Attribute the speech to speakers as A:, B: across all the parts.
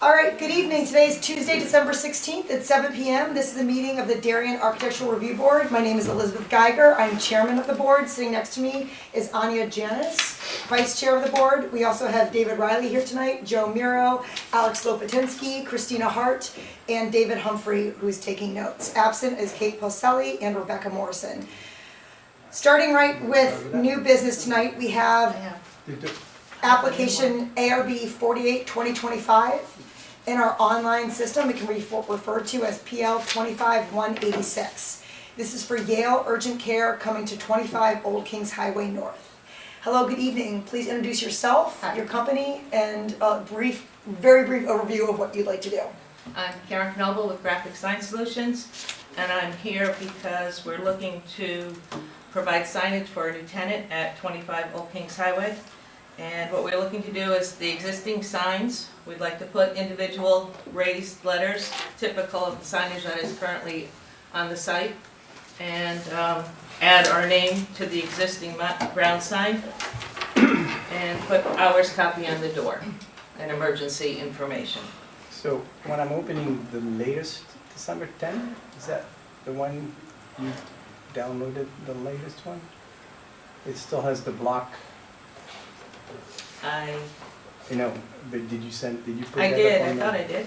A: All right, good evening. Today is Tuesday, December 16th at 7 p.m. This is a meeting of the Darien Architectural Review Board. My name is Elizabeth Geiger. I'm chairman of the board. Sitting next to me is Anya Janis, vice chair of the board. We also have David Riley here tonight, Joe Miro, Alex Lopatinsky, Christina Hart, and David Humphrey, who is taking notes. Absent is Kate Poselli and Rebecca Morrison. Starting right with new business tonight, we have application ARB 48-2025. In our online system, it can be referred to as PL 25186. This is for Yale Urgent Care coming to 25 Old Kings Highway North. Hello, good evening. Please introduce yourself, your company, and a very brief overview of what you'd like to do.
B: I'm Karen Knoble with Graphic Sign Solutions, and I'm here because we're looking to provide signage for a new tenant at 25 Old Kings Highway. And what we're looking to do is the existing signs, we'd like to put individual raised letters typical of the signage that is currently on the site, and add our name to the existing ground sign and put ours copy on the door and emergency information.
C: So when I'm opening the latest December 10, is that the one you downloaded, the latest one? It still has the block. You know, but did you put that up on
B: I thought I did.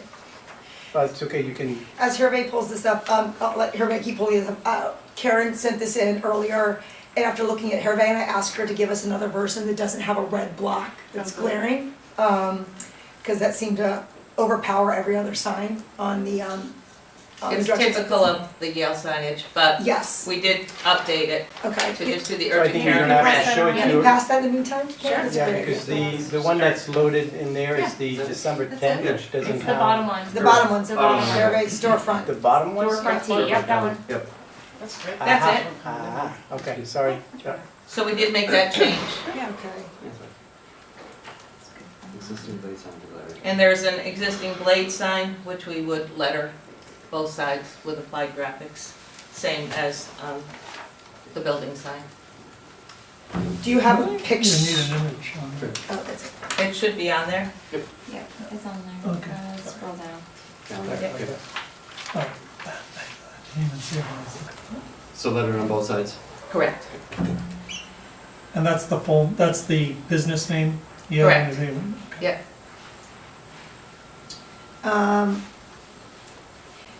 C: Well, it's okay, you can,
A: As Hervé pulls this up, I'll let Hervé keep pulling this up. Karen sent this in earlier, and after looking at Hervé, and I asked her to give us another version that doesn't have a red block that's glaring, because that seemed to overpower every other sign on the
B: It's
A: directions.
B: typical of the Yale signage, but
A: Yes,
B: we did update it
A: okay.
B: to just do the
C: So I
B: urgent
C: think
B: care
C: you're
B: in
C: gonna
B: the
C: have to
B: red.
C: show it
A: Can
C: to
A: you
C: her.
A: pass that in the meantime?
B: Sure.
A: That's
C: Yeah,
A: great.
C: because the one that's loaded in there is the December 10, which doesn't have.
D: It's the bottom one.
A: The bottom one's the
D: Bottom one.
A: Hervé storefront.
C: The bottom one?
D: Storefront T, yep, that one.
E: Yep.
D: That's great.
B: That's it.
C: Ah, okay, sorry. Yeah.
B: So we did make that change.
A: Yeah, okay.
E: Existing blade sign to letter.
B: And there's an existing blade sign, which we would letter both sides with applied graphics, same as the building sign.
A: Do you have a
F: You
A: picture?
F: need an image on it.
A: Oh, that's it.
B: It should be on there.
D: Yeah, it's on there.
F: Okay.
D: Scroll down.
E: Down there.
B: Yeah.
E: Okay.
F: Oh, I didn't even see it when I was looking.
E: So letter on both sides?
B: Correct.
F: And that's the full, that's the business name? Yale
B: Correct.
F: Museum. Okay.
B: Yeah.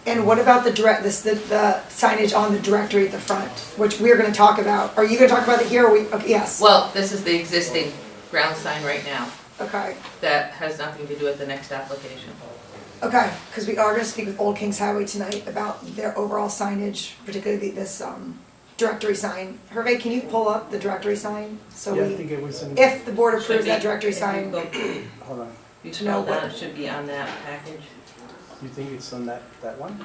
A: And what about the signage on the directory at the front, which we're gonna talk about? Are you gonna talk about it here, or we, okay, yes,
B: Well, this is the existing ground sign right now.
A: okay,
B: That has nothing to do with the next application.
A: okay, because we are gonna speak with Old Kings Highway tonight about their overall signage, particularly this, directory sign. Hervé, can you pull up the directory sign? So
C: Yeah, I
A: we,
C: think it was in,
A: if the board
B: Should
A: approves
B: be-
A: that directory
B: if you
A: sign,
B: go-
C: hold on.
B: You
A: To know
B: scroll down,
A: what-
B: it should be on that package.
C: You think it's on that one?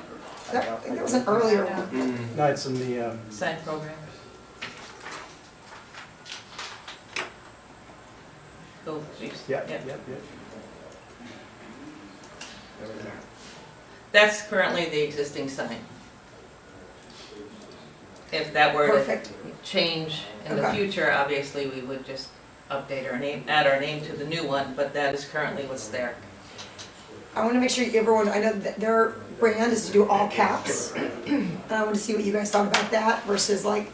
A: I think that was an earlier one.
C: No, it's in the,
B: Sign program. Go, please.
C: yeah,
B: Yep.
C: yeah.
B: That's currently the existing sign. If that were to
A: Perfect.
B: change in the
A: Okay.
B: future, obviously, we would just update our name, add our name to the new one, but that is currently what's there.
A: I wanna make sure everyone, I know that their brand is to do all caps. And I want to see what you guys thought about that versus like,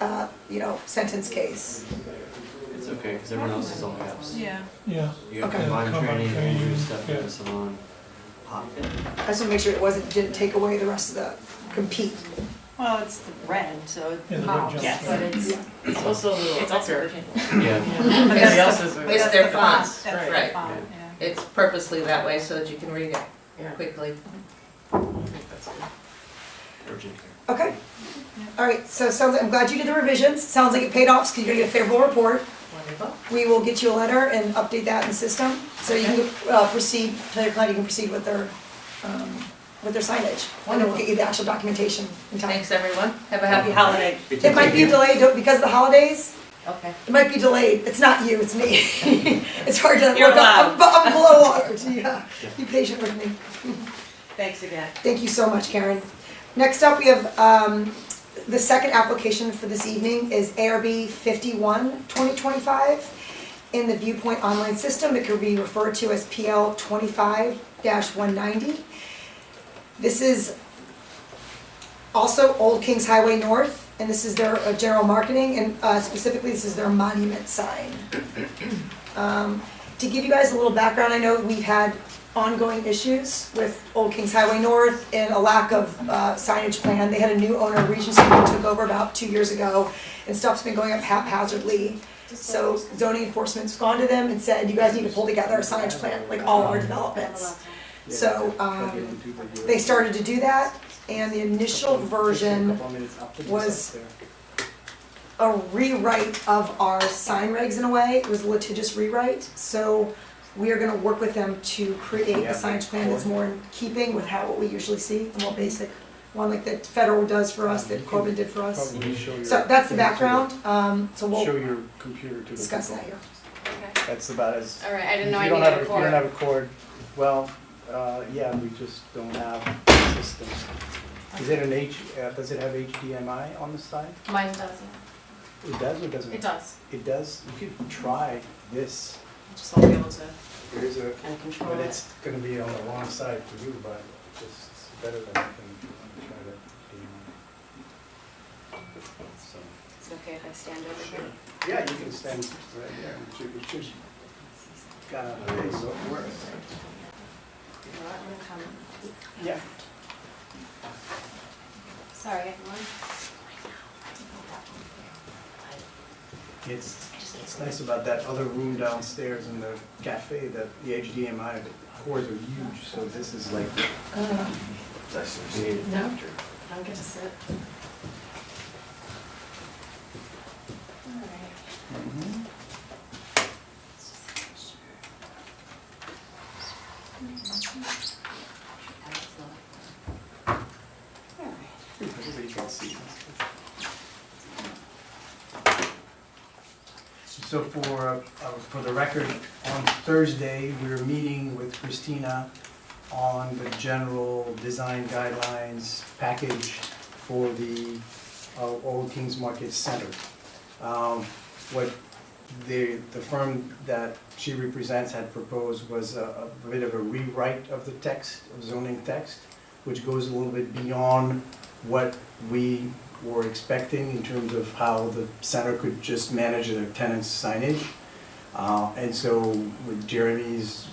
A: sentence case.
E: It's okay, because everyone else is all caps.
D: Yeah.
F: Yeah.
E: You got
A: Okay.
E: combined
F: Combined
E: training,
F: training,
E: Andrew, stuff in
F: yeah.
E: the salon, hot fit.
A: I just want to make sure it didn't take away the rest of the compete.
D: Well, it's the red, so
F: Yeah, the
D: pops,
F: red
D: yes,
F: jump.
D: but it's,
B: It's also a little
D: it's also
B: thicker.
D: Virginia.
E: Yeah.
D: But
B: It's
D: that's
B: their-
D: the-
B: it's
D: that's
B: their
D: the
B: fonts,
D: That's the
B: right.
D: font, yeah.
B: It's purposely that way so that you can read it quickly.
E: I think that's good. Urgent care.
A: Okay. All right, so I'm glad you did the revisions. Sounds like it paid off because you're going to get a favorable report.
B: Wonderful.
A: We will get you a letter and update that in the system. So you can proceed, tell your client you can proceed with their signage. And then we'll get you the actual documentation in time.
B: Thanks, everyone. Have a happy holiday.
A: It might be delayed because of the holidays.
B: Okay.
A: It might be delayed. It's not you, it's me. It's hard to
B: You're
A: work out.
B: allowed.
A: I'm below water, so yeah. Be patient with me.
B: Thanks again.
A: Thank you so much, Karen. Next up, we have the second application for this evening is ARB 51-2025. In the Viewpoint online system, it could be referred to as PL 25 20-190. This is also Old Kings Highway North, and this is their general marketing, and specifically this is their monument sign. To give you guys a little background, I know we've had ongoing issues with Old Kings Highway North and a lack of signage plan. They had a new owner, Regency, who took over about 2 years ago, and stuff's been going up haphazardly. So zoning enforcement's gone to them and said, you guys need to pull together a signage plan, like all our developments. So they started to do that, and the initial version was a rewrite of our sign regs in a way. It was a litigious rewrite. So we are gonna work with them to create a signage plan that's more in keeping with what we usually see, a more basic one like that federal does for us, that Corbin did for us. So that's the background, so we'll
C: Show your computer to the
A: discuss
C: people.
A: that here.
G: Okay.
C: That's about as.
G: All right, I didn't know
C: If
G: I
C: you don't
G: needed
C: have,
G: a
C: if you don't
G: cord.
C: have a cord, well, yeah, we just don't have a system. Is it does it have HDMI on the side?
G: Mine does, yeah.
C: It does or doesn't?
G: It does.
C: It does? You could try this.
G: I just won't be able to
C: There is a,
G: kind of control
C: but
G: it.
C: it's gonna be on the wrong side for you, but it's better than I can try to so.
G: Is it okay if I stand over
C: Sure.
G: here?
C: Yeah, you can stand right there. It should kind of face worse.
G: You know what, I'm gonna come.
C: Yeah.
G: Sorry, everyone.
C: It's nice about that other room downstairs in the cafe that the HDMI cords are huge, so this is like. That's associated
G: No.
C: after.
G: I don't get to sit. All right. All right.
C: Everybody can see. So for the record, on Thursday, we're meeting with Christina on the general design guidelines package for the Old Kings Market Center. What the firm that she represents had proposed was a bit of a rewrite of the text, of zoning text, which goes a little bit beyond what we were expecting in terms of how the center could just manage their tenants' signage. And so with Jeremy's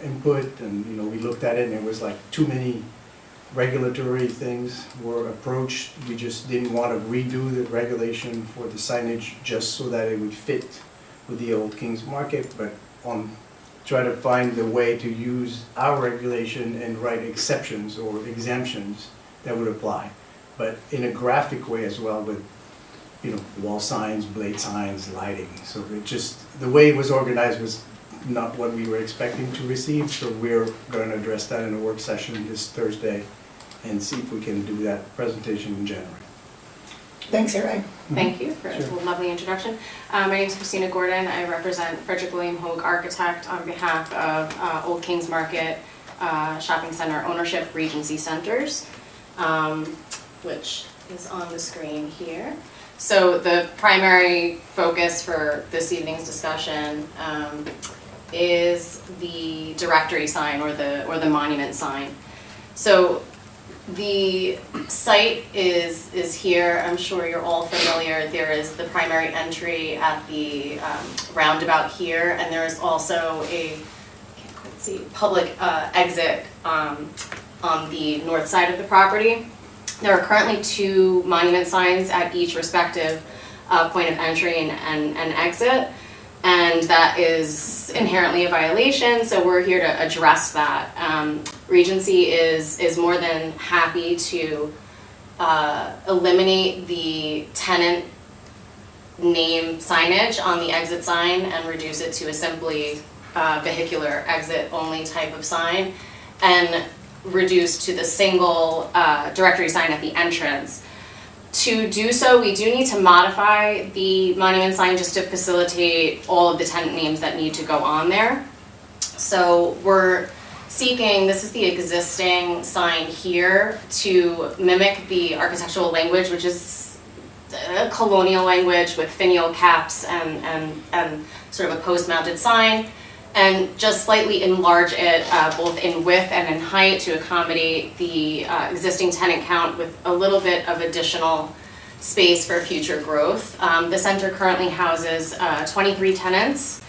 C: input, and we looked at it, and it was like too many regulatory things were approached. We just didn't want to redo the regulation for the signage just so that it would fit with the Old Kings Market, but try to find the way to use our regulation and write exceptions or exemptions that would apply, but in a graphic way as well, with wall signs, blade signs, lighting. So it just, the way it was organized was not what we were expecting to receive, so we're going to address that in a work session this Thursday and see if we can do that presentation in January.
A: Thanks, Eric.
G: Thank you for
C: Sure.
G: a lovely introduction. My name is Christina Gordon. I represent Frederick William Hoag Architect on behalf of Old Kings Market Shopping Center Ownership Regency Centers, which is on the screen here. So the primary focus for this evening's discussion is the directory sign or the monument sign. So the site is here. I'm sure you're all familiar. There is the primary entry at the roundabout here, and there is also a, I can't quite see, public exit on the north side of the property. There are currently 2 monument signs at each respective point of entry and exit, and that is inherently a violation, so we're here to address that. Regency is more than happy to eliminate the tenant name signage on the exit sign and reduce it to a simply vehicular exit only type of sign, and reduce to the single directory sign at the entrance. To do so, we do need to modify the monument sign just to facilitate all of the tenant names that need to go on there. So we're seeking, this is the existing sign here, to mimic the architectural language, which is a colonial language with finial caps and sort of a post-mounted sign. and just slightly enlarge it both in width and in height to accommodate the existing tenant count with a little bit of additional space for future growth. The center currently houses 23 tenants,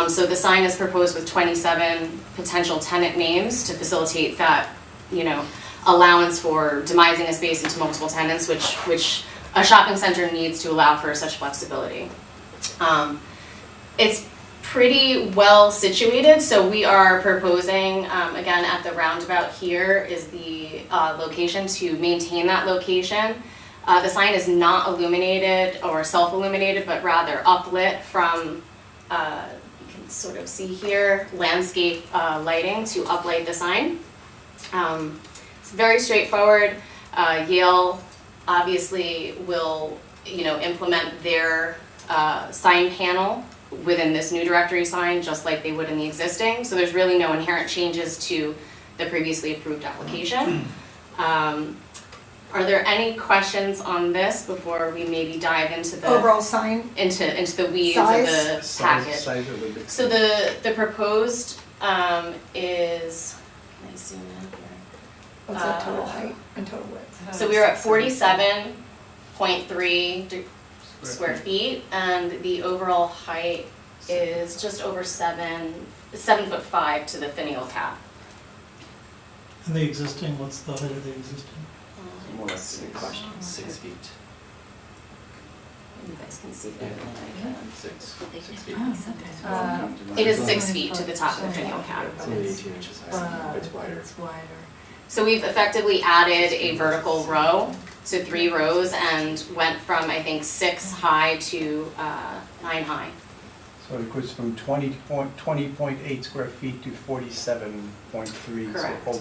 G: so the sign is proposed with 27 potential tenant names to facilitate that, allowance for demising a space into multiple tenants, which a shopping center needs to allow for such flexibility. It's pretty well situated, so we are proposing, again, at the roundabout here is the location to maintain that location. The sign is not illuminated or self-illuminated, but rather uplit from, you can sort of see here, landscape lighting to uplight the sign. It's very straightforward. Yale obviously will, implement their sign panel within this new directory sign, just like they would in the existing. So there's really no inherent changes to the previously approved application. Are there any questions on this before we maybe dive into the
A: Overall sign,
G: into the weeds
A: Size?
G: of the package?
C: Size a little bit.
G: So the proposed is, can I zoom in here?
A: what's that total height and total width?
G: So we were at 47.3 square feet, and the overall height is just over 7'5" to the finial cap.
F: And the existing, what's the height of the existing?
E: More like 6 feet.
G: You guys can see that.
E: Yeah. 6 feet.
G: It is 6 feet to the top of the finial cap.
E: It's only 18 inches high. It's wider.
G: So we've effectively added a vertical row, so 3 rows, and went from, I think, 6 high to 9 high.
C: So it goes from 20.8 square feet to 47.3.
G: Correct.
C: So,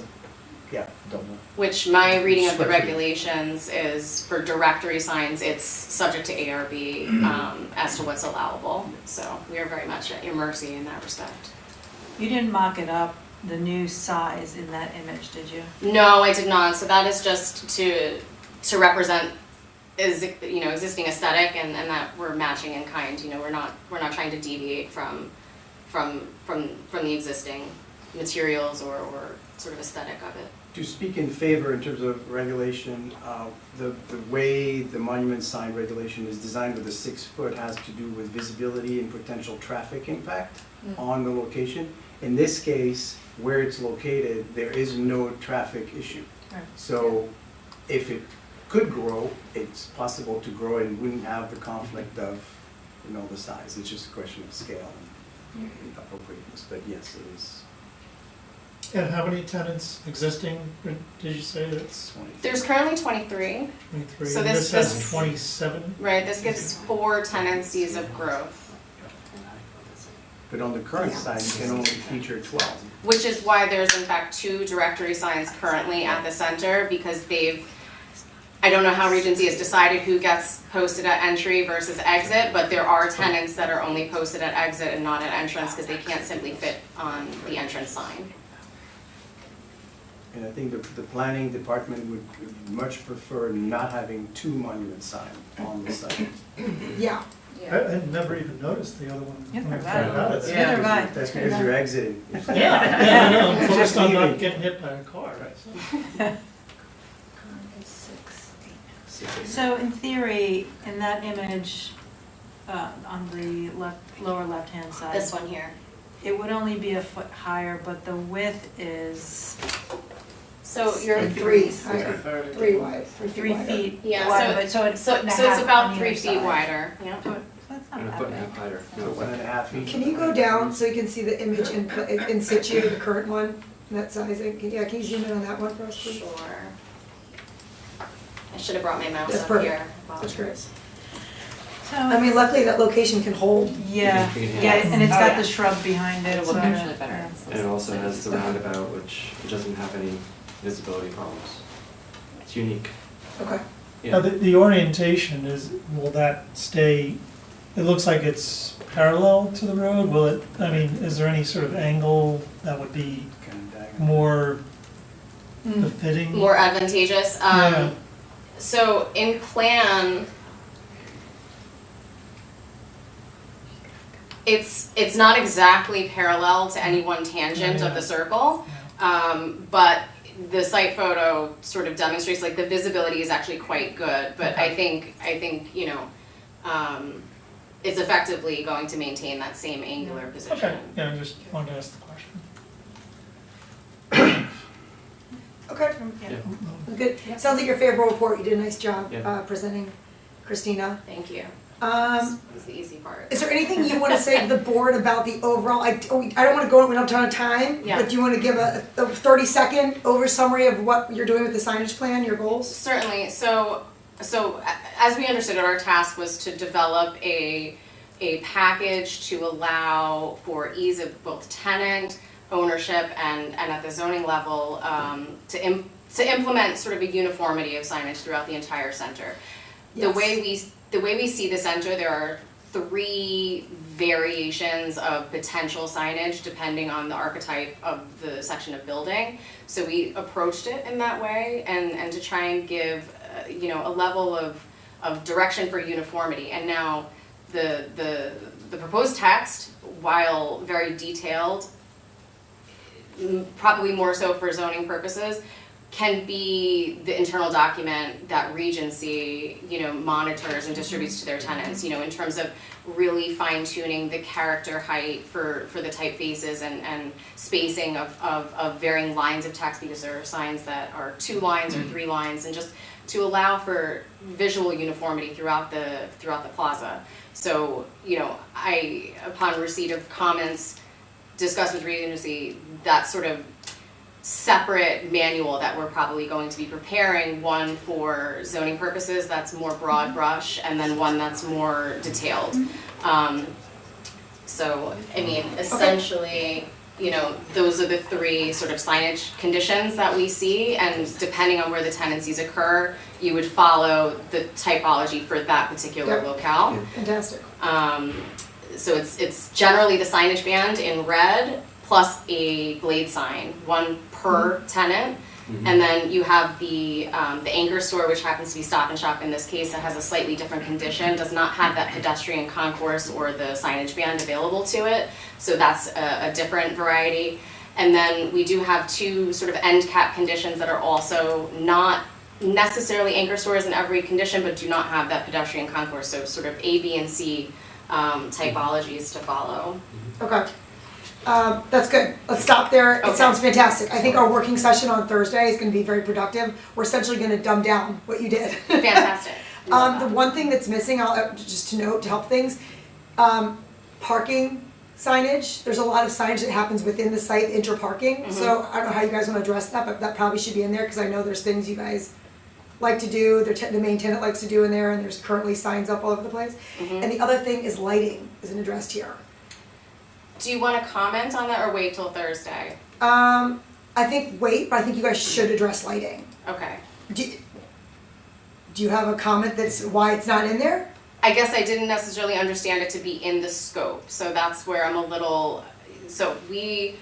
C: yeah, double.
G: Which my reading of the
C: Square feet.
G: regulations is for directory signs, it's subject to ARB as to what's allowable. So we are very much at your mercy in that respect.
D: You didn't mock it up, the new size in that image, did you?
G: No, I did not. So that is just to represent existing aesthetic and that we're matching in kind. We're not trying to deviate from the existing materials or sort of aesthetic of it.
C: To speak in favor in terms of regulation, the way the monument sign regulation is designed with the 6 foot has to do with visibility and potential traffic impact on the location. In this case, where it's located, there is no traffic issue.
D: Right.
C: So if it could grow, it's possible to grow and wouldn't have the conflict of, the size. It's just a question of scale and appropriateness, but yes, it is.
F: And how many tenants existing, did you say that's
C: 20.
G: There's currently 23,
F: 23?
G: So
F: And
G: this-
F: has
G: this-
F: 27?
G: right? This gives 4 tenancies of growth,
C: But on the current sign, you can only feature 12.
G: which is why there's in fact 2 directory signs currently at the center, because I don't know how Regency has decided who gets posted at entry versus exit, but there are tenants that are only posted at exit and not at entrance because they can't simply fit on the entrance sign.
C: And I think the planning department would much prefer not having 2 monument signs on the site.
A: Yeah,
F: I had never even noticed the other one.
D: Neither
F: when I
D: have I.
F: tried it out. It's-
D: Neither have I.
C: That's because you're exiting.
F: Yeah, I know, I'm
C: It's
F: focused
C: just
F: on not
C: leaving.
F: getting hit by a car.
D: So in theory, in that image, on the lower left-hand side.
G: This one here.
D: It would only be a foot higher, but the width is
G: So you're,
A: and 3 wide, 3 feet
D: 3
A: wider.
D: feet
G: Yeah,
D: wide, but so it's
G: so
D: foot and a
G: so
D: half
G: it's about
D: on
G: 3
D: either
G: feet
D: side.
G: wider, yeah.
D: So that's not
E: And a
D: that
E: foot and a
D: big.
E: half higher.
C: So 1.5 feet.
A: Can you go down so you can see the image in situ, the current one, that sizing? Can you zoom in on that one for us, please?
G: Sure. I should have brought my mouse
A: That's
G: up
A: perfect.
G: here.
A: That's great.
D: So,
A: I mean, luckily that location can hold.
D: yeah,
E: You can
D: yeah,
E: have-
D: and it's
A: Oh,
D: got
A: yeah.
D: the shrub behind it,
H: It'll
D: so.
H: look actually better.
D: yeah.
E: And it also has the roundabout, which it doesn't have any visibility problems. It's unique.
A: Okay.
F: Now, the orientation is, will that stay, it looks like it's parallel to the road, will it, is there any sort of angle that would be
C: Kind of diagonal.
F: more befitting?
G: More advantageous.
F: Yeah.
G: So in plan, It's not exactly parallel to any one tangent of the circle, but the site photo sort of demonstrates like the visibility is actually quite good. But I think you know, it's effectively going to maintain that same angular position.
F: Okay, yeah, I just wanted to ask the question.
A: Okay,
E: Yeah.
A: good. Sounds like your favorable report. You did a nice job
E: Yeah.
A: presenting, Christina.
G: Thank you.
A: Um,
G: That's the easy part.
A: is there anything you want to say to the board about the overall, I don't want to go, we don't have a ton of time,
G: Yeah.
A: but do you want to give a 30-second summary of what you're doing with the signage plan, your goals?
G: Certainly. So as we understood it, our task was to develop a package to allow for ease of both tenant ownership and at the zoning level to implement sort of a uniformity of signage throughout the entire center.
A: Yes.
G: The way we see the center, there are 3 variations of potential signage depending on the archetype of the section of building. So we approached it in that way and to try and give you know, a level of direction for uniformity. And now the proposed text, while very detailed, probably more so for zoning purposes, can be the internal document that Regency, you know, monitors and distributes to their tenants, you know, in terms of really fine-tuning the character height for the typefaces and spacing of varying lines of text, because there are signs that are 2 lines or 3 lines, and just to allow for visual uniformity throughout the plaza. So, you know, upon receipt of comments, discussed with Regency, that sort of separate manual that we're probably going to be preparing, one for zoning purposes that's more broad brush, and then one that's more detailed. So, I mean, essentially, you know, those are the 3 sort of signage conditions that we see, and depending on where the tenancies occur, you would follow the typology for that particular locale.
A: Fantastic.
G: So it's generally the signage band in red plus a blade sign, 1 per tenant. And then you have the anchor store, which happens to be Stop and Shop in this case, that has a slightly different condition, does not have that pedestrian concourse or the signage band available to it. So that's a different variety. And then we do have 2 sort of end cap conditions that are also not necessarily anchor stores in every condition, but do not have that pedestrian concourse. So sort of A, B, and C typologies to follow.
A: Okay. That's good. Let's stop there.
G: Okay.
A: It sounds fantastic. I think our working session on Thursday is going to be very productive. We're essentially going to dumb down what you did.
G: Fantastic.
A: The one thing that's missing, just to note to help things, parking signage. There's a lot of signage that happens within the site, interparking. So I don't know how you guys want to address that, but that probably should be in there, because I know there's things you guys like to do, the main tenant likes to do in there, and there's currently signs up all over the place. And the other thing is lighting isn't addressed here.
G: Do you want to comment on that or wait till Thursday?
A: I think wait, but I think you guys should address lighting.
G: Okay.
A: Do you have a comment that's why it's not in there?
G: I guess I didn't necessarily understand it to be in the scope, so that's where I'm a little, so we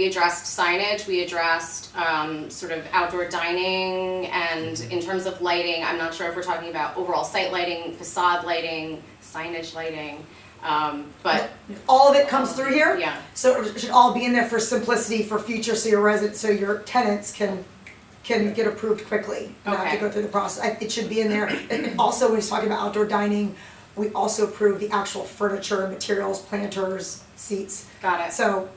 G: addressed signage, we addressed sort of outdoor dining, and in terms of lighting, I'm not sure if we're talking about overall site lighting, facade lighting, signage lighting, but
A: All of it comes through here?
G: yeah,
A: So it should all be in there for simplicity for future, so your residents, so your tenants can get approved quickly. Not have to
G: Okay.
A: go through the process. It should be in there. And also, when he's talking about outdoor dining, we also approve the actual furniture, materials, planters, seats.
G: got it.
A: So,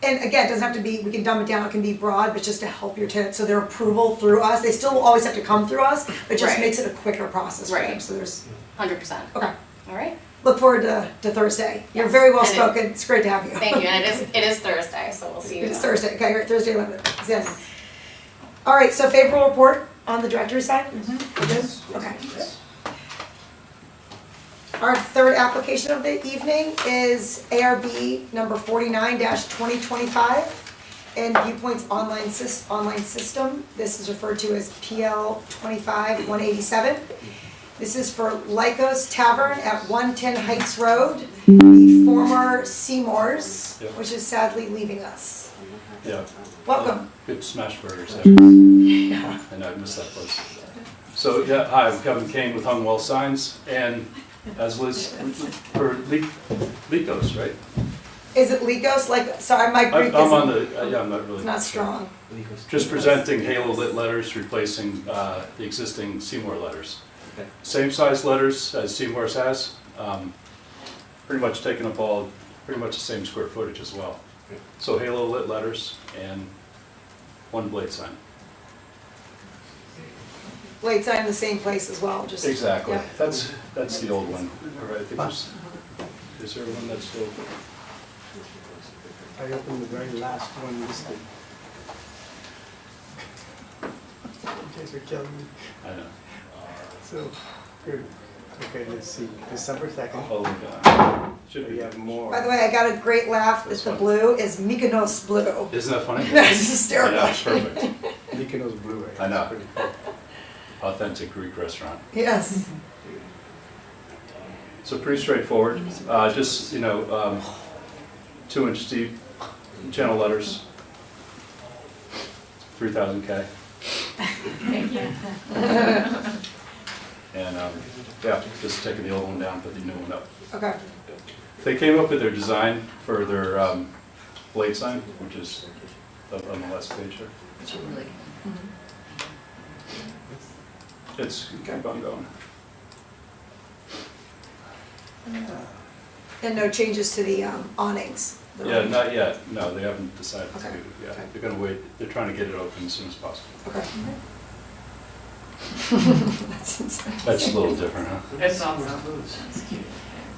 A: and again, it doesn't have to be, we can dumb it down, it can be broad, but just to help your tenants, so their approval through us, they still will always have to come through us, but it just
G: Right.
A: makes it a quicker process for them,
G: Right.
A: so there's,
G: 100%.
A: okay.
G: All right,
A: Look forward to Thursday. You're
G: Yes.
A: very well
G: And it-
A: spoken, it's great to have you.
G: thank you, and it is Thursday, so we'll see you
A: It's
G: then.
A: Thursday, okay, great, Thursday 11th, yes. All right, so favorable report on the directory side? We're good? Okay. Our third application of the evening is ARB number 49-2025 and Viewpoint's online system. This is referred to as PL 25-187. This is for Lycos Tavern at 110 Heights Road, the former Seymour's,
H: Yep.
A: which is sadly leaving us.
H: Yeah.
A: Welcome.
H: Good smash burgers there. And I miss that place. So, yeah, hi, I'm Kevin Kane with Hungwell Signs, and as Liz, or Licos, right?
A: Is it Legos? Like, sorry, my Greek
H: I'm on
A: isn't,
H: the, yeah, I'm not really.
A: it's not strong.
H: Just presenting halo lit letters, replacing the existing Seymour letters.
E: Okay.
H: Same size letters as Seymour's has, pretty much taking up all, pretty much the same square footage as well.
E: Okay.
H: So halo lit letters and one blade sign.
A: Blade sign in the same place as well, just.
H: Exactly,
A: yeah.
H: that's the old one. All right, I think is there one that's still?
C: I opened the very last one listed. You guys are killing me.
H: I know.
C: So, good. Okay, let's see, December 2nd.
H: Oh, yeah. Should
C: We
H: be.
C: have more.
A: By the way, I got a great laugh that
H: This
A: the
H: one.
A: blue is Mykonos blue.
H: Isn't that funny?
A: That's hysterical.
H: I know, perfect.
C: Mykonos Blue. Right?
H: I know.
C: Pretty cool.
H: Authentic Greek restaurant.
A: Yes.
H: So pretty straightforward, just, 2-inch deep channel letters, 3,000K.
B: Thank you.
H: And, yeah, just taking the old one down, put the new one up.
A: Okay.
H: They came up with their design for their blade sign, which is up on the last page there.
B: It's really good.
H: It's, keep on going.
A: And no changes to the awnings?
H: Yeah, not yet, no, they haven't decided to,
A: Okay.
H: yeah, they're gonna wait, they're trying to get it open as soon as possible.
A: Okay. That's insane.
H: That's a little different, huh?
B: It's awesome.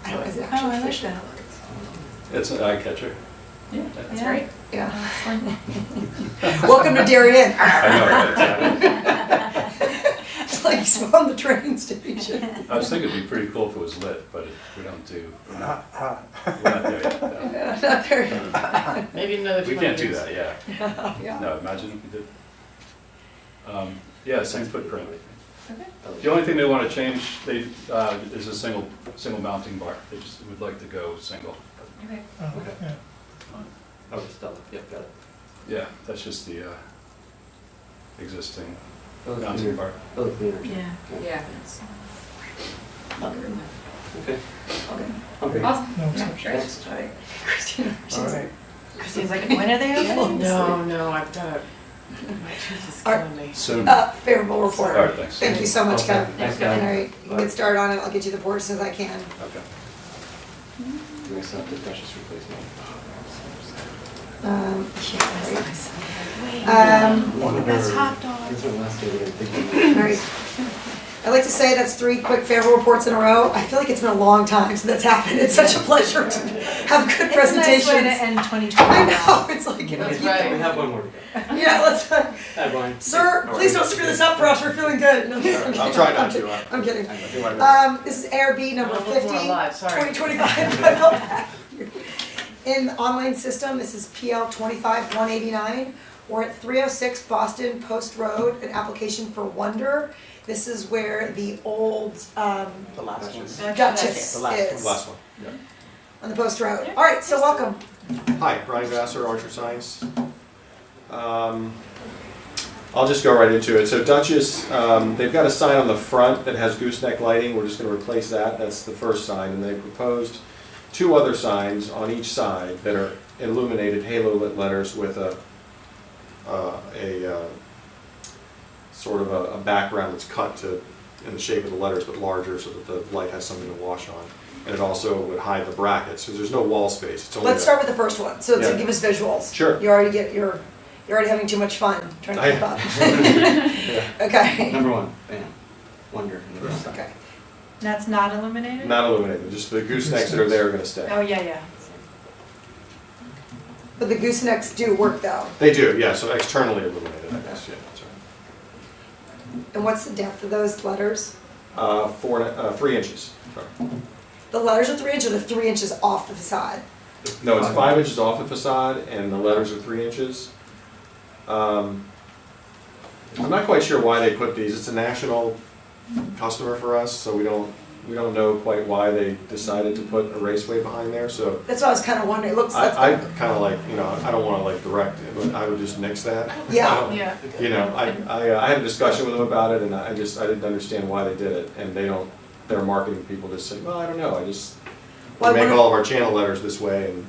A: I don't, is it
D: Oh,
A: actually
D: I like
A: fish?
D: that.
H: It's an eye catcher.
B: Yeah, that's
D: Yeah.
B: great.
A: Yeah. Welcome to Darien.
H: I know, right, exactly.
A: It's like on the train station.
H: I was thinking it'd be pretty cool if it was lit, but we don't do, we're not
C: Ah,
H: there yet. no.
A: Yeah, not there yet.
B: Maybe another
H: We can't do that, yeah.
A: Yeah.
H: No, imagine if we did. Yeah, same footprint.
B: Okay.
H: The only thing they want to change, is a single mounting bar. They just would like to go single.
B: Okay.
F: Oh,
E: Okay.
F: yeah.
E: Oh, Stella, yep, got it.
H: Yeah, that's just the existing
E: Oh,
H: mounting
E: cleaner.
H: bar.
E: Oh, cleaner.
D: Yeah.
B: Yeah.
E: Okay.
A: Okay.
E: Okay.
B: Awesome.
F: No
B: Yeah,
F: exception.
B: great.
A: All right. Christina.
C: all right.
D: Christine's like, when are they open?
B: No, I've done it. My tooth is
A: Are-
B: killing me.
H: Soon.
A: Favorable
H: All
A: report.
H: right, thanks.
A: Thank you so much,
E: Okay.
A: Kevin.
E: Thanks,
A: All
E: Kevin.
A: right, you can get started on it. I'll get you the report as soon as I can.
H: Okay.
E: Nice up the precious replacement.
A: Yeah, right.
D: That's hot dogs.
E: That's my last day to think.
A: All right. I'd like to say that's 3 quick favorable reports in a row. I feel like it's been a long time since that's happened. It's such a pleasure to have good
D: It's a nice way to
A: presentations.
D: end 2020.
A: I know, it's like,
B: That's right.
E: We have one more to go.
A: yeah, let's,
E: Hi, Brian.
A: sir, please don't screw this up for us. We're feeling good. No, I'm kidding.
I: I'll try not to.
A: I'm kidding.
I: I'll do my best.
A: This is ARB number
B: Oh,
A: 50,
B: we're alive, sorry.
A: 2025. I felt bad. In the online system, this is PL 25189. We're at 306 Boston Post Road, an application for Wonder. This is where the old
I: The last one.
A: Duchess
I: The last
A: is
I: one.
A: on the Post Road. All right, so welcome.
I: Hi, Brian Vassar, Archer Signs. I'll just go right into it. So Duchess, they've got a sign on the front that has gooseneck lighting. We're just going to replace that. That's the first sign. And they proposed 2 other signs on each side that are illuminated halo lit letters with a sort of a background that's cut in the shape of the letters but larger so that the light has something to wash on. And it also would hide the brackets because there's no wall space. It's only
A: Let's start with the first one. So
I: Yeah.
A: to give us visuals.
I: Sure.
A: You're already having too much fun trying to keep up.
I: Yeah.
A: Okay.
E: Number 1, bam. Wonder. in the first sign.
A: Okay.
D: That's not illuminated?
I: Not illuminated, just the goosenecks that are there are going to stay.
D: Oh, yeah.
A: But the goosenecks do work though.
I: They do, yeah, so externally illuminated, I guess, yeah, that's
A: And what's the depth of those letters?
I: right. 3 inches. Sorry.
A: The letters are 3 inches or the 3 inches off the facade?
I: No, it's 5 inches off the facade and the letters are 3 inches. I'm not quite sure why they put these. It's a national customer for us, so we don't know quite why they decided to put a raceway behind there, so.
A: That's what I was kind of wondering. It looks like.
I: I kind of like, I don't want to like direct it, but I would just nix that.
A: Yeah.
B: Yeah.
I: I had a discussion with them about it and I didn't understand why they did it and they don't their marketing people just say, well, I don't know, we
A: Well,
I: make
A: what if-
I: all of our channel letters this way, and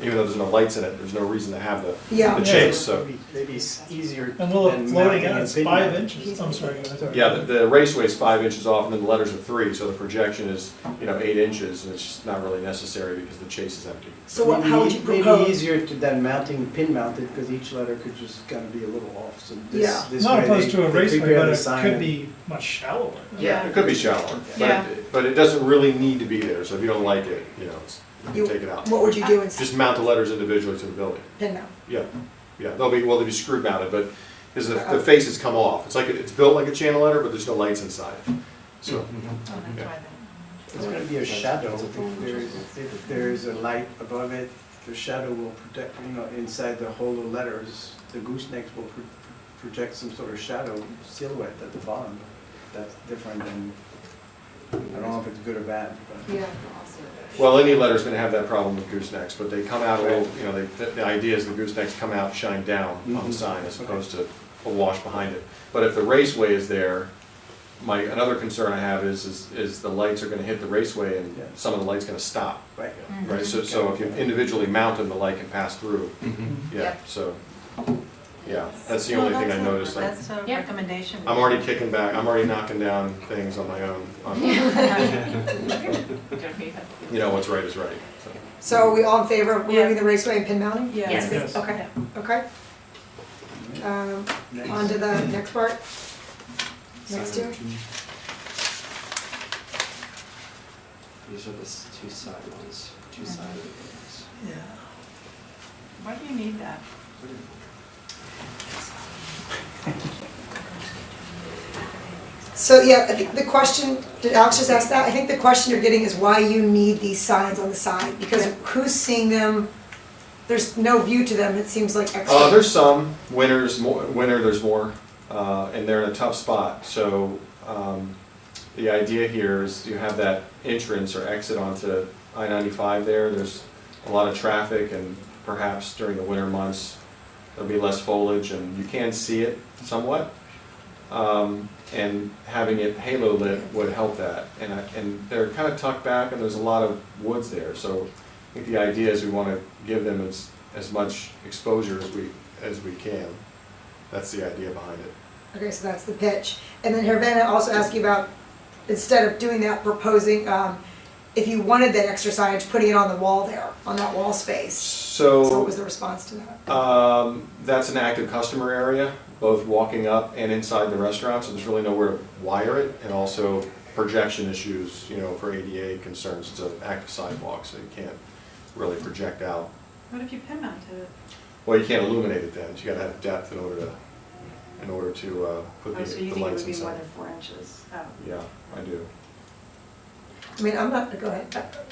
I: even though there's no lights in it, there's no reason to have
A: Yeah.
I: the chase, so.
C: Maybe it's easier
F: And will it
C: than
F: floating
C: mounting
F: out,
C: and
F: it's
C: pin
F: 5
C: mount.
F: inches, I'm sorry. go ahead.
I: Yeah, the raceway's 5 inches off, and then the letters are 3, so the projection is, 8 inches, and it's just not really necessary because the chase is empty.
A: So what, how would you
C: Maybe
A: propose?
C: easier than mounting pin mounted, because each letter could just kind of be a little off, so
A: Yeah.
C: this
F: Not
C: way
F: opposed to a
C: they
F: raceway,
C: prepare
F: but
C: the
F: it
C: sign
F: could
C: and-
F: be much shallower.
D: Yeah.
I: It could be shallower,
D: Yeah.
I: but it doesn't really need to be there, so if you don't like it, you
A: You-
I: take it out.
A: What would you do instead?
I: Just mount the letters individually to the building.
A: Pin mount.
I: Yeah, they'll be screw mounted, but, because the faces come off. It's built like a channel letter, but there's no lights inside. So,
D: Oh, that's why
C: It's gonna be a shadow, if there is a light above it, the shadow will protect, inside the whole of letters, the goosenecks will project some sort of shadow silhouette at the bottom. That's different than, I don't know if it's good or bad, but.
A: Yeah.
I: well, any letter's gonna have that problem with goosenecks, but they come out a little, the idea is the goosenecks come out, shine down on the sign as opposed to a wash behind it. But if the raceway is there, another concern I have is the lights are gonna hit the raceway and
C: Yeah.
I: some of the light's gonna stop.
C: Right.
I: Right, so if you individually mount them, the light can pass through. Yeah,
A: Yep.
I: so, that's the only thing I noticed.
D: That's a
G: Yeah.
D: recommendation.
I: I'm already kicking back, I'm already knocking down things on my own. You know, what's right is right. So.
A: So are we all in favor of
D: Yeah.
A: removing the raceway and pin mounting?
D: Yeah.
G: Yes.
F: Yes.
A: Okay, okay. On to the next part. Next two.
E: These are the two side ones, two-sided ones.
F: Yeah.
D: Why do you need that?
A: So yeah, I think the question, did Alex just ask that? I think the question you're getting is why you need these signs on the side, because who's seeing them? There's no view to them, it seems like extra.
I: There's some, winter there's more, and they're in a tough spot, so, the idea here is you have that entrance or exit onto I-95 there's a lot of traffic, and perhaps during the winter months, there'll be less foliage, and you can see it somewhat. And having it halo lit would help that, and they're kind of tucked back, and there's a lot of woods there, so I think the idea is we want to give them as much exposure as we can. That's the idea behind it.
A: Okay, so that's the pitch. And then Hervana also asked you about, instead of doing that, proposing, if you wanted that extra signage, putting it on the wall there, on that wall space. So what was the response to that?
I: That's an active customer area, both walking up and inside the restaurant, so there's really nowhere to wire it, and also projection issues, for ADA concerns. It's an active sidewalk, so you can't really project out.
D: What if you pin mounted it?
I: Well, you can't illuminate it then, you gotta have depth in order to put
D: Oh, so you
I: the
D: think it
I: lights
D: would be more
I: inside.
D: than 4 inches out?
I: Yeah, I do.
A: I mean, I'm not, go ahead.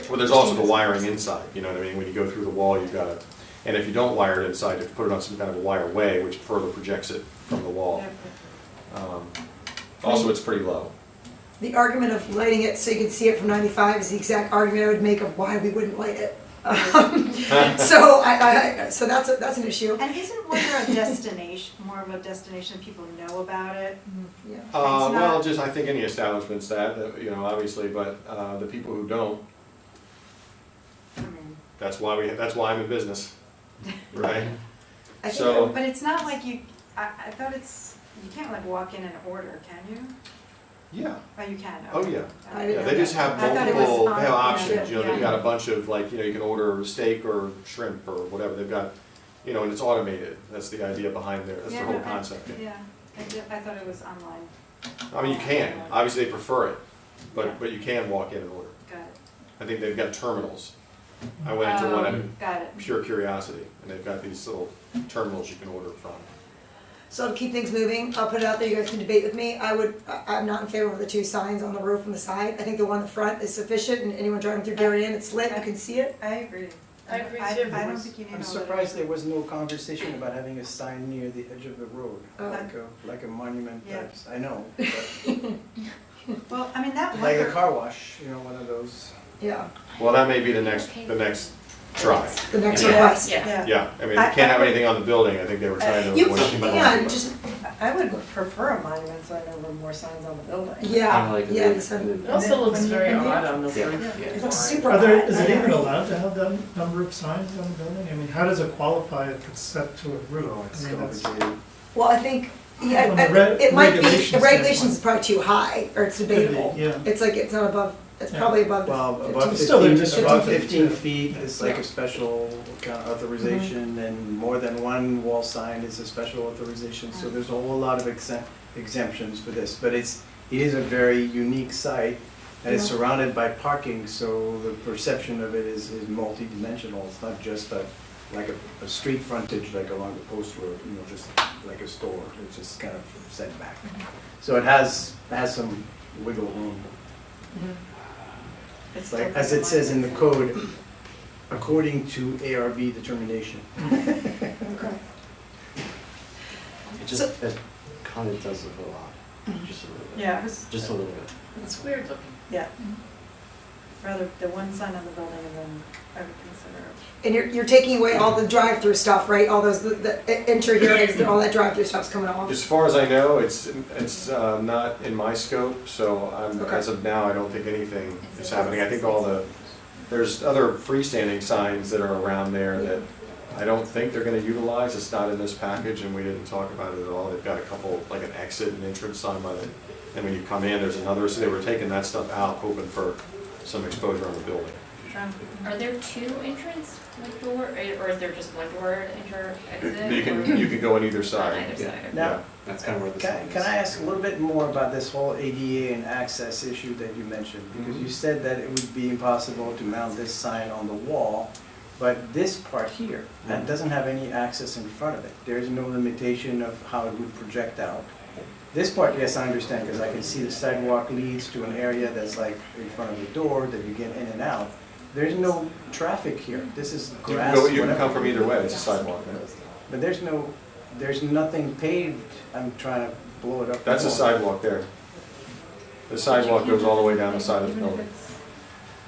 I: Well, there's also the wiring inside, you know what I mean? When you go through the wall, you've got to, and if you don't wire it inside, you have to put it on some kind of a wire way, which further projects it from the wall. Also, it's pretty low.
A: The argument of lighting it so you can see it from 95 is the exact argument I would make of why we wouldn't light it. So so that's an issue.
D: And isn't Windsor a destination, more of a destination people know about it?
A: Yeah.
I: Well,
D: not-
I: just, I think any establishment's that, obviously, but the people who don't,
D: I mean,
I: that's why I'm in business, right?
A: I think
I: So-
D: but it's not like I thought you can't like walk in and order, can you?
I: Yeah,
D: Oh, you can?
I: oh,
D: okay.
I: yeah.
A: I
I: Yeah,
A: didn't
I: they
A: know
I: just
A: that.
I: have
D: I thought it was
I: multiple,
D: on-
I: they have
D: yeah,
I: options, they've
D: yeah.
I: got a bunch of, you can order steak or shrimp or whatever, they've got, and it's automated, that's the idea behind there, that's the
D: Yeah,
I: whole
D: no,
I: concept.
D: Yeah, I thought it was online.
I: I mean, you can, obviously they prefer it,
D: Yeah.
I: but you can walk in and order.
D: Got it.
I: I think they've got terminals. I went into one out of
D: Got it.
I: pure curiosity, and they've got these little terminals you can order from.
A: So to keep things moving, I'll put it out there, you guys can debate with me. I'm not in favor of the two signs on the roof and the side. I think the one in the front is sufficient, and anyone driving through Darien, it's lit, you can see it.
D: I agree.
G: I agree
D: I
G: too.
D: don't think you need all
C: I'm
D: that.
C: surprised there was no conversation about having a sign near the edge of the road,
A: Oh.
C: like a monument
D: Yeah.
C: type, I know, but
D: Well, I mean, that
C: like a
D: wonder,
C: car wash, one of those.
A: Yeah,
I: Well, that may be the next try.
A: the next
G: Yeah.
A: request.
G: Yeah.
I: Yeah, I mean, you
D: I-
I: can't have anything on the building, I think they were trying to
A: You
I: avoid.
A: can, just,
J: I would prefer a monument sign over more signs on the building.
A: Yeah,
E: like
A: yeah,
E: the-
A: the sun-
J: It also looks
A: when you-
J: very
A: when you-
J: odd on the
E: Yeah.
J: roof.
E: Yeah.
A: It looks super
F: Are there,
A: odd.
F: is it
A: I
F: even
A: agree.
F: allowed to have that number of signs on the building? I mean, how does it qualify if it's set to a roof?
C: Oh, it's
F: I mean, that's-
C: complicated.
A: Well, I think, yeah,
F: From a
A: it might be, the
F: regulation
A: regulations is
F: standpoint.
A: probably too high, or it's
F: Could be,
A: debatable.
F: yeah.
A: It's like, it's not above, it's
F: Yeah.
A: probably above
C: Well,
A: the
C: above
A: 15.
F: Still, they're
C: 15,
F: just
C: above
F: 15
C: 15
F: feet.
C: feet is like
A: Yeah.
C: a special kind of authorization, and more than one wall sign is a special authorization, so there's a whole lot of exemptions for this, but it is a very unique site, and it's
A: Yeah.
C: surrounded by parking, so the perception of it is multi-dimensional. It's not just like a street frontage, like along the post road, just like a store, it's just kind of set back. So it has some wiggle room.
J: It's
C: Like,
J: still
C: as it says in the
J: monument.
C: code, according to ARB determination.
A: Okay.
E: It just, it kind of does look a lot, just a little bit.
J: Yeah, it's
E: Just a little bit.
J: it's weird looking. Yeah. Rather the one sign on the building and then I would consider.
A: And you're taking away all the drive-through stuff, right? All those, the enter here, exit, all that drive-through stuff's coming off.
I: As far as I know, it's not in my scope, so
A: Okay.
I: as of now, I don't think anything is happening. I think there's other freestanding signs that are around there that I don't think they're gonna utilize. It's not in this package, and we didn't talk about it at all. They've got a couple, like an exit and entrance sign by it, and when you come in, there's another, so they were taking that stuff out, hoping for some exposure on the building.
K: Are there two entrance door, or is there just one door enter, exit?
I: You can go on either
K: On
I: side.
K: either side?
C: Now,
E: That's kind of where the
C: Can
E: sign is.
C: can I ask a little bit more about this whole ADA and access issue that you mentioned? Because you said that it would be impossible to mount this sign on the wall, but this part here, that doesn't have any access in front of it. There is no limitation of how it would project out. This part, yes, I understand, because I can see the sidewalk leads to an area that's like in front of the door that you get in and out. There's no traffic here. This is
I: You
C: grass,
I: can come
C: whatever.
I: from either way, it's a sidewalk.
C: But there's nothing paved. I'm trying to blow it up.
I: That's a
C: more.
I: sidewalk there. The sidewalk goes all the way down the side of the building.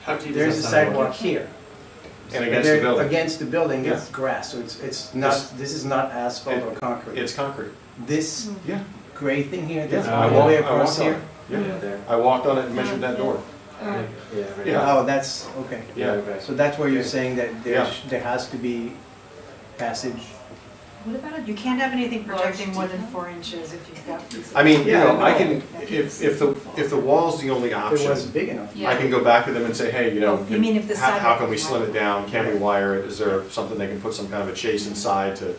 E: How deep is
C: There's a
E: that
C: sidewalk here.
I: And against the
C: There-
I: building.
C: Against the building,
I: Yeah.
C: it's grass, so it's not, this is not asphalt or concrete.
I: It's concrete.
C: This
I: Yeah.
C: gray thing here, that's
I: Yeah,
C: all the way
I: I
C: across
I: walked on
C: here?
I: it. Yeah.
E: Yeah, there.
I: I walked on it and measured that door.
A: Uh,
E: Yeah, right.
I: Yeah.
C: Oh, that's, okay.
I: Yeah.
E: okay.
C: So that's where you're saying that
I: Yeah.
C: there has to be passage?
D: What about it? You can't have anything projecting more than 4 inches if you've got.
I: I mean,
C: Yeah,
I: I
C: no.
I: can, if the wall's the only
C: If it was
I: option,
C: big enough.
K: Yeah.
I: I can go back to them and say, hey,
D: Oh, you mean if the
I: how
D: sidewalk
I: can we
D: was
I: slim
D: wide?
I: it down? Can we wire it? Is there something they can put some kind of a chase inside to,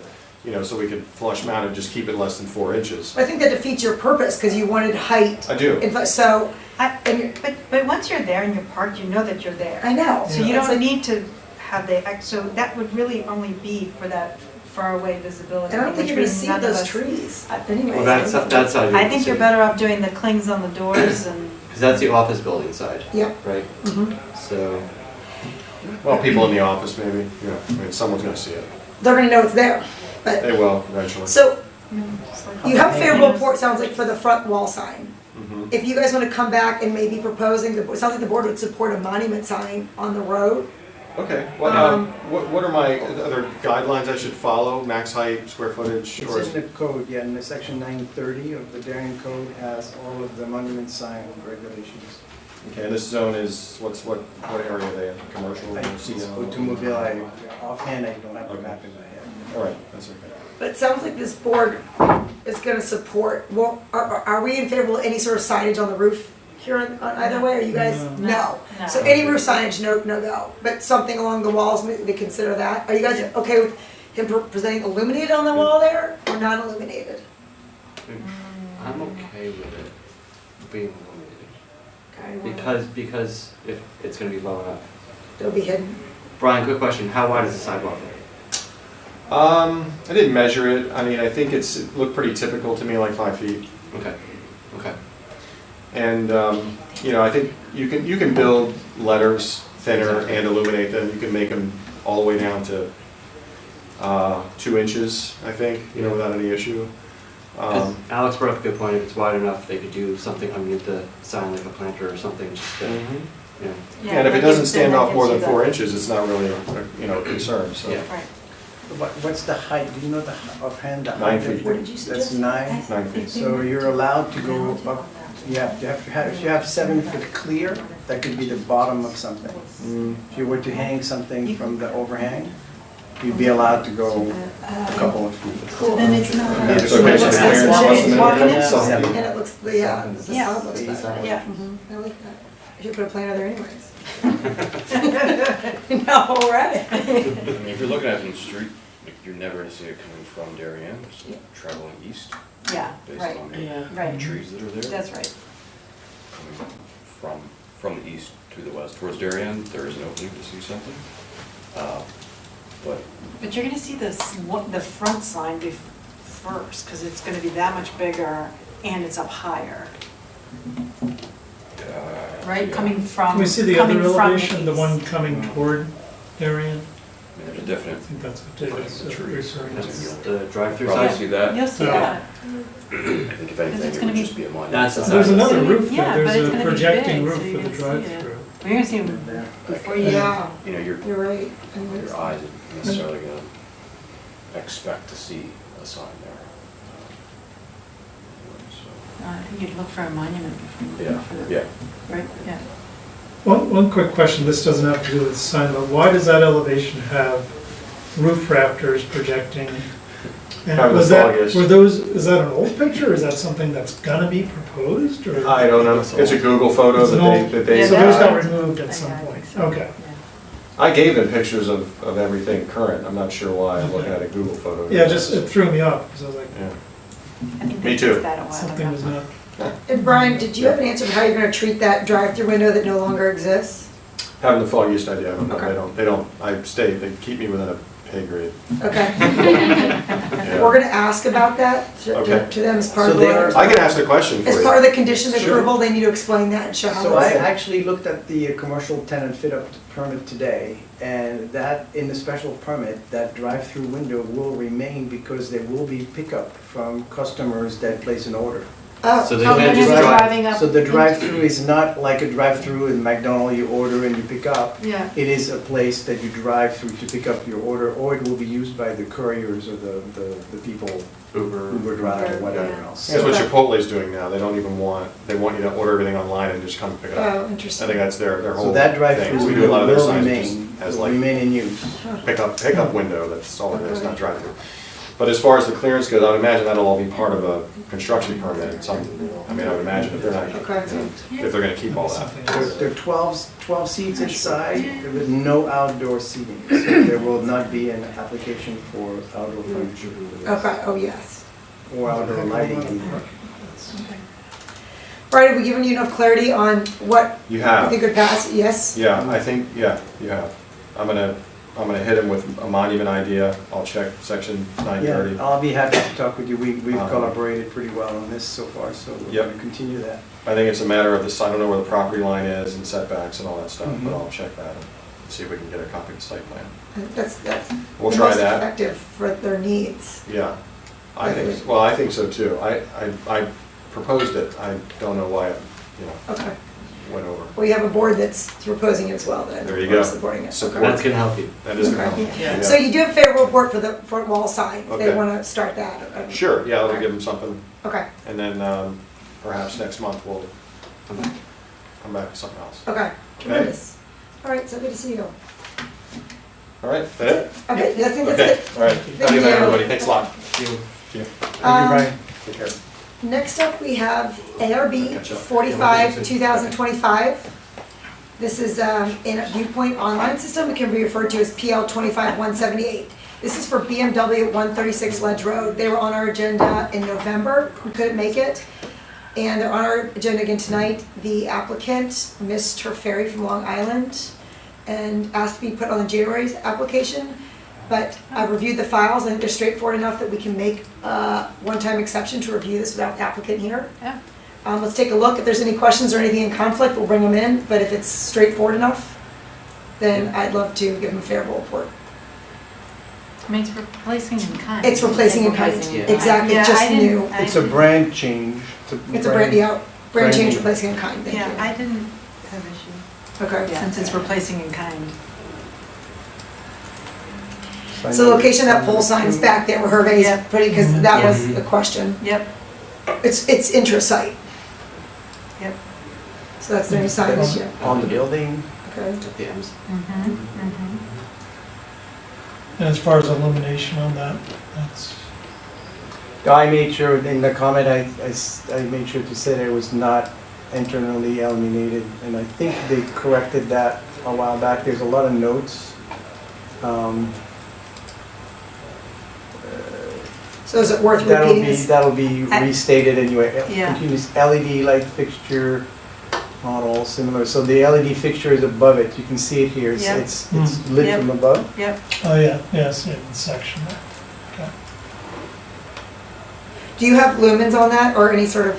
I: so we could flush mount and just keep it less than 4 inches?
A: I think that defeats your purpose, because you wanted height.
I: I do.
A: So,
D: I-
A: and
D: But once you're there and you're parked, you know that you're there.
A: I know.
D: So you
A: It's
D: don't
A: like-
D: need to have so that would really only be for that far away visibility.
A: And I don't think
D: which
A: you're gonna
D: means
A: see
D: none of
A: those
D: us-
A: trees anyways.
E: Well, that's how you.
D: I think you're better off doing the clings on the doors and.
E: Because that's the office building side,
A: Yep.
E: right?
A: Mhm.
E: So,
I: Well, people in the office maybe, I mean, someone's gonna see it.
A: They're gonna know it's there, but,
I: They will eventually.
A: so
D: Just like-
A: you have favorable report, sounds like, for the front wall sign.
I: Mhm.
A: If you guys wanna come back and maybe proposing, it sounds like the board would support a monument sign on the road.
I: Okay,
A: Um,
I: what are my other guidelines I should follow? Max height, square footage, or?
C: It's in the code, yeah, in the section 930 of the Darien Code has all of the monument sign regulations.
I: Okay, and this zone is, what area are they in? Commercial,
C: It's
I: CL?
C: automobile, offhand, I don't have the
I: Okay.
C: map in my head.
I: All right, that's okay.
A: But it sounds like this board is gonna support, well, are we in favor of any sort of signage on the roof here on either way, or you guys?
D: No.
A: No.
D: No.
A: So any roof signage, no go, but something along the walls, maybe they consider that. Are you guys okay with him presenting illuminated on the wall there, or non-illuminated?
E: I'm okay with it being illuminated.
A: Okay.
E: Because if it's gonna be low enough.
A: It'll be hidden.
E: Brian, quick question, how wide is the sidewalk?
I: I didn't measure it. I mean, I think it looked pretty typical to me, like 5 feet.
E: Okay, okay.
I: And, I think you can build letters thinner and illuminate them. You can make them all the way down to 2 inches, I think, without any issue.
E: 'Cause Alex brought up a good point, if it's wide enough, they could do something underneath the sign, like a planter or something, just to,
I: Mhm.
E: you know.
I: Yeah, and if it
D: that
I: doesn't
D: gives-
I: stand
D: then
I: off
D: that
I: more
D: gives
I: than
D: you
I: 4
D: the-
I: inches, it's not really a concern, so.
E: Yeah.
D: Right.
C: what's the height? Do you know the, offhand, the
I: 9
C: height?
I: feet.
A: What did you
C: That's
A: suggest?
C: 9?
I: 9 feet.
C: So you're allowed to go up, if you have 7 foot clear, that could be the bottom of something. If you were to hang something from the overhang, you'd be allowed to go a couple of feet.
A: Cool.
J: Then it's not.
C: Yeah,
I: So
A: It
I: based on
A: looks
I: the
A: nice and
I: appearance, what's the
A: shiny.
J: Walking
I: minimum?
J: in.
I: So-
A: And it looks, yeah, the
J: Yeah.
A: facade looks better.
J: Yeah.
A: I like that. I should put a planter there anyways. No, we're at it.
L: I mean, if you're looking at it from the street, like, you're never gonna see it coming from Darien, it's traveling east
J: Yeah,
L: based
J: right,
L: on
J: right.
L: the trees that are there.
J: That's right.
L: Coming from the east to the west. Towards Darien, there is an opening to see something. But
D: But you're gonna see this, the front sign first, because it's gonna be that much bigger and it's up higher, right?
L: yeah.
D: Coming from,
F: Can we see the
D: coming
F: other
D: from
F: elevation, the
D: east.
F: one coming toward Darien?
L: I mean, there's a definite,
F: I think that's what it is.
L: The trees.
F: referring to.
E: The drive-through
L: probably
E: side?
L: see that.
D: You'll see
F: Yeah.
D: that.
L: I think if anything,
D: it's
L: it
D: gonna
L: would
D: be-
L: just be a monument.
E: That's a
L: sign.
F: There's another
D: Yeah,
F: roof
D: but
F: there,
D: it's
F: there's
D: gonna
F: a
D: be
F: projecting
D: big,
F: roof
D: so
F: for
D: you're
F: the
D: gonna see it.
F: drive-through.
D: Well, you're gonna see them before you.
A: Yeah,
L: You know, your
A: you're right. I noticed that.
L: eyes aren't necessarily gonna expect to see a sign there. So,
D: I think you'd look for a monument before you
L: yeah,
D: look for the,
L: yeah.
D: right, yeah.
F: One quick question, this doesn't have to do with the sign, but why does that elevation have roof rafters projecting? And
I: Having the
F: was that,
I: foggiest.
F: were those, is that an old picture, or is that something that's gonna be proposed, or?
I: I don't know, it's a Google photo
F: It's an old-
I: that they.
D: Yeah,
F: So those got
D: that-
F: removed at
D: I-
F: some
D: I
F: point,
D: think so.
F: okay.
D: Yeah.
I: I gave them pictures of everything current, I'm not sure why, I'm looking at a Google photo.
F: Yeah, just, it threw me off, because I was like,
I: Yeah.
D: I think
I: Me
D: they
I: too.
D: fixed that a while
F: something was
D: ago.
F: not,
A: And Brian, did you have an answer for how you're gonna treat that drive-through window that no longer exists?
I: Having the foggiest idea, I don't know,
A: Okay.
I: they don't, they keep me within a pay grade.
A: Okay.
I: Yeah.
A: We're gonna ask about that
I: Okay.
A: to them as part
C: So
A: of the.
C: they are-
I: I can ask the question for
A: As
I: you.
A: part of the condition of
I: Sure.
A: approval, they need to explain that and show how
C: So I
A: that's.
C: actually looked at the commercial tenant fit-up permit today, and that, in the special permit, that drive-through window will remain because there will be pickup from customers that place an order.
A: Oh,
E: So they
D: Oh,
E: can't
D: they're
E: just
D: just
E: drive.
D: driving up.
C: So the drive-through is not like a drive-through in McDonald's, you order and you pick up.
D: Yeah,
C: It is a place that you drive through to pick up your order, or it will be used by the couriers or the people, Uber drive or whatever
D: Yeah.
C: else.
I: That's what Chipotle is doing now, they don't even want, they want you to order everything online and just come pick it up.
A: oh,
I: I
A: interesting.
I: think that's their whole
C: So that
I: thing,
C: drive-through
I: is we do a lot of their
C: will
I: signs
C: remain,
I: just as
C: will
I: like
C: remain in use.
I: pickup window, that's all it is, not drive-through. But as far as the clearance goes, I would imagine that'll all be part of a construction permit at some, I mean, I would imagine if they're not,
A: Okay.
I: if they're gonna keep all that.
F: something
C: There
F: else.
C: there are 12 seats inside with no outdoor seating. So there will not be an application for outdoor furniture.
A: Okay, oh, yes.
C: Or outdoor lighting either.
A: Brian, have we given you enough clarity on what
I: You
A: you
I: have,
A: think would pass? Yes?
I: yeah, I think, yeah, you have. I'm gonna hit him with a monument idea, I'll check section
C: Yeah,
I: 930.
C: I'll be happy to talk with you. We've
I: Uh-huh.
C: collaborated pretty well on this so far, so we're
I: Yep.
C: going to continue that.
I: I think it's a matter of this, I don't know where the property line is and setbacks and all that stuff, but
C: Mhm.
I: I'll check that and see if we can get a copy of the site plan.
A: That's
I: We'll
A: the
I: try
A: most
I: that.
A: effective for their needs.
I: Yeah, I think, well, I think so too. I proposed it, I don't know why it,
A: Okay.
I: went over.
A: Well, you have a board that's proposing it as well then.
I: There you
A: or
I: go.
A: Supporting it.
I: Support.
A: Okay.
E: That's gonna help you.
I: That is gonna help.
A: Okay.
I: Yeah.
A: So you do have favorable report for the front wall sign, if they
I: Okay.
A: wanna start that.
I: Sure, yeah, I'll
A: Okay.
I: give them something,
A: Okay,
I: and then perhaps next month we'll come back with something else.
A: okay, tremendous. All right, so good to see you.
I: All right, that it?
A: Okay, I think that's
I: Okay,
A: it.
I: all right.
A: Thank
I: Have a good night,
A: you.
I: everybody. Thanks a lot.
E: You-
I: See you.
C: Thank you,
A: Um,
C: Brian.
I: Take care.
A: Next up, we have ARB
I: Catch up.
A: 45, 2025. This is in a Viewpoint online system. It can be referred to as PL 25178. This is for BMW 136 Ledge Road. They were on our agenda in November. We couldn't make it. And they're on our agenda again tonight. The applicant missed her ferry from Long Island and asked to be put on the January's application. But I've reviewed the files. I think they're straightforward enough that we can make a one-time exception to review this without the applicant here.
D: Yeah.
A: Let's take a look. If there's any questions or anything in conflict, we'll bring them in. But if it's straightforward enough, then I'd love to give them a favorable report.
D: I mean, it's replacing in kind.
A: It's replacing in kind.
K: Replacing in
A: Exactly,
D: Yeah,
A: just
D: I didn't-
A: new.
D: I
C: It's a
D: didn't-
C: brand change.
A: It's a brand, yeah, brand
C: brand
A: change
C: new.
A: replacing in kind, thank
D: Yeah,
A: you.
D: I didn't have issue,
A: Okay.
D: since it's replacing in kind.
A: So the location of that pole sign is back there where Hervey's
J: Yep.
A: putting, because that was the question.
J: Yep,
A: It's intra-site,
J: yep.
A: so that's the new signage, yeah.
C: On the building,
A: Okay.
E: At the ends.
F: And as far as illumination on that, that's,
C: I made sure, in the comment, I made sure to say that it was not internally illuminated, and I think they corrected that a while back. There's a lot of notes.
A: So is it worth repeating this?
C: That'll be restated anyway.
J: Yeah.
C: Continuous LED light fixture model, similar, so the LED fixture is above it, you can see it here,
J: Yeah.
C: it's lit
J: Yep.
C: from above.
J: Yep,
F: oh yeah, yes, in the section there. Okay.
A: Do you have lumens on that, or any sort of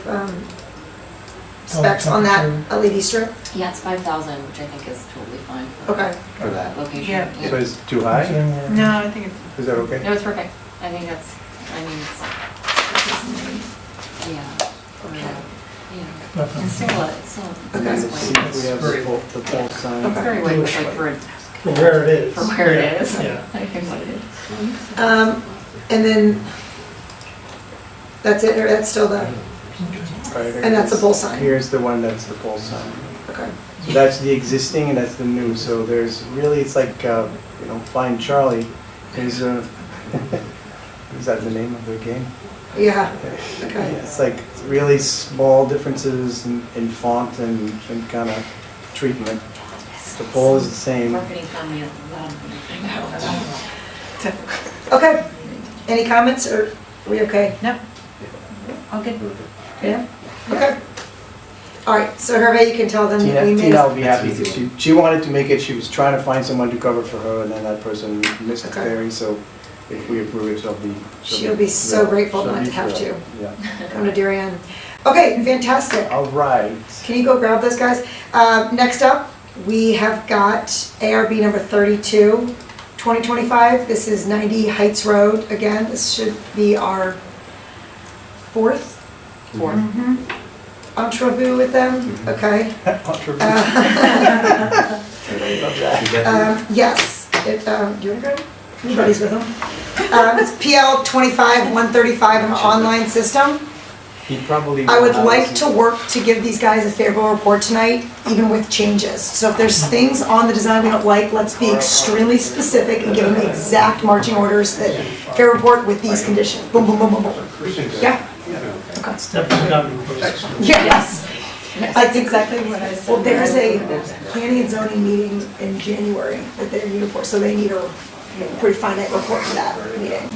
A: specs on that LED strip?
K: Yeah, it's 5,000, which I think is totally fine for
A: Okay.
C: For that.
K: location.
J: Yeah.
C: So it's too high?
J: no, I think it's,
C: Is that okay?
K: No, it's perfect. I think it's, yeah. It's still, it's still, it's
A: Okay.
K: nice
C: See
K: place.
C: if we have the pole sign.
K: It's very white, like
F: For where it is.
K: for where it is.
F: Yeah.
K: I think what it is.
A: And then, that's it, or that's still the,
C: Right,
A: and that's the pole sign?
C: Here's the one that's the pole sign.
A: Okay.
C: So that's the existing and that's the new, so there's really, it's like, Find Charlie, is is that the name of the game?
A: Yeah, okay.
C: It's like really small differences in font and kind of treatment. The pole is the same.
K: Marketing found me a lot of
A: Okay, any comments, or are we okay?
J: no. All good.
A: Yeah, okay. All right, so Hervey, you can tell them that we made
C: Tina will
A: a...
C: be happy, she wanted to make it, she was trying to find someone to cover for her, and then that person missed the
A: Okay.
C: ferry, so if we approve it,
A: She'll be so grateful
C: she'll
A: not
C: be
A: to have
C: thrilled. Yeah.
A: come to Darien. Okay, fantastic.
C: All right.
A: Can you go grab those guys? Next up, we have got ARB number 32, 2025. This is 90 Heights Road. Again, this should be our fourth entrevue with them, okay? Yes. Do you want to go? Everybody's with them. It's PL 25-135, an online system.
C: He probably.
A: I would like to work to give these guys a favorable report tonight, even with changes. So if there's things on the design we don't like, let's be extremely specific and give them exact marching orders that fair report with these conditions. Boom, boom, boom, boom, boom. Yeah? Okay.
F: Definitely got me.
A: Yes. That's exactly what I said. Well, there's a planning and zoning meeting in January that they need a report, so they need a pretty finite report for that meeting.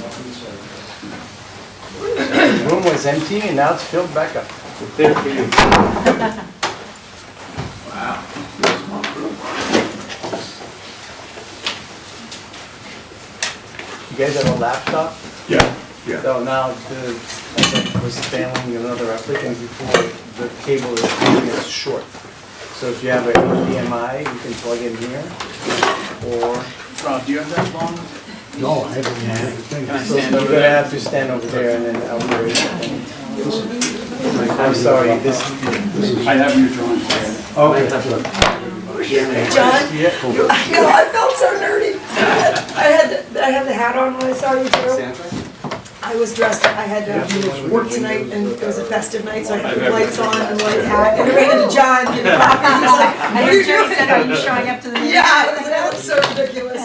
C: The room was empty and now it's filled back up.
H: There for you.
C: You guys have a laptop?
H: Yeah.
C: So now, I was failing another applicant before, the cable is short. So if you have a HDMI, you can plug in here, or...
H: Rob, do you have that long?
M: No, I haven't had anything.
H: Can I
C: So
H: stand
C: you're
H: over
C: gonna
H: there?
C: have to stand over there and then I'll be I'm sorry, this...
H: I have your drawing.
C: Okay.
A: John? No, I felt so nerdy. I had the hat on when I saw you too. I was dressed, I had work tonight and it was a festive night, so I had the lights on and the white hat. And I ran into John, get a coffee, he was like,
J: I
A: what are
J: heard
A: you
J: Jerry
A: doing?
J: said, are you showing up to the meeting?
A: Yeah, I was like, that looks so ridiculous.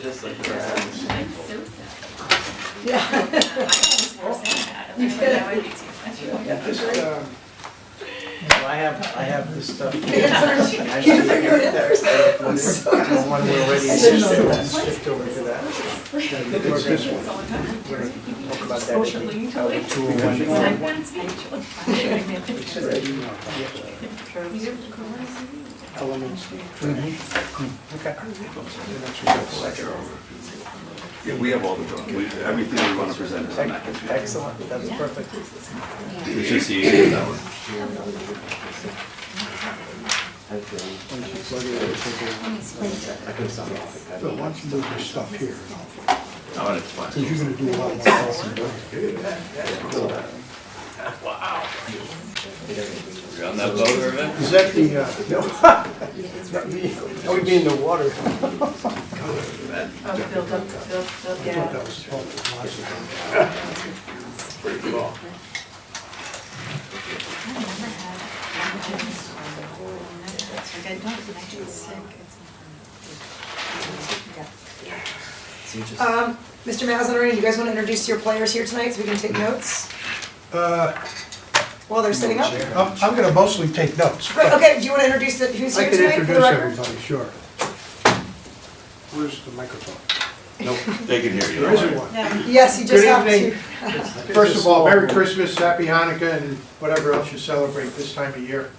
E: Just like the rest of
K: I'm so sad.
A: Yeah.
C: I have this stuff.
A: You figured it there.
C: When we're ready to shift over to that.
M: It's this one.
C: We're gonna talk about that at the 201.
M: Elements.
C: Okay.
H: Yeah, we have all the drawings. Everything we want to present is on that computer.
C: Excellent, that's perfect.
H: It's just easier that way.
E: I could stop off.
M: So why don't you move your stuff here?
H: Oh, it's fine.
M: Because you're gonna do a lot of stuff.
L: You're on that boat, Irvin?
M: Is that the,
C: No, not me. I would be in the water.
J: Oh, built up,
M: I
J: yeah.
M: thought that was 12
H: Pretty cool.
A: Mr. Mazzaroni, do you guys want to introduce your players here tonight so we can take notes while they're sitting up?
M: I'm gonna mostly take notes.
A: Great, okay, do you want to introduce who's
M: I
A: here
M: can
A: tonight for the
M: introduce
A: record?
M: everybody, sure. Where's the microphone?
L: Nope, they can hear you.
M: There isn't one.
A: Yes, you just
M: Good
A: have
M: evening.
A: to.
M: First of all, Merry Christmas, Happy Hanukkah, and whatever else you celebrate this time of year.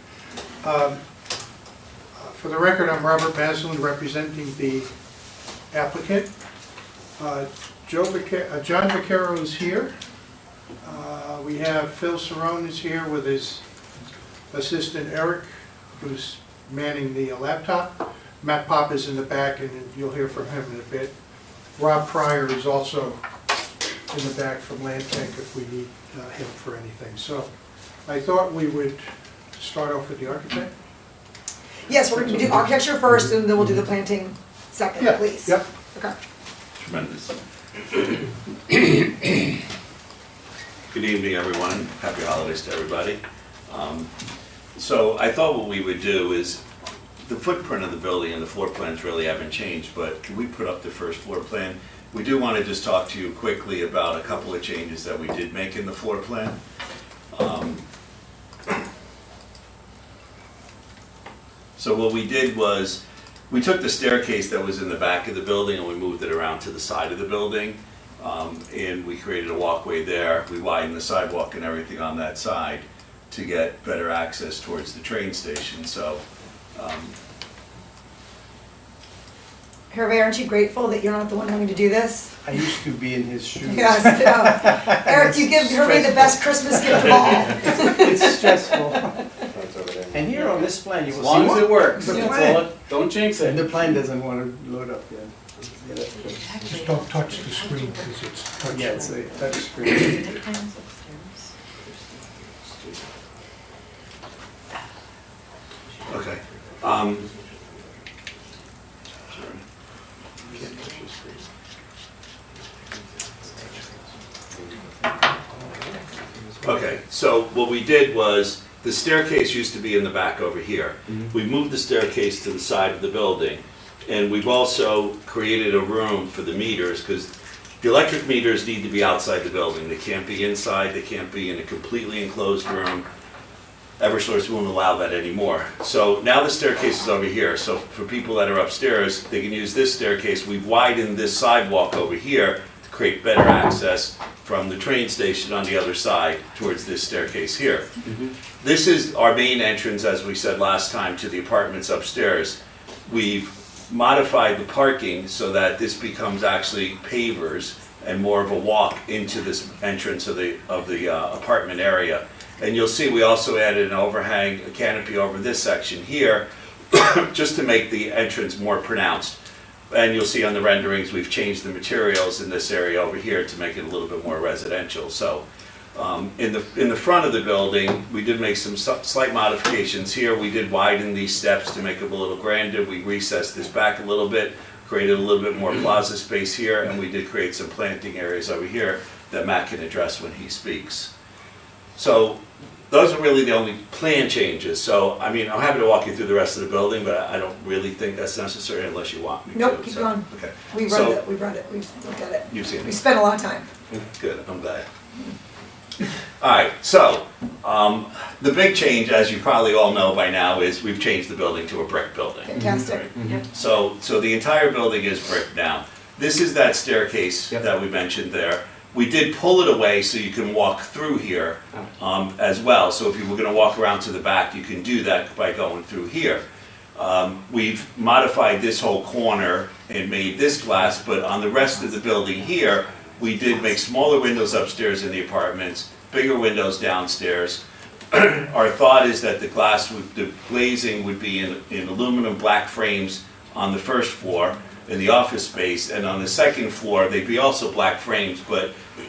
M: For the record, I'm Robert Maslin, representing the applicant. John Vaccaro is here. We have Phil Cerrone is here with his assistant Eric, who's manning the laptop. Matt Pop is in the back, and you'll hear from him in a bit. Rob Pryor is also in the back from Land Tank if we need him for anything. So I thought we would start off with the architect.
A: Yes, we're going to do architecture first and then we'll do the planting second,
M: Yeah,
A: please.
M: yep.
A: Okay.
N: Tremendous. Good evening, everyone. Happy holidays to everybody. So I thought what we would do is, the footprint of the building and the floor plans really haven't changed, but can we put up the first floor plan? We do want to just talk to you quickly about a couple of changes that we did make in the floor plan. So what we did was, we took the staircase that was in the back of the building and we moved it around to the side of the building. And we created a walkway there. We widened the sidewalk and everything on that side to get better access towards the train station. So,
A: Hervé, aren't you grateful that you're not the one having to do this?
C: I used to be in his shoes.
A: Yes, no. Eric, you give Hervé the best Christmas gift of all.
C: It's stressful.
E: That's over there.
C: And here on this plan, you will
L: As
C: see.
L: long as it works,
C: The
L: that's
C: plan.
L: all it- don't jinx
C: And
L: it.
C: the plan doesn't want to load up yet. Yeah, that's good.
M: Just don't touch the screen because it's touch.
C: Yeah, it's a touch screen.
N: okay. Okay, so what we did was, the staircase used to be in the back over here. We moved the staircase to the side of the building, and we've also created a room for the meters, because the electric meters need to be outside the building. They can't be inside, they can't be in a completely enclosed room. Eversource won't allow that anymore. So now the staircase is over here, so for people that are upstairs, they can use this staircase. We've widened this sidewalk over here to create better access from the train station on the other side towards this staircase here. This is our main entrance, as we said last time, to the apartments upstairs. We've modified the parking so that this becomes actually pavers and more of a walk into this entrance of the apartment area. And you'll see we also added an overhang, a canopy over this section here, just to make the entrance more pronounced. And you'll see on the renderings, we've changed the materials in this area over here to make it a little bit more residential. So in the front of the building, we did make some slight modifications here. We did widen these steps to make them a little grander. We recessed this back a little bit, created a little bit more plaza space here, and we did create some planting areas over here that Matt can address when he speaks. So those are really the only plan changes. So, I mean, I'm happy to walk you through the rest of the building, but I don't really think that's necessary unless you want me to.
A: Nope, keep
N: So,
A: going.
N: Okay.
A: We
N: So-
A: read it, we read it, we looked at it.
N: You've seen
A: We
N: it.
A: spent a lot of time.
N: Good, I'm glad. All right, so the big change, as you probably all know by now, is we've changed the building to a brick building.
A: Fantastic.
N: So the entire building is brick now. This is that staircase that we mentioned there. We did pull it away so you can walk through here as well. So if you were gonna walk around to the back, you can do that by going through here. We've modified this whole corner and made this glass, but on the rest of the building here, we did make smaller windows upstairs in the apartments, bigger windows downstairs. Our thought is that the glazing would be in aluminum black frames on the first floor in the office space, and on the second floor, they'd be also black frames,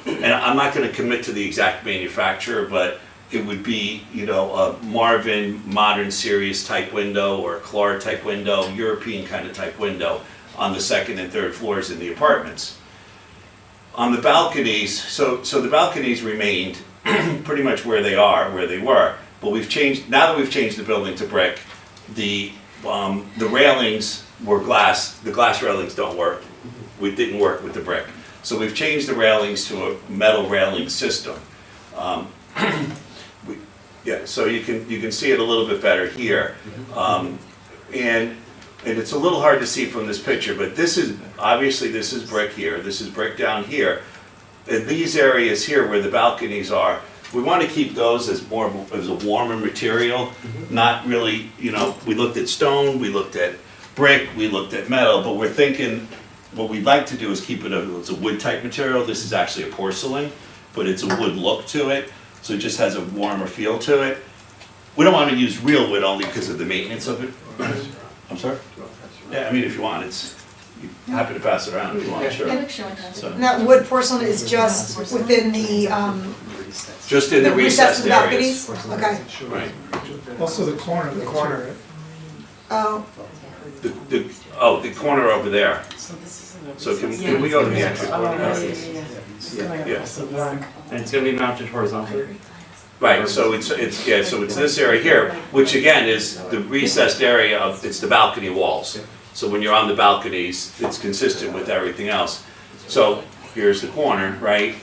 N: and I'm not gonna commit to the exact manufacturer, but it would be, a Marvin Modern Series type window or a Clara type window, European kind of type window on the second and third floors in the apartments. On the balconies, so the balconies remained pretty much where they were, but we've changed, now that we've changed the building to brick, the railings were glass, the glass railings don't work. We didn't work with the brick. So we've changed the railings to a metal railing system. Yeah, so you can see it a little bit better here. And it's a little hard to see from this picture, but this is, obviously this is brick here, this is brick down here. In these areas here where the balconies are, we want to keep those as more as a warmer material, not really, you know, we looked at stone, we looked at brick, we looked at metal, but we're thinking what we'd like to do is keep it as a wood type material. This is actually a porcelain, but it's a wood look to it, so it just has a warmer feel to it. We don't want to use real wood only because of the maintenance of it. I'm sorry? Yeah, I mean, if you want, you're happy to pass it around if you want, sure. So,
A: And that wood porcelain is just within the,
N: just in the recessed
A: of the
N: areas.
A: balconies? Okay.
N: Right.
F: Also the corner.
C: The corner.
A: Oh,
N: The corner over there. So can we go to the entry?
E: Yeah. And it's gonna be mounted horizontally?
N: Right, so it's this area here, which again is the recessed area of, it's the balcony walls. So when you're on the balconies, it's consistent with everything else. So here's the corner, right?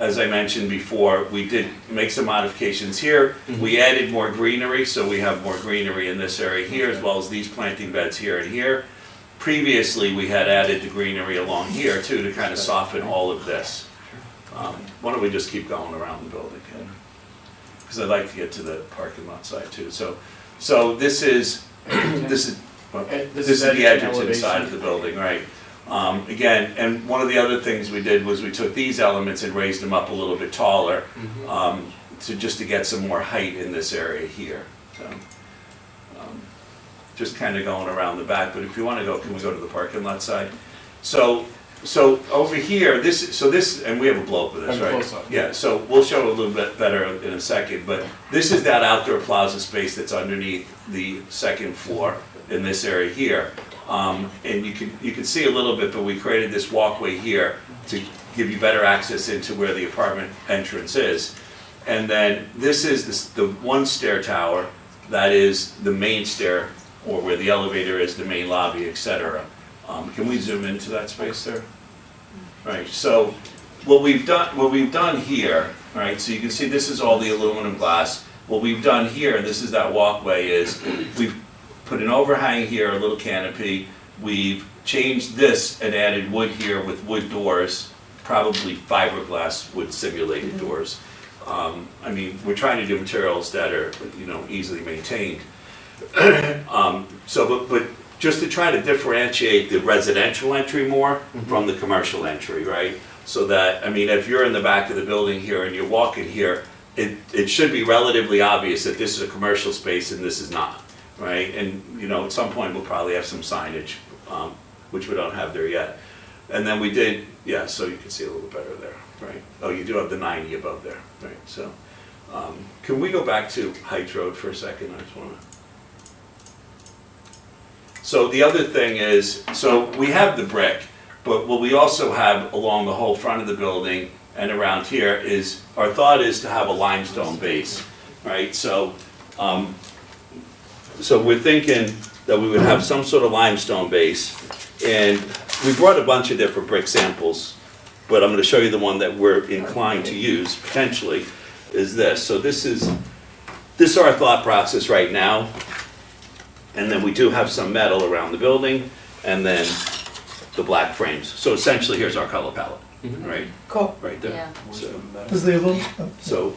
N: As I mentioned before, we did make some modifications here. We added more greenery, so we have more greenery in this area here, as well as these planting beds here and here. Previously, we had added the greenery along here too to kind of soften all of this. Why don't we just keep going around the building? Because I'd like to get to the parking lot side too. So this is the Edgerton side of the building, right? Again, and one of the other things we did was we took these elements and raised them up a little bit taller just to get some more height in this area here. So, just kind of going around the back, but if you want to go, can we go to the parking lot side? So over here, and we have a blow up of this, right? Yeah, so we'll show it a little bit better in a second, but this is that outdoor plaza space that's underneath the second floor in this area here. And you can see a little bit, but we created this walkway here to give you better access into where the apartment entrance is. And then this is the one stair tower that is the main stair, or where the elevator is, the main lobby, etc. Can we zoom into that space there? Right, so what we've done here, right, so you can see this is all the aluminum glass. What we've done here, this is that walkway, is we've put an overhang here, a little canopy. We've changed this and added wood here with wood doors, probably fiberglass wood simulated doors. I mean, we're trying to do materials that are, you know, easily maintained. But just to try to differentiate the residential entry more from the commercial entry, right? So that, I mean, if you're in the back of the building here and you're walking here, it should be relatively obvious that this is a commercial space and this is not, right? And, you know, at some point we'll probably have some signage, which we don't have there yet. And then we did, yeah, so you can see a little better there, right? Oh, you do have the 90 above there, right? So, can we go back to Heights Road for a second? I just want to. So the other thing is, so we have the brick, but what we also have along the whole front of the building and around here is, our thought is to have a limestone base, right? So, so we're thinking that we would have some sort of limestone base, and we brought a bunch of different brick samples, but I'm going to show you the one that we're inclined to use potentially is this. So this is our thought process right now. And then we do have some metal around the building, and then the black frames. So essentially, here's our color palette, right?
A: Cool.
N: Right there.
K: Yeah.
N: So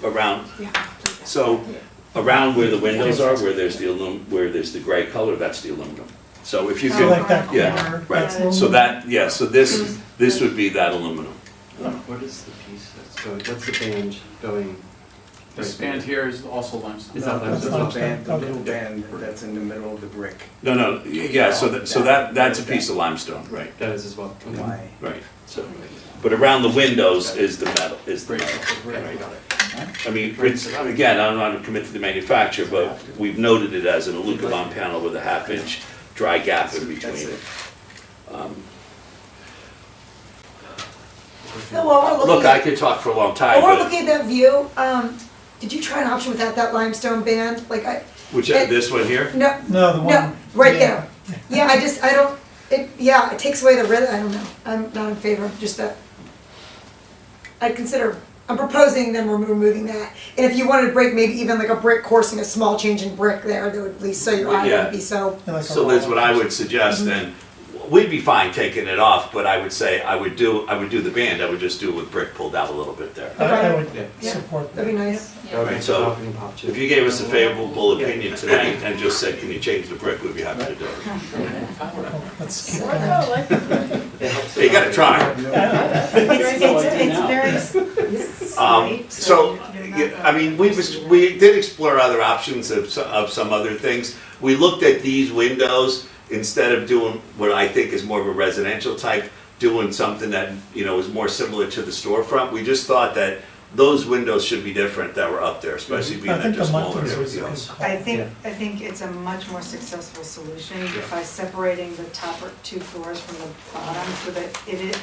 N: around where the windows are, where there's the gray color, that's the aluminum. So if you
F: I
N: can,
F: like that corner.
N: yeah, right.
F: That's
N: So that, yeah. So this would be that aluminum.
E: What is the piece that's going, what's the band going?
C: This band here is also limestone.
E: Is that
C: That's
E: limestone?
C: the band, the little band that's in the middle of the brick.
N: No, yeah. So that's a piece of limestone, right?
E: That is as well. Okay.
C: Why?
N: Right. So, but around the windows is the metal. Right. I mean, it's, again, I'm not going to commit to the manufacturer, but we've noted it as an aluminum panel with a 1/2 inch dry gap in between it.
A: Phil, while we're looking
N: Look, I
A: at,
N: could talk for a long time,
A: while we're
N: but,
A: looking at that view, did you try an option without that limestone band? Like
N: this one here?
A: no,
F: No, the
A: no,
F: one.
A: right
F: yeah.
A: there. Yeah, I don't, it takes away the rhythm, I don't know. I'm not in favor of just that. I'm proposing them removing that. And if you wanted to break maybe even like a brick coursing, a small change in brick there, that would at least so your eye
N: Yeah.
A: wouldn't be so.
F: Yeah, like a
N: So Liz,
F: roll.
N: what I would suggest then, we'd be fine taking it off, but I would say, I would do the band, I would just do it with brick pulled out a little bit there.
F: I would
A: Yeah.
F: support that.
A: That'd be nice.
N: Right, so if you gave us a favorable opinion tonight and just said, can you change the brick, we'd be happy to do it.
F: Let's keep
K: Or
F: going.
K: no, like,
N: You gotta try.
D: It's very slight,
N: So,
D: you're not-
N: yeah, I mean, we did explore other options of some other things. We looked at these windows, instead of doing what I think is more of a residential type, doing something that, is more similar to the storefront. We just thought that those windows should be different that were up there, especially being
F: I
N: that
F: think
N: they're
F: the
N: smaller
F: mufflers
N: than
F: was a
N: everything
F: good
N: else.
F: call.
D: I think it's a much more successful solution by separating the top or 2 floors from the bottom so that it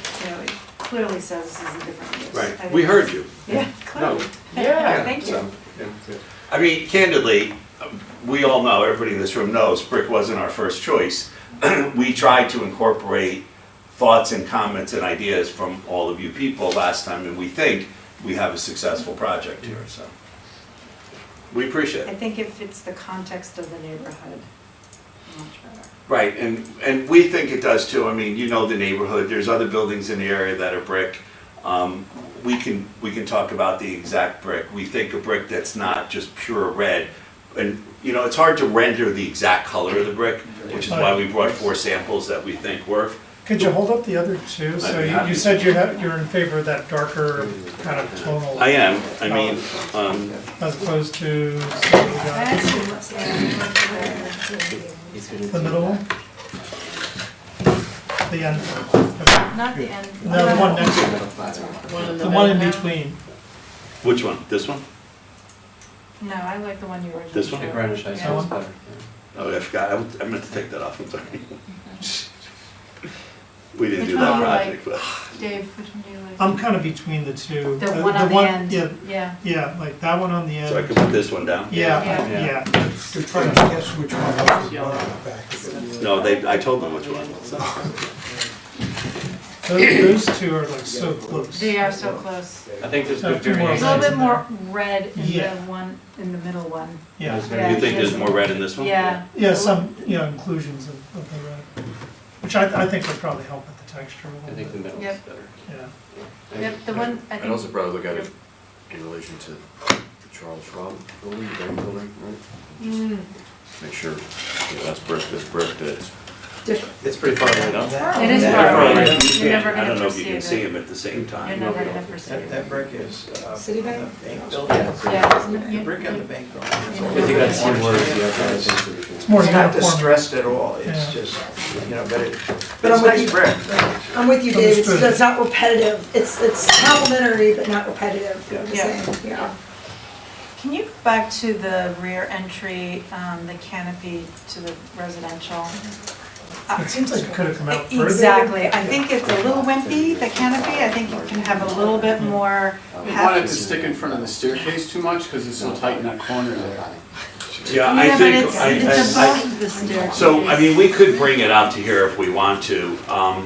D: clearly says this is a different use. I
N: Right,
D: think
N: we heard you.
D: Yeah, clearly.
K: Yeah.
D: Thank you.
I: So, yeah, yeah.
N: I mean, candidly, we all know, everybody in this room knows, brick wasn't our first choice. We tried to incorporate thoughts and comments and ideas from all of you people last time, and we think we have a successful project here, so. We appreciate
D: I
N: it.
D: think it fits the context of the neighborhood much better.
N: Right, and we think it does too. I mean, you know the neighborhood, there's other buildings in the area that are brick. We can talk about the exact brick. We think a brick that's not just pure red. And, it's hard to render the exact color of the brick, which is why we brought 4 samples that we think work.
F: Could you hold up the other two? So
N: I'd be happy
F: you
N: to.
F: said you're in favor of that darker kind of tonal.
N: I am, I mean,
F: As opposed to the middle one? The end.
D: Not the end.
F: No, the one next to it. The one in between.
N: which one? This one?
D: No, I like the one you originally
N: This one?
E: The
D: showed.
E: granite I
D: Yeah.
E: saw is better.
N: Oh, I forgot, I meant to take that off, I'm sorry. We didn't
D: Which
N: do
D: one
N: that
D: do you
N: project,
D: like?
N: but.
D: Dave, which one do you like?
F: I'm kind of between the two.
D: The one on the end,
F: Yeah,
D: yeah.
F: yeah, like that one on the
N: So I
F: end.
N: can put this one down?
F: Yeah,
D: Yeah.
F: yeah.
C: We're trying to guess which one was the one on the back.
N: No, I told them which one.
F: Those two are like so close.
D: They are so close.
E: I think there's
F: So
E: good
F: a few more
D: A
E: variation.
D: little bit
F: in
D: more red in the
F: Yeah.
D: one, in the middle one.
F: Yeah,
D: Yeah,
N: You think
D: yes.
N: there's more red in this one?
D: Yeah.
F: yeah, some, inclusions of the red, which I think would probably help with the texture a
E: I
F: little
E: think the
F: bit.
E: middle is
D: Yep.
E: better.
F: Yeah.
D: Yep, the one, I
L: I'd
D: think.
L: also probably look at it in relation to the Charles Schwab building, the bank building, right?
D: Mm.
L: Make sure, that's brick, that's
A: Different.
E: It's pretty far away, though.
D: It is
N: Yeah,
D: far
N: right.
D: away.
N: You
D: You're
N: can't-
D: never
N: I
D: gonna
N: don't know if you can
D: perceive
N: see
D: it.
N: them at the same
D: You're
N: time.
D: never gonna perceive it.
C: That brick is,
A: Citibank?
C: bank building.
D: Yeah.
C: The brick on the bank building.
E: I think that's one word,
F: It's more
C: It's not
F: uniform.
C: distressed at all, it's
F: Yeah.
C: just, but
A: But
C: it's
A: I'm with
C: nice
A: you.
C: brick.
A: I'm with you, Dave,
F: Understood.
A: it's not repetitive, it's complimentary, but not repetitive,
C: Yeah.
A: the
D: Yeah.
A: same, yeah.
D: Can you go back to the rear entry, the canopy to the residential?
F: It seems like it could have come out further.
D: Exactly, I think it's a little wimpy, the canopy, I think it can have a little bit more.
O: We wanted to stick in front of the staircase too much because it's so tight in that corner there.
N: Yeah, I
D: Yeah, but
N: think,
D: it's above the staircase.
N: so, I mean, we could bring it out to here if we want to.
D: I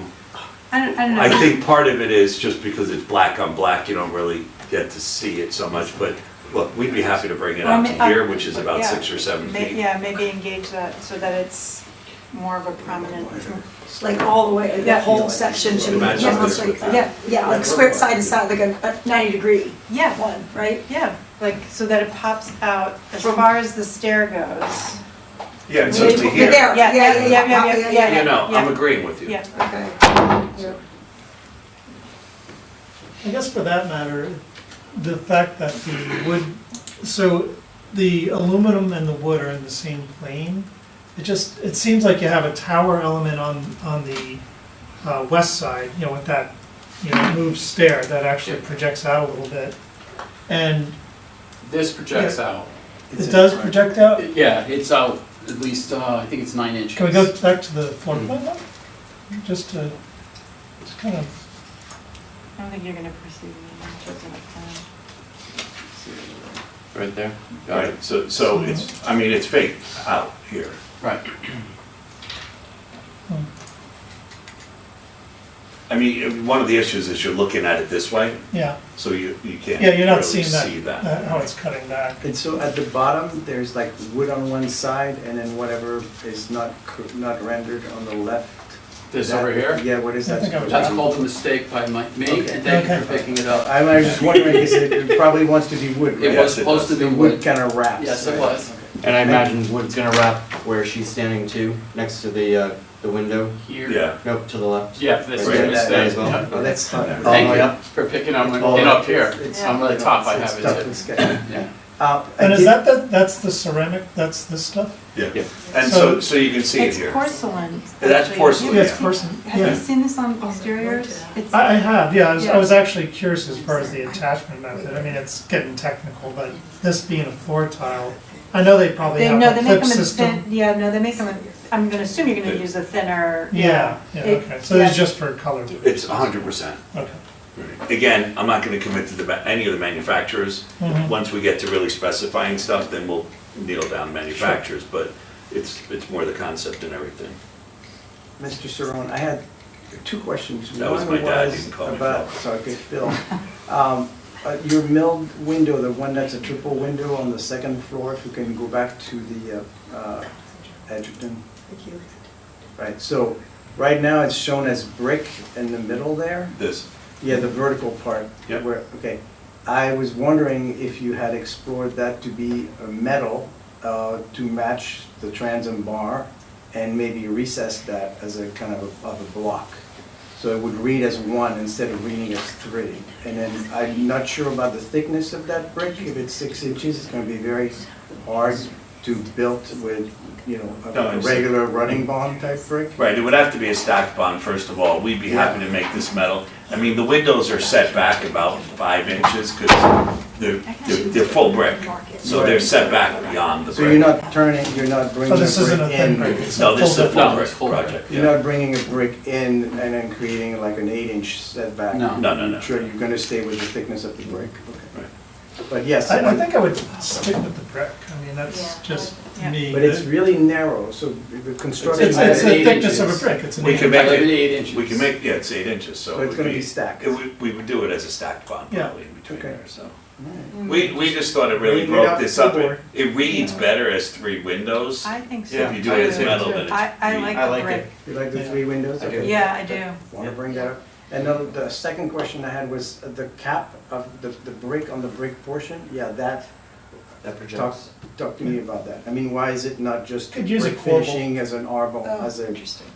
D: don't know.
N: I think part of it is just because it's black on black, you don't really get to see it so much, but look, we'd be happy to bring it out to here, which is about
D: Yeah.
N: 6 or 7 feet.
D: Yeah, maybe engage that so that it's more of a prominent.
A: Like all the way, the
D: Yeah.
A: whole section should be,
N: Matches
A: almost
N: this with
A: like,
N: that.
A: yeah, like square side to side, like a 90-degree
D: Yeah,
A: one, right?
D: yeah, like so that it pops out as far as the stair goes.
N: Yeah, so to
A: You're
N: here,
A: there,
D: Yeah.
N: you know, I'm
D: Yeah.
N: agreeing with you.
D: Yeah.
A: Okay.
F: I guess for that matter, the fact that the wood, so the aluminum and the wood are in the same plane, it seems like you have a tower element on the west side, with that, moved stair that actually projects out a little bit. And
O: This projects out.
F: it does project out?
O: Yeah, it's out at least, I think it's 9 inches.
F: Can we go back to the floor plan now? Just kind of,
J: I don't think you're gonna pursue it, just enough time.
L: Right there? Got it.
N: Right, so it's, I mean, it's fake out here.
O: Right.
N: I mean, one of the issues is you're looking at it this way,
F: Yeah,
N: so you can't
F: yeah, you're not
N: really
F: seeing
N: see
F: that,
N: that.
F: how it's cutting back.
C: And so at the bottom, there's like wood on one side and then whatever is not rendered on the left.
O: This
C: That-
O: over here?
C: Yeah, what is
F: I
C: that?
F: think I was
O: That's
F: right.
O: called a mistake by me,
C: Okay.
O: and thank you
F: Okay.
O: for picking it up.
C: I was just wondering, because it probably wants to be wood,
O: It
C: right?
N: Yes,
O: was
N: it
O: supposed to
N: does.
O: be
C: The wood
O: wood.
C: kind of wraps.
O: Yes, it
C: right?
O: was.
E: And I imagine wood's gonna wrap where she's standing too, next to the window.
O: Here.
N: Yeah,
E: Nope, to the left.
O: Yeah, this is
C: Right,
O: a
C: that-
O: mistake.
E: as well.
O: Yeah.
C: Oh, that's fine.
O: Thank
E: Oh,
O: you
E: yeah.
O: for picking up,
C: Oh,
O: and up here.
C: It's-
O: On the top I
C: it's
O: have
C: tough
O: it
C: to
O: too.
C: sketch.
O: Yeah.
C: I
F: And is
C: did-
F: that's the ceramic, that's this stuff?
N: yeah.
E: Yeah.
N: And
F: So-
N: so you can see it
J: It's
N: here.
J: porcelain.
N: That's
J: actually.
N: porcelain.
F: Yeah, it's
N: Yeah.
F: person,
J: Have you
F: yeah.
J: seen this on exteriors? It's,
F: I have, yeah, I
J: Yeah.
F: was actually curious as far as the attachment method, I mean, it's getting technical, but this being a floor tile, I know they probably
J: they,
F: have
J: no,
F: a
J: they make
F: clip
J: them in
F: system.
J: thin, yeah, no, they make them, I'm gonna assume you're gonna use a thinner,
F: Yeah, yeah,
J: It-
F: okay, so it's
J: yeah.
F: just for color.
N: It's 100%.
F: Okay.
N: Again, I'm not gonna commit to any of the manufacturers.
F: Mhm.
N: Once we get to really specifying stuff, then we'll nail down manufacturers, but it's more the concept and everything.
C: Mr. Cerrone, I had two questions.
N: That was
C: One
N: my dad, you can call me
C: about,
N: Phil.
C: sorry, good, Phil. Your milled window, the one that's a triple window on the second floor, if you can go back to the Edgerton. Right, so right now it's shown as brick in the middle there.
N: This,
C: Yeah, the vertical part.
N: Yep.
C: Where, okay. I was wondering if you had explored that to be a metal to match the transom bar and maybe recess that as a kind of a block. So it would read as one instead of reading as three. And then I'm not sure about the thickness of that brick. If it's 6 inches, it's gonna be very hard to build with, you know,
N: No, I
C: a
N: understand.
C: regular running bond type brick.
N: right, it would have to be a stacked bond, first of all. We'd be happy to make this metal. I mean, the windows are set back about 5 inches because they're full brick. So they're set back beyond the
C: So you're
N: brick.
C: not turning, you're not bringing
F: So
C: a
F: this isn't a
C: brick
F: thin
C: in.
F: brick, it's
N: No,
F: a
N: this is a
F: full
N: full
O: No,
N: brick
O: it's full
N: project,
C: You're
N: yeah.
C: not bringing a brick in and then creating like an 8-inch setback.
O: No.
N: No, no, no.
C: Sure, you're gonna stay with the thickness of the brick.
N: Right.
C: But yes,
F: I think I would stick with the brick, I mean, that's
J: Yeah.
F: just
J: Yeah.
F: me.
C: but it's really narrow, so the construction.
F: It's
O: It's
F: the
O: 8
F: thickness of a
O: inches.
F: brick, it's an
N: We
F: eight
N: can
F: inch.
N: make it-
O: 8 inches.
N: We can make, yeah, it's 8 inches, so.
C: So
N: it
C: it's
N: would
C: gonna
N: be-
C: be stacked.
N: We would do it as a stacked bond
F: Yeah.
N: probably in between
C: Okay.
N: there, so.
C: Alright.
N: We just thought it really
C: Bring it
N: broke
C: up
N: this
C: to
N: up.
C: board.
N: It reads better as 3 windows.
J: I think so.
N: If you do it as
J: too.
N: metal, then it's.
J: I like
E: I
J: the
E: like
J: brick.
E: it.
C: You like the
F: Yeah.
C: 3 windows?
E: I do.
C: Okay.
J: Yeah, I do.
C: Want to bring that up? And the second question I had was the cap of the brick on the brick portion, yeah, that,
E: That
C: talk,
E: projects.
C: talk to me about that. I mean, why is it not just
F: Could use a
C: brick
F: corbel.
C: finishing as an arbor,
A: Oh,
C: as a
A: interesting.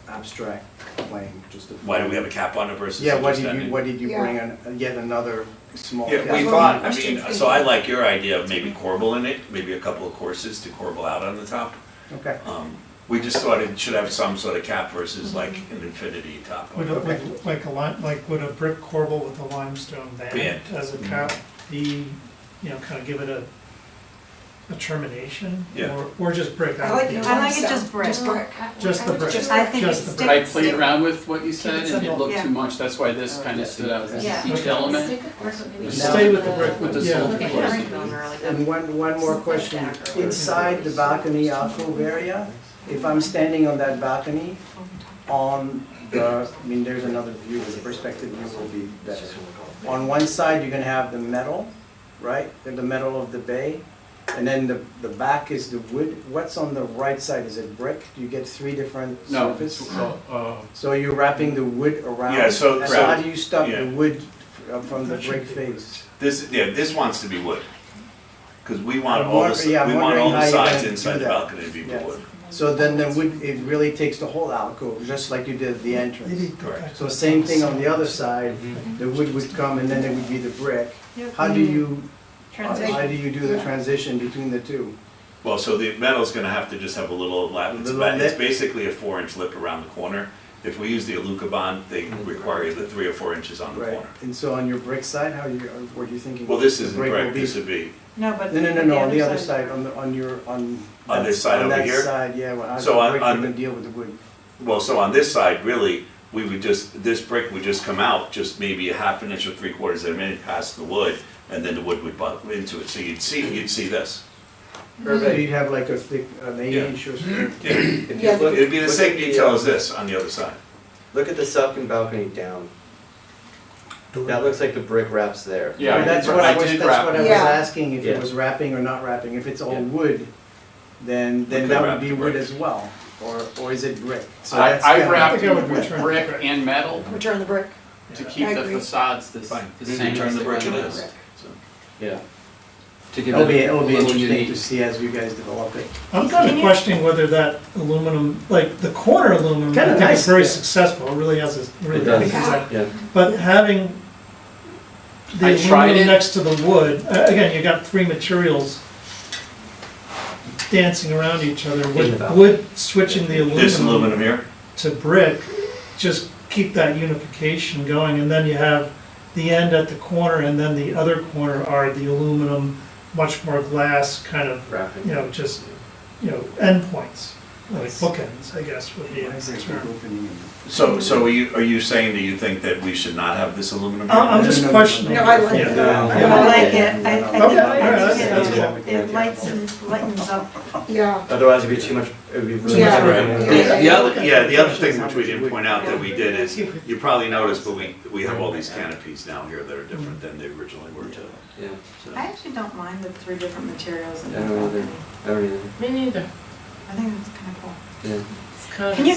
C: abstract plane, just a.
N: Why do we have a cap on it versus?
C: Yeah,
N: just ending?
C: what did you
A: Yeah.
C: bring on, yet another small
N: Yeah,
C: cap?
N: we
A: Well,
N: thought,
A: we
N: I
A: should
N: mean,
A: think-
N: so I like your idea of maybe corbel in it, maybe a couple of courses to corbel out on the top.
C: Okay,
N: We just thought it should have some sort of cap versus like an infinity top.
F: Would,
C: Okay.
F: would a brick corbel with a limestone band
N: Band.
F: as a cap be, you know, kind of give it a termination?
N: Yeah.
F: Or just brick?
A: I like
F: you
A: it.
F: know,
J: I like it just brick.
A: Just brick.
F: Just the brick.
A: Just
J: I think it
F: Just the
J: sticks.
O: I played around with what you said and it
F: simple.
O: looked
J: Yeah.
O: too much, that's why this kind of stood out as
K: Yeah.
O: each element.
F: Stay with the brick,
O: With the
F: yeah.
O: sole
K: Okay,
O: course.
C: and one more question. Inside the balcony alcove area, if I'm standing on that balcony, on the, I mean, there's another view, the perspective view will be better. On one side, you're gonna have the metal, right, in the metal of the bay, and then the back is the wood. What's on the right side, is it brick? Do you get 3 different
O: No,
C: surfaces?
O: it's,
C: So you're wrapping the wood around?
N: Yeah, so-
C: And how do you stop
N: yeah.
C: the wood from the
F: That should
C: brick
F: be-
C: face?
N: This wants to be wood. Because we want
C: I'm
N: all
C: wonder-
N: the,
C: yeah, I'm
N: we want all
C: wondering
N: the
C: how you're
N: sides
C: gonna do
N: inside the
C: that.
N: balcony to be
C: Yeah.
N: wood.
C: So then the wood, it really takes the whole alcove, just like you did at the entrance.
F: Maybe
N: Correct.
C: So same thing on the other side, the wood would come and then it would be the brick. How do you, how do you do the transition between the two?
N: Well, so the metal's gonna have to just have a little lap. It's
C: Little
N: it's
C: lip?
N: basically a 4-inch lip around the corner. If we use the Aluka bond, they require the 3 or 4 inches on the
C: Right,
N: corner.
C: and so on your brick side, how you, what are you thinking?
N: Well, this
C: the
N: isn't
C: will
N: brick,
C: be?
N: this would be,
J: No, but.
C: No, on the other side, on your, on.
N: On this side over here?
C: that side, yeah, well, how's
N: So
C: the
N: on-
C: brick
N: on
C: gonna
N: the-
C: deal with the wood?
N: well, so on this side, really, we would just, this brick would just come out just maybe a half an inch or 3/4 of an inch past the wood, and then the wood would butt into it, so you'd see this.
C: So you'd have like a thick, an 8-inch or so.
N: Yeah,
E: If you
A: Yeah.
E: look-
N: it'd be the
E: look
N: same
E: at the,
N: detail as this on the other side.
E: Look at the second balcony down. That looks like the brick wraps there.
O: Yeah,
C: And that's
O: I
C: what I
O: did
C: was, that's
O: wrap
C: what I
O: it.
C: was
A: Yeah.
C: asking, if it
E: Yeah.
C: was wrapping or not wrapping. If it's all
E: Yeah.
C: wood, then
N: could
C: that
N: wrap
C: would be
N: the
C: wood
N: brick.
C: as well, or is it brick? So that's
O: I
C: kinda-
O: wrapped
F: I think I would
O: it with
F: return the
O: brick
F: brick.
O: and metal
A: Return the brick.
O: to
A: I
O: keep the
A: agree.
O: facades the
N: Fine.
O: same.
N: Return
O: as
N: the brick it
O: original.
N: is. So.
E: Yeah.
O: To give
C: It'll
O: it
C: be,
O: a
C: it'll be
O: little
C: interesting
O: unique.
C: to see as you guys develop it.
F: I'm kind
A: Can
F: of
A: you-
F: questioning whether that aluminum, like the corner aluminum, I
C: Kinda
F: think
C: nice,
F: is very
C: yeah.
F: successful, it really has a, really,
E: It does.
F: because I-
E: Yeah.
F: but having the
O: I tried
F: aluminum
O: it.
F: next to the wood, again, you got three materials dancing around each other,
E: In the
F: wood,
E: balcony.
F: wood switching the
N: This
F: aluminum
N: aluminum here,
F: to brick, just keep that unification going, and then you have the end at the corner, and then the other corner are the aluminum, much more glass, kind of,
E: Wrapping.
F: just, endpoints, like bookends, I guess would be a
C: Nice
F: term.
C: opening.
N: so are you saying that you think that we should not have this aluminum?
F: I'm
N: here?
F: just questioning.
A: No, I like
F: Yeah.
A: it.
C: Yeah.
F: Yeah.
J: I like it, I
F: Okay,
J: think,
F: all right,
J: it
F: that's cool.
J: it lightens up.
A: Yeah.
E: Otherwise it'd be too much, it would be really
A: Yeah.
E: much.
A: Right.
N: The other thing which we didn't point out that we did is, you probably noticed, but we have all these canopies now here that are different than they originally were too.
E: Yeah.
N: So-
J: I actually don't mind the 3 different materials in
E: I
J: the
E: don't either.
J: balcony.
E: I don't either.
B: Me neither.
J: I think that's kind of cool.
E: Yeah.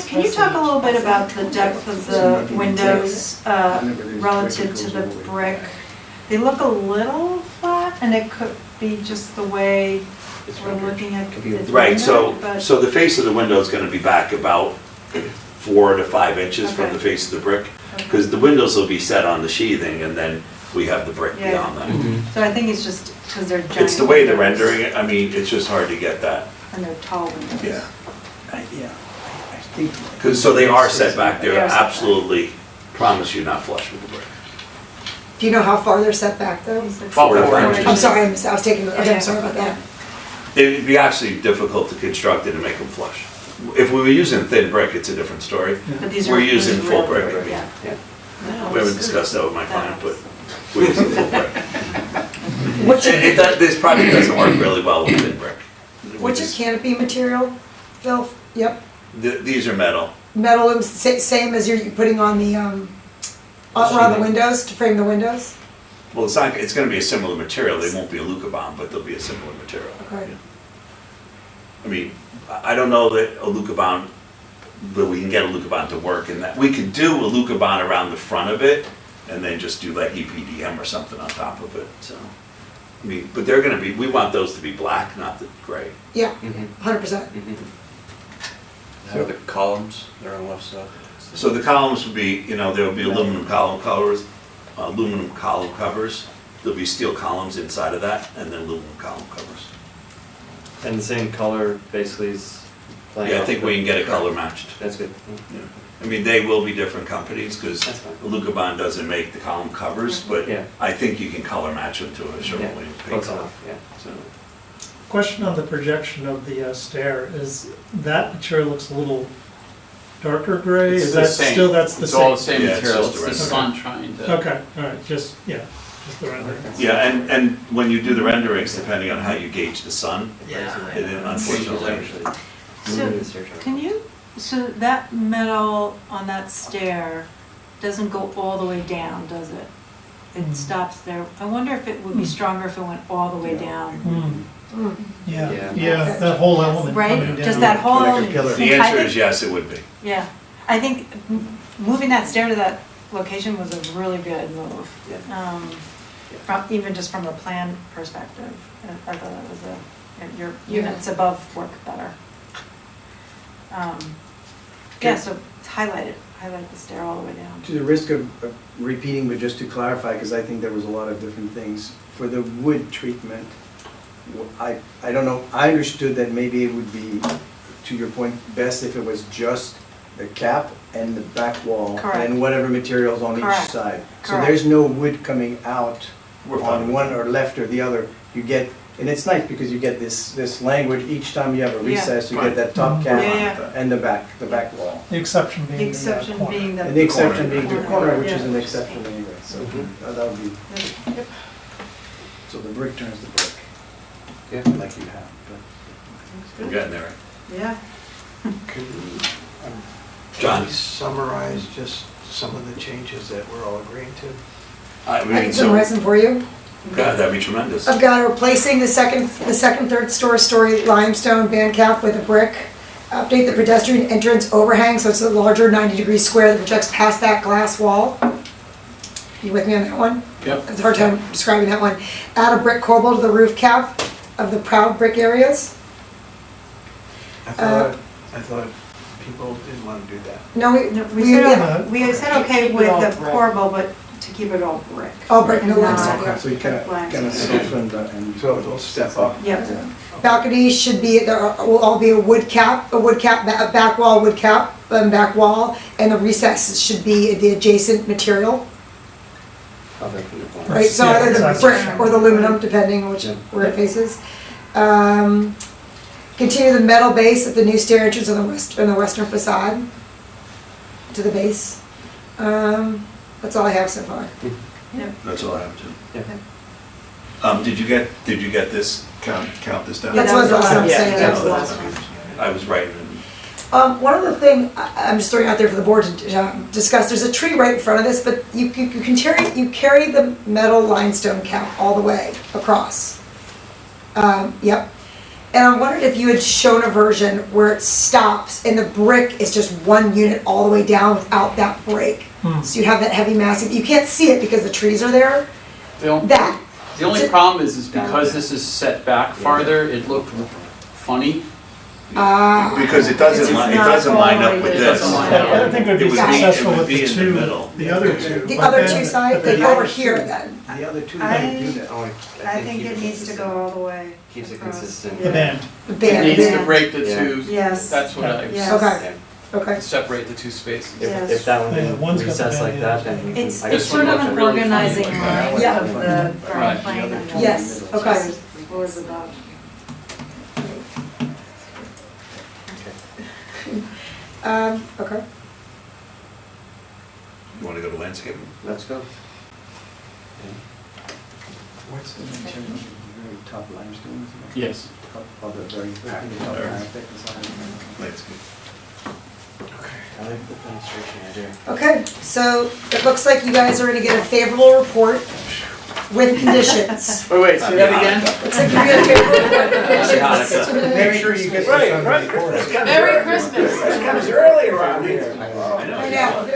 J: Can you talk a little bit about the depth of the windows relative to the brick? They look a little flat, and it could be just the way
E: It's
J: we're
E: rendered.
J: looking at
E: Could be-
J: the
N: Right, so,
J: window, but-
N: so the face of the window is gonna be back about 4 to 5 inches from
J: Okay.
N: the face of the brick.
J: Okay.
N: Because the windows will be set on the sheathing, and then we have the brick
J: Yeah.
N: beyond that.
J: So I think it's just because they're giant.
N: It's the way they're
J: windows,
N: rendering it, I mean, it's just hard to get that,
J: And they're tall windows.
N: yeah.
C: I think.
N: Because, so they are set back,
J: They
N: they're
J: are set back.
N: absolutely, promise you, not flush with the brick.
A: Do you know how far they're set back though?
J: It's
N: Four to
J: like
N: five
J: 4
N: inches.
A: I'm sorry, I was taking, okay, I'm sorry about that.
N: It'd be actually difficult to construct it and make them flush. If we were using thin brick, it's a different story.
J: But these are.
N: We're using
J: these are
N: full
J: real
N: brick.
J: Yeah.
N: We haven't discussed that with my client, but we're using full brick.
A: Which,
N: This project doesn't work really well with thin brick. We
A: which is
N: just-
A: canopy material, Phil? Yep.
N: These are metal.
A: Metal, same as you're putting on the, around the windows, to frame the windows?
N: Well, it's gonna be a similar material, they won't be a Lucabond, but they'll be a similar material.
A: Okay.
N: I mean, I don't know that a Lucabond, but we can get a Lucabond to work in that. We could do a Lucabond around the front of it, and then just do like EPDM or something on top of it, so. I mean, but they're gonna be, we want those to be black, not the gray.
A: Yeah,
E: Mhm.
A: 100%.
E: Mhm.
L: How are the columns, they're on the left side?
N: So the columns would be, there would be aluminum column covers, there'll be steel columns inside of that, and then aluminum column covers.
E: And the same color basically is playing
N: Yeah, I
E: off
N: think
E: the-
N: we can get it color matched.
E: That's good.
N: Yeah. I mean, they will be different companies, because
E: That's fine.
N: Lucabond doesn't make the column covers, but
E: Yeah.
N: I think you can color match them to a Sherwin-Williams paint
E: Close
N: color.
E: enough, yeah.
N: So,
F: Question on the projection of the stair, is that material looks a little darker gray?
O: It's
F: Is
O: the
F: that
O: same.
F: still, that's the
O: It's all the
F: same?
O: same
N: Yeah, it's
O: material,
N: just
O: it's
N: the
O: the
N: rendering.
O: sun trying to.
F: Okay, all right, just the rendering.
N: Yeah, and when you do the renderings, depending on how you gauge the sun,
F: Yeah.
N: it unfortunately.
J: So that metal on that stair doesn't go all the way down, does it? It stops there. I wonder if it would be stronger if it went all the way down.
F: Yeah,
E: Yeah.
F: yeah, that whole element
J: Right?
F: coming down.
J: Just that whole
C: Like a
J: element.
C: pillar.
N: The answer is yes, it would be.
J: Yeah, I think moving that stair to that location was a really good move.
E: Yeah.
J: Even just from a plan perspective, I thought it was your units above work better. Yeah, so highlight the stair all the way down.
C: To the risk of repeating, but just to clarify, because I think there was a lot of different things, for the wood treatment, I don't know, I understood that maybe it would be, to your point, best if it was just the cap and the back wall,
J: Correct.
C: and whatever materials on each
J: Correct.
C: side. So
J: Correct.
C: there's no wood coming out
N: We're fine
C: on
N: with
C: one
N: that.
C: or left or the other. You get And it's nice because you get this language, each time you have a
J: Yeah.
C: recess, you get that top cap
J: Yeah,
C: and the back wall.
F: The exception being
J: The
F: the
J: exception
F: corner.
J: being the.
C: And the exception being the corner, which
J: Yeah.
C: is an exception anyway, so that would be,
J: Yep.
C: so the brick turns the brick.
E: Yeah.
C: Like you have.
H: We're getting there.
J: Yeah.
M: Can
N: John.
M: you summarize just some of the changes that we're all agreeing to?
N: I
A: I
N: mean,
A: can
N: so,
A: summarize them for you.
N: God, that'd be tremendous.
A: I've got replacing the second, third story limestone band cap with a brick. Update the pedestrian entrance overhang, so it's a larger 90-degree square that projects past that glass wall. You with me on that one?
O: Yep.
A: It's a hard time describing that one. Add a brick corbel to the roof cap of the proud brick areas.
M: I thought people didn't want to do that.
A: No,
J: No, we said okay with the corbel, but to keep it all brick.
A: All brick, no
J: And
A: limestone,
J: not-
A: yeah.
C: So you kind of soften that and.
M: So it'll step up.
J: Yep.
A: Balconies should be, will all be a wood cap, a back wall wood cap, back wall, and the recesses should be the adjacent material. Right, so either the brick or the aluminum, depending on where it faces. Continue the metal base at the new stair entrance on the western facade to the base. That's all I have so far.
N: That's all I have to.
E: Yeah.
N: Did you get this, count this down?
A: That's what I was saying.
J: That was the last one.
N: I was writing.
A: One other thing I'm just throwing out there for the board to discuss, there's a tree right in front of this, but you carry the metal limestone cap all the way across. Yep. And I wondered if you had shown a version where it stops and the brick is just one unit all the way down without that break. So you have that heavy massive, you can't see it because the trees are there.
O: The only-
A: That.
O: The only problem is because this is set back farther, it looked funny.
N: Because it doesn't line up with this.
F: I don't think it would be
N: It would
F: successful
N: it would
F: with
N: be
F: the
N: in the
F: two,
N: middle.
F: the other two.
A: The
F: but
A: other
F: then-
A: two sides,
F: but then
A: like
F: the
A: over
F: other
A: here
F: two-
A: then.
C: The other two
J: I-
C: don't do that.
E: Oh,
J: I think it needs to go all the way.
E: Keeps it
J: across.
E: consistent.
F: The band.
A: The
O: It
A: band.
O: needs to
J: Yeah.
O: break the
E: Yeah.
O: two,
J: Yes.
O: that's what I,
J: Yes.
A: Okay, okay.
O: separate the two spaces.
J: Yes.
E: If that one
F: Yeah,
E: didn't
F: one's got the
E: recess like
F: band,
E: that,
F: yeah.
E: then.
J: It's,
E: I
J: it's
E: guess
J: sort of
O: one
J: an
O: looked really funny
J: organizing
O: like
J: line
A: that.
J: of the ground
O: Right.
J: plane and then
A: Yes, okay.
J: floors above.
A: Okay.
N: You wanna go to landscaping?
E: Let's go.
C: What's the material, the very top limestone?
O: Yes.
C: Or the very top parapet design?
N: Landscape.
E: I like the penetration idea.
A: Okay, so it looks like you guys are gonna get a favorable report with conditions.
O: Wait, say that again?
A: Looks like you're gonna get a favorable report with conditions.
C: Make sure you get this on the record.
K: Merry Christmas.
C: Comes early around here.
A: I know.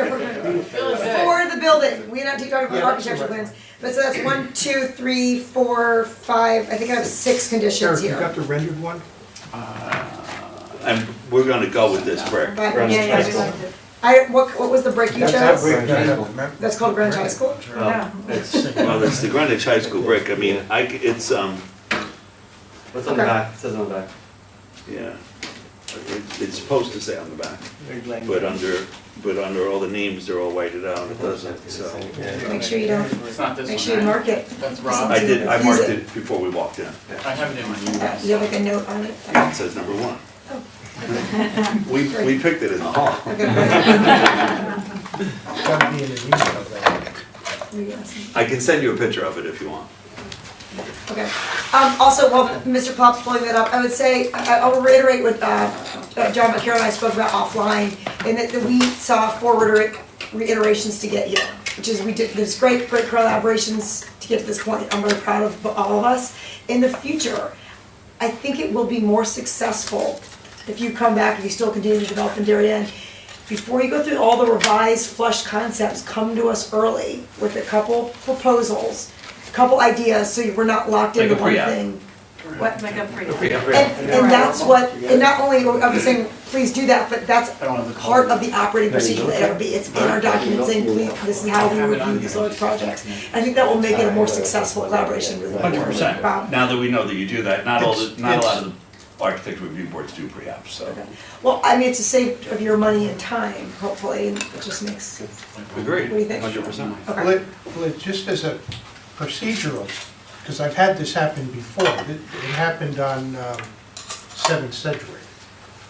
A: For the building, we're not talking about architectural plans, but so that's 1, 2, 3, 4, 5, I think I have 6 conditions
M: Sheriff, you
A: here.
M: got the rendered one?
N: And we're gonna go with this brick.
A: But-
J: Yeah, we liked it.
A: what was the break you
C: That's
A: chose?
C: how brick-
A: That's called Greenwich High School?
J: Yeah.
N: Well, it's the Greenwich High School brick, I mean, it's,
E: What's on the
A: Okay.
E: back? It says on the back.
N: yeah. It's supposed to say on the back,
C: Big language.
N: but under all the names, they're all whited out, it doesn't, so.
A: Make sure you don't,
O: It's not this one,
A: make sure you
O: right?
A: mark it.
O: That's Rob.
N: I marked it before we walked in.
O: I have it in my
A: Do
O: emails.
A: you have like a note on it?
N: Yeah, it says number 1. We picked it in the hall.
A: Okay,
M: It's gotta be in the email, though.
A: great.
N: I can send you a picture of it if you want.
A: Okay. Also, while Mr. Plop's pulling that up, I would say, I'll reiterate what John McCarroll and I spoke about offline, in that we saw 4 reiterations to get here, which is we did this great collaborations to get to this point. I'm really proud of all of us. In the future, I think it will be more successful if you come back, if you still continue to develop in Darien. Before you go through all the revised flush concepts, come to us early with a couple proposals, a couple ideas, so we're not locked into
N: Like a
A: one
N: pre-app.
A: thing. What?
J: Like a pre.
A: And that's what, and not only, I'm saying, please do that, but that's
O: I don't have the
A: part of the operating procedure that it'll be. It's in our documents saying, please, this is how we
O: Have it on
A: review these
O: here.
A: large projects. I think that will make it a more successful collaboration with the board.
N: 100%.
A: Wow.
N: Now that we know that you do that, not a lot of the architecture review boards do pre-apps, so.
A: Well, I mean, it's a save of your money and time, hopefully, and it just makes,
N: Agreed.
A: what do you think?
N: 100%.
A: Okay.
M: Well, just as a procedural, because I've had this happen before. It happened on 7th Sedgwick,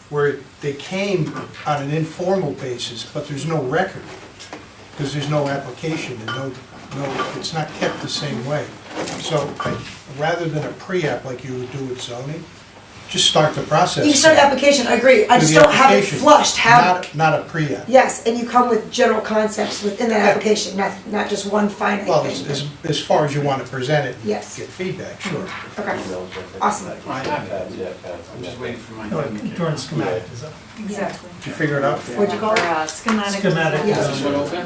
M: where they came on an informal basis, but there's no record, because there's no application and it's not kept the same way. So rather than a pre-app like you would do with zoning, just start the process.
A: You start application, I agree, I
M: With
A: just
M: the
A: don't have it
M: application,
A: flushed,
M: Not a pre-app.
A: yes, and you come with general concepts within that application, not just one finite
M: Well,
A: thing.
M: as far as you want to present it,
A: Yes.
M: get feedback, sure.
A: Okay, awesome.
O: I have that. I'm just waiting for my.
F: No, during schematic, is that?
J: Exactly.
M: Did you figure it out?
A: What'd you call it?
J: Schematic.
F: Schematic.
A: Yes.
O: Is this one open?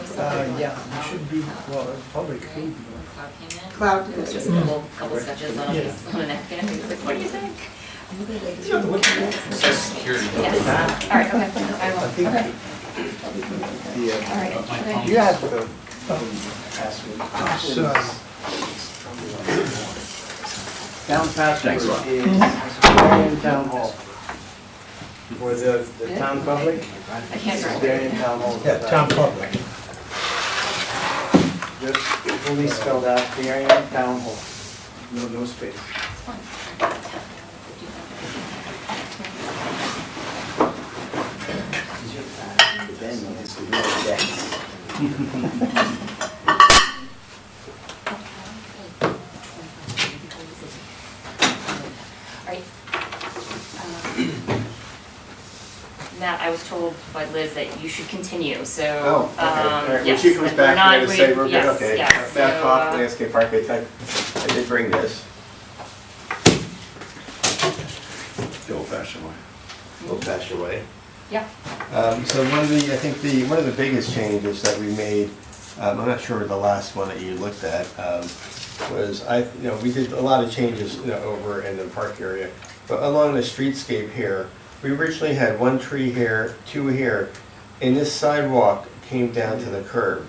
C: Yeah, it should be, well, public could be.
K: Cloud came in.
A: Cloud.
K: It was just a couple sketches on a piece, on a napkin, he was like, what do you think?
O: Security.
K: Yes, all right, okay, I will, okay, all right, okay.
C: You have the password. Town password is Darien Town Hall. For the town public,
K: I can't remember.
C: Darien Town Hall.
M: Yeah, town public.
C: Just fully spelled out, Darien Town Hall. No space.
K: Alright. Matt, I was told by Liz that you should continue, so,
P: Oh, okay. All right. When
K: yes,
P: she comes
K: and
P: back,
K: we're not,
P: we're gonna say we're good,
K: yes,
P: okay.
K: yes, so,
P: Babcock, landscape architect, I did bring this. The old-fashioned way. Old-fashioned way.
K: yeah,
P: So one of the biggest changes that we made, I'm not sure the last one that you looked at, was we did a lot of changes, over in the park area. But along the streetscape here, we originally had one tree here, two here, and this sidewalk came down to the curb.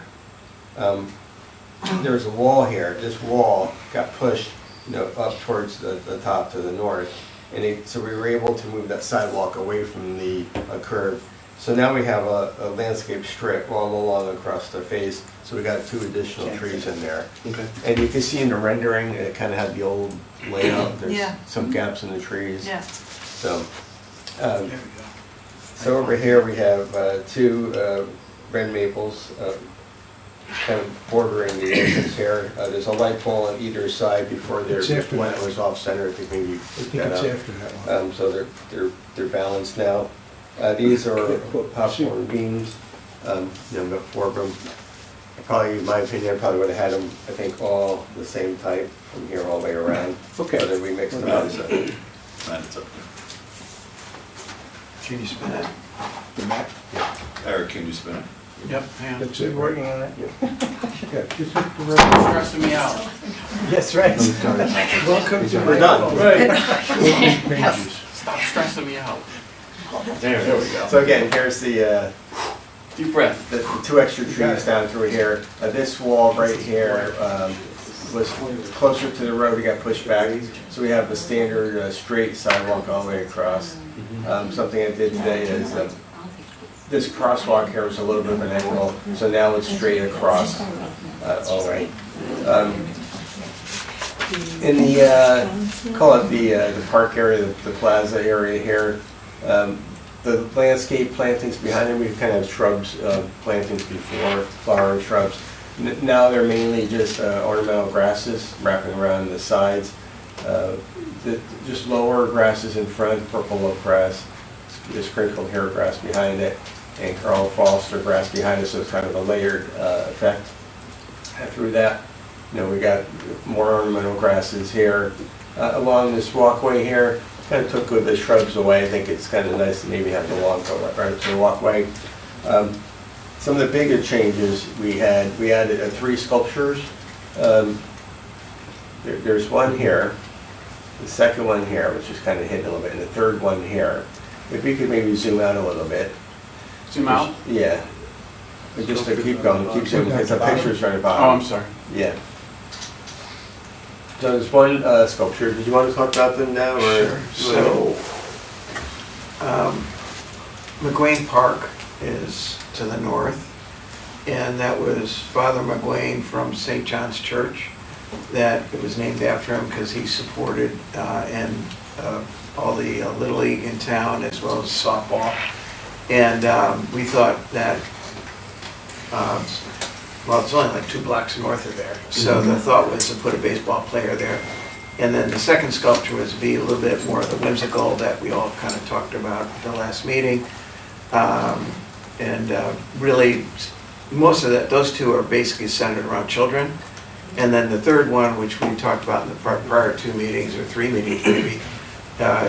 P: There was a wall here, this wall got pushed, up towards the top to the north. And so we were able to move that sidewalk away from the curb. So now we have a landscape strip all along across the face. So we got 2 additional trees in there.
I: Okay.
P: And you can see in the rendering, it kind of had the old layout. There's
J: Yeah.
P: some gaps in the trees.
J: Yeah.
P: So, so over here we have 2 red maples kind of bordering the entrance here. There's a light pole on either side before they're,
M: It's after
P: when
M: that.
P: it was off center, I think maybe
M: I think
P: that
M: it's
P: up.
M: after that one.
P: So they're balanced now. These are popcorn beans, got 4 of them. Probably, in my opinion, I probably would have had them, I think, all the same type from here all the way around.
C: Okay.
P: But then we mixed them up. So.
C: Can you spin it? The map?
O: Eric, can you spin it? Yep, hang on.
C: That's it, working on it? Yeah. Just hit the red.
O: Stop stressing me out.
C: Yes, right. Welcome to.
P: We're done.
C: Right.
O: Stop stressing me out.
P: There we go. So again, here's the
O: Deep breath.
P: the 2 extra trees down through here. This wall right here was closer to the road, it got pushed back. So we have the standard straight sidewalk all the way across. Something I did today is this crosswalk here was a little bit of an angle, so now it's straight across all the way. In the, call it the park area, the plaza area here, the landscape plantings behind them, we kind of have shrubs, plantings before, flowering shrubs. Now they're mainly just ornamental grasses wrapping around the sides. Just lower grasses in front, purple oak grass, just sprinkled hair grass behind it, and Carl Foster grass behind it, so it's kind of a layered effect. Through that, we got more ornamental grasses here. Along this walkway here, kind of took the shrubs away. I think it's kind of nice to maybe have the lawn go right to the walkway. Some of the bigger changes we added 3 sculptures. There's one here, the second one here, which is kind of hidden a little bit, and the third one here. If we could maybe zoom out a little bit.
O: Zoom out?
P: Yeah. But just to keep going, keep zooming, because the picture's right about.
O: Oh, I'm sorry.
P: Yeah. So there's one sculpture. Did you want to talk about them now, or?
Q: So, McGuane Park is to the north, and that was Father McGuane from St. John's Church. that it was named after him because he supported and all the Little League in town as well as softball. And we thought that, well, it's only like 2 blocks north of there. So the thought was to put a baseball player there. And then the second sculpture was to be a little bit more of the whimsical that we all kind of talked about at the last meeting. Really, most of that, those 2 are basically centered around children. And then the third one, which we talked about in the prior 2 meetings, or 3 meetings maybe,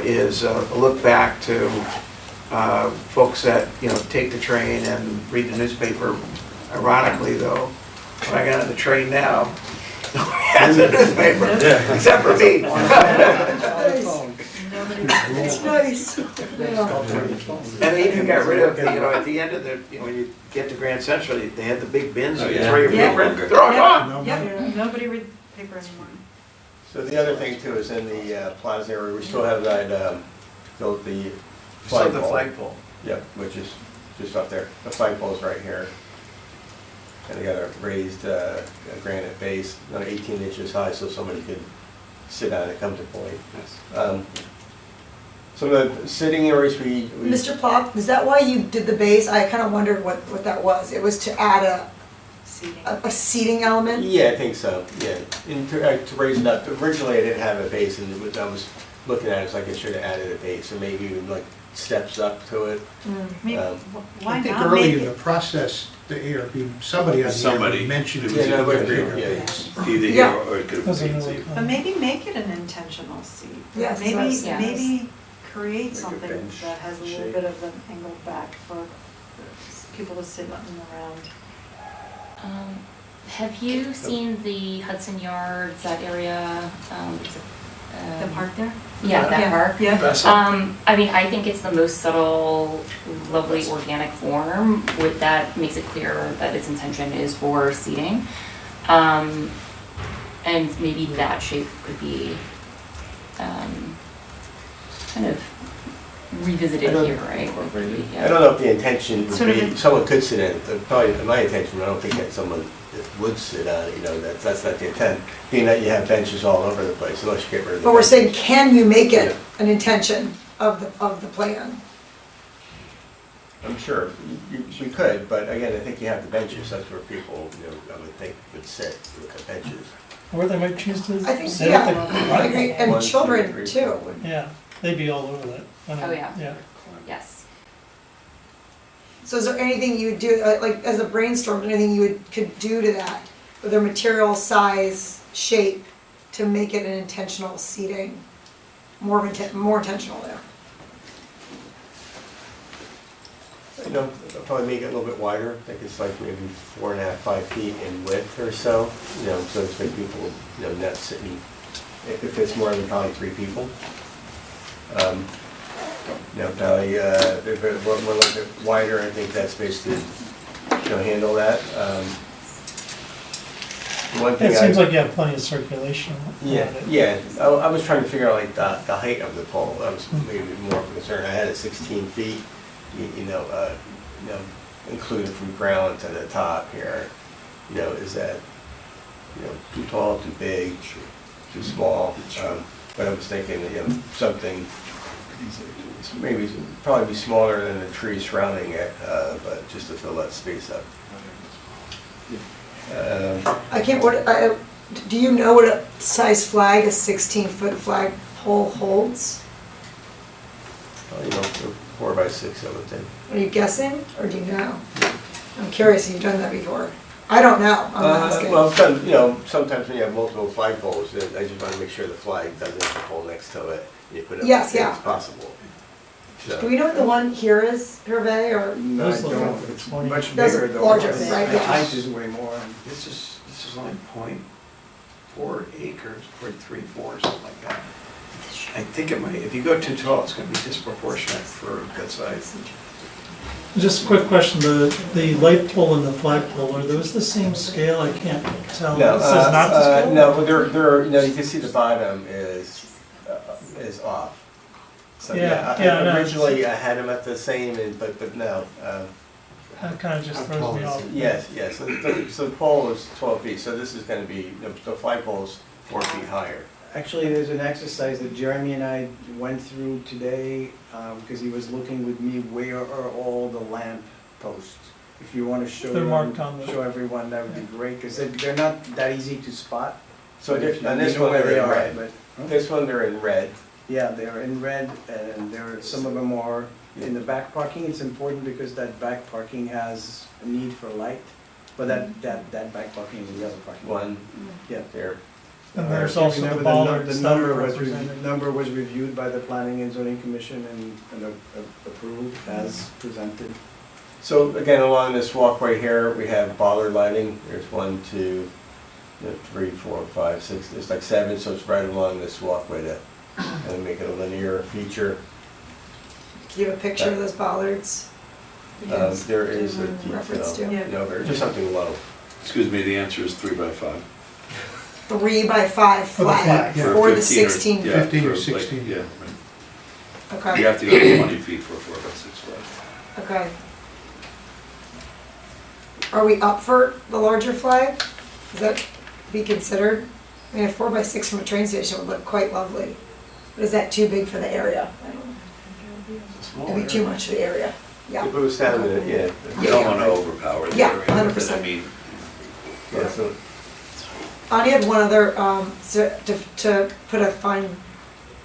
Q: is a look back to folks that, take the train and read the newspaper. Ironically though, when I got on the train now, nobody has a newspaper, except for me.
A: It's nice.
Q: And they even got rid of, at the end of the, when you get to Grand Central, they had the big bins,
N: Oh,
Q: you
N: yeah.
Q: throw your
A: Yeah.
Q: paper in, they're all gone.
D: Yep, nobody reads paper anymore.
P: So the other thing too is in the plaza area, we still have that, built the
Q: Still the
P: flagpole.
Q: flagpole.
P: Yep, which is just up there. The flagpole is right here. And they got a raised granite base, about 18 inches high, so somebody could sit on it, come to point. Some of the sitting areas we
A: Mr. Plop, is that why you did the base? I kind of wondered what that was. It was to add a seating element?
P: Yeah, I think so, yeah. And to raise it up, originally I didn't have a base, and I was looking at it, it's like I should have added a base, or maybe even like steps up to it.
D: Maybe, why
M: I think
D: not
M: early
D: make
M: in the
D: it,
M: process, the ARB, somebody on the
N: Somebody.
M: ARB mentioned it
N: Yeah,
M: was
N: no,
M: a
N: but-
M: bigger
P: yeah.
M: base.
N: Either here or it could have
F: Doesn't
N: been
F: really
N: seat.
D: but maybe make it an intentional seat.
A: Yes, that's what I was
D: Maybe,
A: saying.
D: maybe create
P: Like a
D: something
P: bench
D: that has a little
P: shape.
D: bit of an angled back for people to sit in and around.
K: Have you seen the Hudson Yards, that area?
D: The park there?
K: Yeah, that park.
D: Yeah.
K: I mean, I think it's the most subtle, lovely organic form with that makes it clear that its intention is for seating. And maybe that shape could be kind of revisited
P: I don't-
K: here, right? Or maybe,
P: I don't know if the intention would
D: Sort of
P: be,
D: a-
P: someone could sit in it, probably my intention, I don't think that someone would sit on it, that's not the intent. Being that you have benches all over the place, unless you get rid of the
A: But we're
P: benches.
A: saying, can you make it an intention of the plan?
P: I'm sure, we could, but again, I think you have the benches, that's where people, I would think would sit with the benches.
F: Or they might choose to
A: I think,
F: sit at the
A: yeah, I agree, and
P: 1, 2,
A: children
P: 3,
A: too.
P: 4.
F: Yeah, they'd be all over that. I know.
K: Oh, yeah.
F: Yeah.
K: yes.
A: So is there anything you would do, like as a brainstorm, anything you could do to that, with their material, size, shape, to make it an intentional seating, more intentional there?
P: I'll probably make it a little bit wider, I think it's like maybe 4.5, 5 feet in width or so, so it's like people, not sitting, if it's more than probably 3 people. Probably, if it were a little bit wider, I think that space could, handle that. One thing
F: It seems like you have plenty of circulation.
P: Yeah,
F: around it.
P: yeah, I was trying to figure out like the height of the pole, that was maybe more of a concern, I had it 16 feet, included from ground to the top here, is that, too tall, too big, too small? But I was thinking, something, maybe probably be smaller than the trees surrounding it, but just to fill that space up.
A: I can't, do you know what a size flag, a 16-foot flag pole holds?
P: Probably 4 by 6, I would think.
A: Are you guessing, or do you know? I'm curious, have you done that before? I don't know, I'm asking.
P: Well, sometimes when you have multiple flagpoles, I just want to make sure the flag doesn't have a pole next to it, and you put it up
A: Yes,
P: as big
A: yeah.
P: as possible.
A: Do we know what the one here is, Hervé, or?
Q: No, I
F: Those look
Q: don't,
F: like
Q: it's
F: 20.
Q: much
A: Those
Q: bigger
A: are
Q: though.
A: larger,
Q: The
A: right, yeah.
Q: height is way more, this is only 0.4 acres, 0.34, something like that. I think it might, if you go too tall, it's gonna be disproportionate for that size.
F: Just a quick question, the light pole and the flag pole, are those the same scale? I can't tell.
P: No,
F: This is not the scale?
P: no, but they're, you can see the bottom is off. So
F: Yeah, I know.
P: originally I had them at the same, but no.
F: That kind of just throws me off.
P: Yes, yes, so the pole is 12 feet, so this is gonna be, the flagpole is 4 feet higher.
C: Actually, there's an exercise that Jeremy and I went through today, because he was looking with me, where are all the lamp posts? If you want to show
F: They're
C: them,
F: marked on the-
C: show everyone, that would be great, because they're not that easy to spot.
P: So
C: But if
P: on
C: you
P: this
C: know
P: one,
C: where
P: they're
C: they
P: in
C: are,
P: red.
C: but-
P: This one, they're in red.
C: Yeah, they're in red, and some of them are in the back parking. It's important because that back parking has a need for light, but that back parking is the other parking.
P: One,
C: Yeah.
P: there.
F: And there's
C: I
F: also
C: remember
F: the bollards
C: The
F: that are
C: number was,
F: represented.
C: number was reviewed by the Planning and Zoning Commission and approved as presented.
P: So again, along this walkway here, we have bollard lighting. There's 1, 2, 3, 4, 5, 6, there's like 7, so it's right along this walkway to kind of make it a linear feature.
A: Do you have a picture of those bollards?
P: There is a
A: Reference to?
P: detail, no, there's just something low.
N: Excuse me, the answer is 3 by 5.
A: 3 by 5
M: For the
A: flag
M: flag, yeah.
A: for the
N: 15 or
A: 16.
N: yeah,
M: 15 or
N: for, like,
M: 16.
N: Yeah, right.
A: Okay.
N: You have to go to 20 feet for a 4 by 6 flag.
A: Okay. Are we up for the larger flag? Does that be considered? I mean, a 4 by 6 from a train station would look quite lovely. But is that too big for the area? It'd be too much for the area. Yeah.
P: If it was down in it, yeah.
N: You don't want to overpower the
A: Yeah,
N: area,
A: 100%.
N: I mean,
P: Yeah, so
A: Ani had one other, to put a fine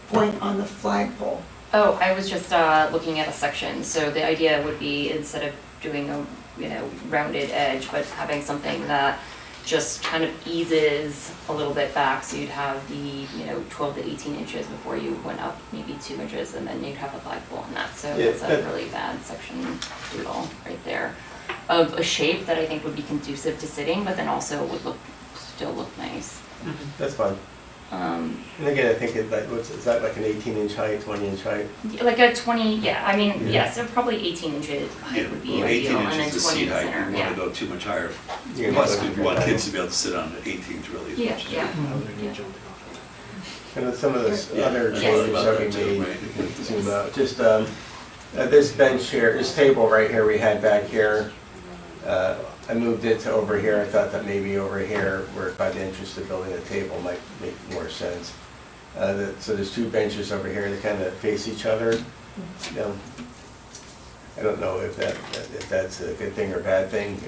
A: point on the flagpole.
K: Oh, I was just looking at a section, so the idea would be instead of doing a, rounded edge, but having something that just kind of eases a little bit back, so you'd have the, 12 to 18 inches before you went up maybe 2 inches, and then you'd have a flagpole on that, so
P: Yeah,
K: it's a really bad section doodle right there. Of a shape that I think would be conducive to sitting, but then also would still look nice.
P: that's fine. And again, I think is that like an 18-inch height, 20-inch height?
K: Like a 20, yeah, I mean,
P: Yeah.
K: yes, so probably 18 inches height
N: yeah,
K: would be
N: well,
K: ideal,
N: 18
K: and then
N: inches is
K: 20
N: seat
K: in the
N: height,
K: center,
N: you want
K: yeah.
N: to go too much higher.
P: Yeah,
N: Plus,
P: but-
N: if you want kids to be able to sit on 18s really as
K: Yeah,
N: much as
K: yeah.
P: And then some of the
N: Yeah,
P: other
N: I thought
P: changes
N: about
P: that we
N: that too,
P: made,
N: right?
P: you can zoom out, just this bench here, this table right here we had back here, I moved it to over here. I thought that maybe over here, where by the entrance to building a table might make more sense. So there's 2 benches over here that kind of face each other. I don't know if that's a good thing or a bad thing.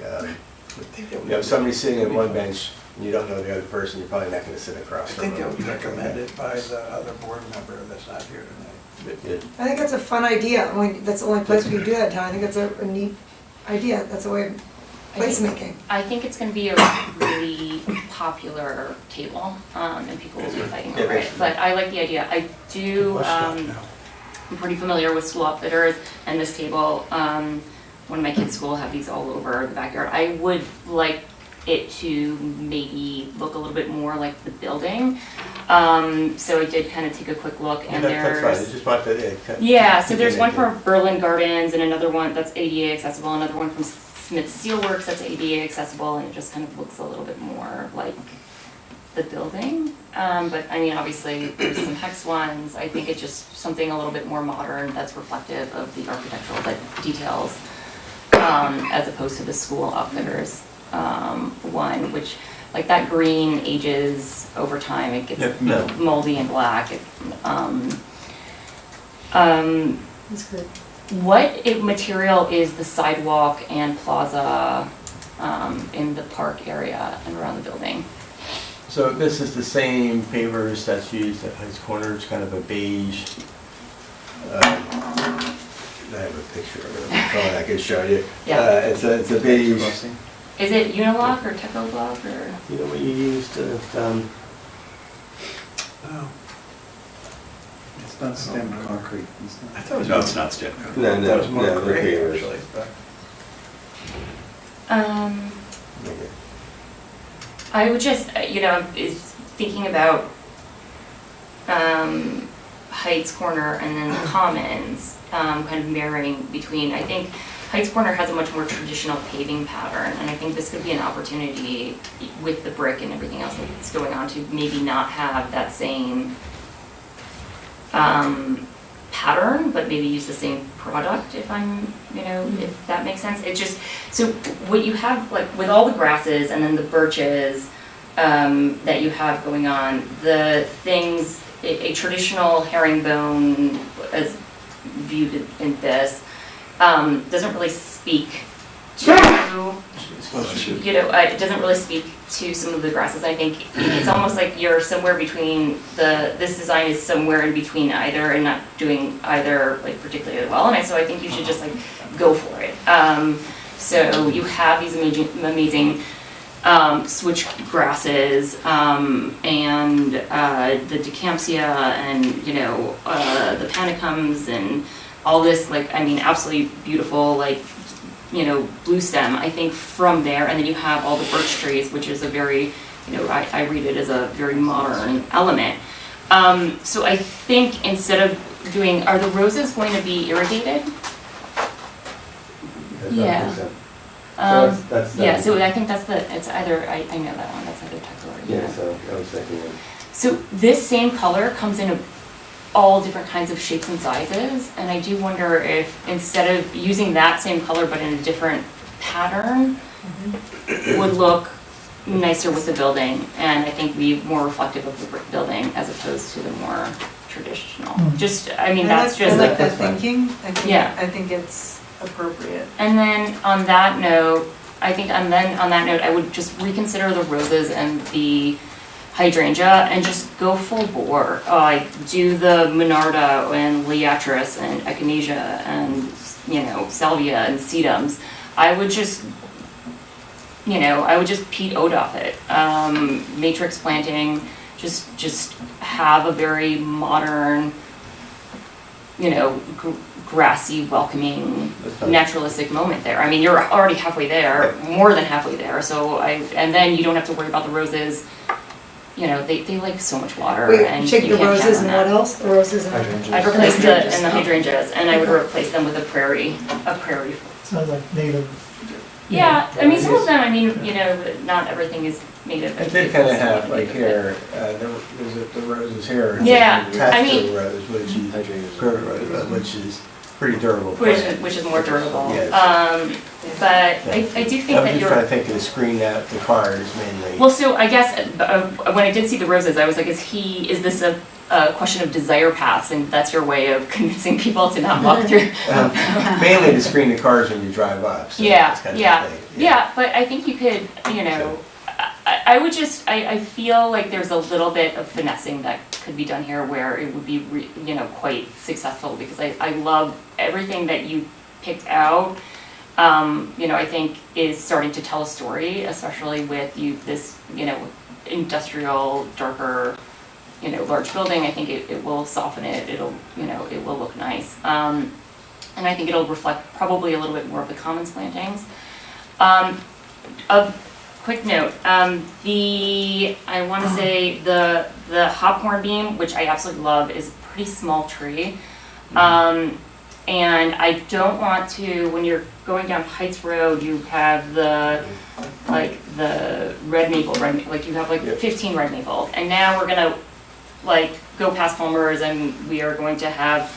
P: If somebody's sitting at one bench and you don't know the other person, you're probably not going to sit across
Q: I
P: from
Q: think that
P: them.
Q: was recommended by the other board member that's not here tonight.
P: Yeah.
A: I think that's a fun idea. I mean, that's the only place we can do that in town. I think that's a neat idea. That's a way of placemaking.
K: I think it's gonna be a really popular table, and people will be fighting over it, but I like the idea. I do, I'm pretty familiar with school outfitters, and this table, one of my kids' school have these all over the backyard. I would like it to maybe look a little bit more like the building. So I did kind of take a quick look, and
P: That's fine,
K: there's.
P: you just want the.
K: Yeah, so there's one for Berlin Gardens and another one that's ADA accessible, another one from Smith Steelworks that's ADA accessible, and it just kind of looks a little bit more like the building. But I mean, obviously, there's some hex ones. I think it's just something a little bit more modern that's reflective of the architectural details, as opposed to the school outfitters one, which like that green ages over time. It gets moldy and black.
A: That's good.
K: What material is the sidewalk and plaza in the park area and around the building?
P: So this is the same pavers that's used at Heights Corner. It's kind of a beige. I have a picture of it on my phone I can show you.
K: Yeah.
P: It's a beige.
K: Is it Unilock or Technolock or?
P: You know what you use to,
C: It's not stem concrete.
Q: I thought it was.
N: No, it's not stem concrete.
Q: I thought it was more
P: no, they're
Q: gray,
P: pavers.
Q: actually, but.
K: I would just, is thinking about Heights Corner and then the Commons, kind of mirroring between, I think Heights Corner has a much more traditional paving pattern, and I think this could be an opportunity with the brick and everything else that's going on to maybe not have that same pattern, but maybe use the same product if I'm, if that makes sense. It just, so what you have, like with all the grasses and then the birches that you have going on, the things, a traditional herringbone as viewed in this, doesn't really speak to, it doesn't really speak to some of the grasses. I think it's almost like you're somewhere between this design is somewhere in between either and not doing either like particularly well. And so I think you should just like go for it. So you have these amazing switch grasses and the Decampsia and the panicums and all this absolutely beautiful blue stem. I think from there, and then you have all the birch trees, which is a very I read it as a very modern element. So I think instead of doing, are the roses going to be irrigated? Yeah. So I think that's it's either, I know that one, that's either text or.
P: Yeah, so I was thinking.
K: So this same color comes in all different kinds of shapes and sizes, and I do wonder if instead of using that same color but in a different pattern would look nicer with the building, and I think be more reflective of the brick building as opposed to the more traditional. Just, I mean, that's just
D: I like that thinking.
K: Yeah.
D: I think it's appropriate.
K: And then on that note, I would just reconsider the roses and the hydrangea and just go full bore. Do the Monarda and Liatris and Echinacea and Salvia and sedums. I would just Pete Odoff it. Matrix planting, just have a very modern, grassy, welcoming, naturalistic moment there. I mean, you're already halfway there, more than halfway there. So and then you don't have to worry about the roses. They like so much water.
A: Wait,
K: and
A: check
K: you
A: the
K: can't count
A: roses
K: on
A: and
K: that.
A: what else? The roses and
K: I'd replace the hydrangeas, and I would replace them with a prairie.
F: Sounds like native.
K: Yeah, I mean, some of them, not everything is native.
P: I did kind of have like here, there's the roses here.
K: Yeah, I mean-
P: Tesco rose, which is pretty durable.
K: Which is more durable.
P: Yes.
K: But I do think
P: I'm
K: that
P: just
K: you're.
P: trying to think of the screen out the cars mainly.
K: Well, so I guess when I did see the roses, I was like, is this a question of desire paths, and that's your way of convincing people to not walk through?
P: Mainly to screen the cars when you drive up. So that's kind of the thing.
K: Yeah, but I think you could, I would just, I feel like there's a little bit of finessing that could be done here where it would be, quite successful, because I love everything that you picked out. I think is starting to tell a story, especially with this, industrial, darker, large building. I think it will soften it. It'll, it will look nice. And I think it'll reflect probably a little bit more of the commons plantings. A quick note, I want to say the hop beam, which I absolutely love, is a pretty small tree. And I don't want to, when you're going down Heights Road, you have the red maple, you have 15 red maples. And now we're gonna go past Palmer's, and we are going to have,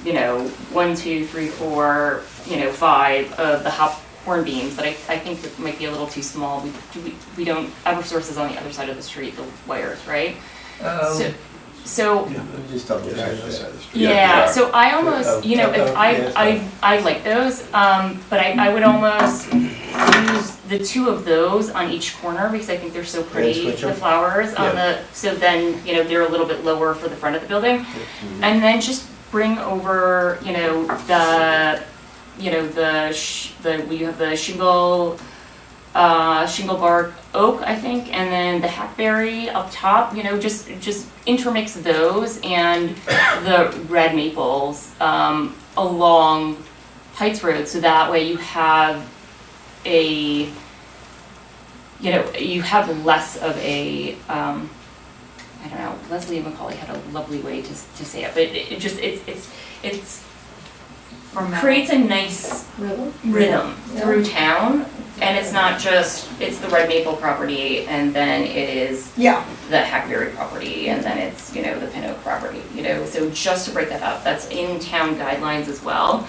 K: 1, 2, 3, 4, 5 of the hop beams that I think it might be a little too small. We don't, Eversource is on the other side of the street, the wires, right? So
P: Just double check that.
K: yeah, so I almost, if I like those, but I would almost use the 2 of those on each corner, because I think they're so pretty,
P: switch
K: the
P: them?
K: flowers on so then, they're a little bit lower for the front of the building. And then just bring over, you have the shingle bark oak, I think, and then the hackberry up top, just intermix those and the red maples along Heights Road, so that way you have you have less of a, I don't know, Leslie Macaulay had a lovely way to say it, but it creates a nice rhythm through town, And it's not just, it's the Red Maple property, and then it is
A: Yeah,
K: the Hackberry property, and then it's, you know, the Pin Oak property, you know, so just to break that up, that's in town guidelines as well.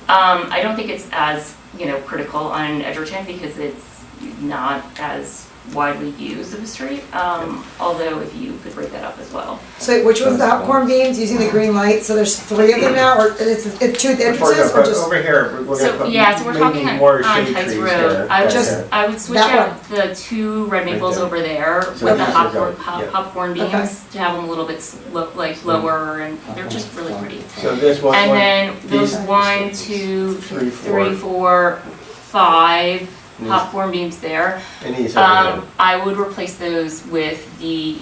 K: I don't think it's as, you know, critical on Edgerton because it's not as widely used of a street, although if you could break that up as well.
A: so which was the popcorn beams using the green light, so there's 3 of them now, or it's two at the entrances, or just?
P: Over here, we're
K: So,
P: gonna put
K: yeah, so we're talking
P: maybe more
K: on
P: shade
K: Heights
P: trees
K: Road.
P: there.
K: I would
P: That's
K: just,
P: it.
K: I would switch
A: That
K: out the 2 red maples
P: there.
K: over there
P: So
K: with the
P: these are going, yeah.
K: popcorn
A: Okay.
K: beams to have them a little bit like lower, and they're just really pretty.
P: So this one,
K: And then those
P: these
K: 1, 2,
P: Three,
K: 3, 4, 5
P: These-
K: popcorn beams there.
P: and these over here.
K: I would replace those with the,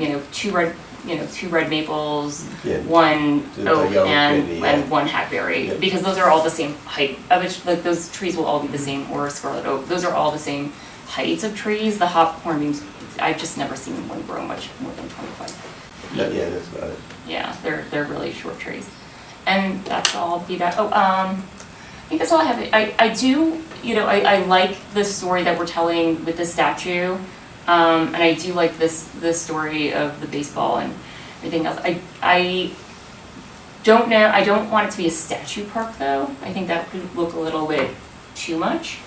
K: you know, 2 red maples,
P: Yeah.
K: 1
P: The
K: oak
P: yellow
K: and,
P: kidney,
K: and
P: yeah.
K: 1 hackberry,
P: Yeah.
K: because those are all the same height, of it, like those trees will all be the same, or scarlet oak, those are all the same heights of trees. The popcorn beams, I've just never seen one grow much more than 25.
P: Yeah, that's about it.
K: Yeah, they're really short trees. And that's all feedback. Oh, I think that's all I have. I do, you know, I like the story that we're telling with the statue. And I do like this story of the baseball and everything else. I don't know, I don't want it to be a statue park though. I think that could look a little bit too much.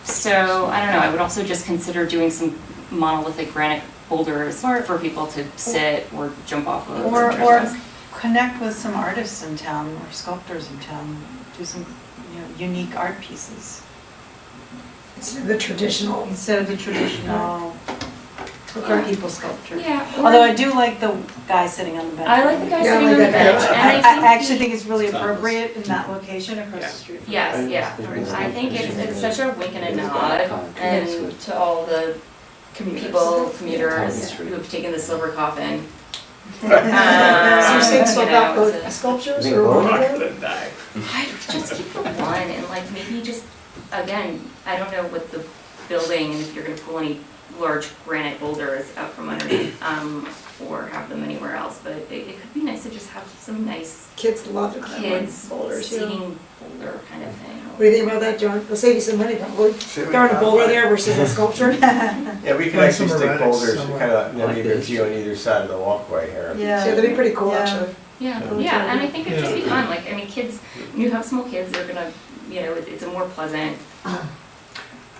K: So I don't know, I would also just consider doing some monolithic granite boulders for people to sit or jump off of.
J: Or
K: sometimes.
J: connect with some artists in town or sculptors in town, do some, you know, unique art pieces.
A: Instead of the traditional.
J: Instead of the traditional people sculpture.
K: Yeah.
J: Although I do like the guy sitting on the bench.
K: I like the guy
A: Yeah, I
K: sitting
A: like
K: on the
A: that guy.
K: bench, and
J: I
K: I think
J: actually think it's really appropriate in that location across the street from.
K: yes, yeah. I think it's such a wink and a nod, and to all the commuters who have taken the silver coffin.
A: So you're saying swap
K: You know,
A: out both
K: it's a-
A: sculptures or one of them?
K: I would just keep the one and like maybe just, again, I don't know what the building, and if you're gonna pull any large granite boulders out from underneath, or have them anywhere else, but it could be nice to just have some nice
A: Kids love to climb on
K: kids
A: boulders, yeah.
K: seating boulder kind of thing.
A: What do you think about that, John? It'll save you some money probably. Throwing a boulder there versus a sculpture.
P: Yeah, we could
F: Find
P: actually
F: some
P: stick
F: erratics
P: boulders,
F: somewhere.
P: kind of, maybe a few on either side of the walkway here.
J: Yeah.
A: So that'd be pretty cool
J: Yeah.
A: actually.
K: Yeah,
P: Yeah.
K: yeah, and I think it'd just be
F: Yeah.
K: fun, like, I mean, kids, when you have small kids, they're gonna, you know, it's a more pleasant,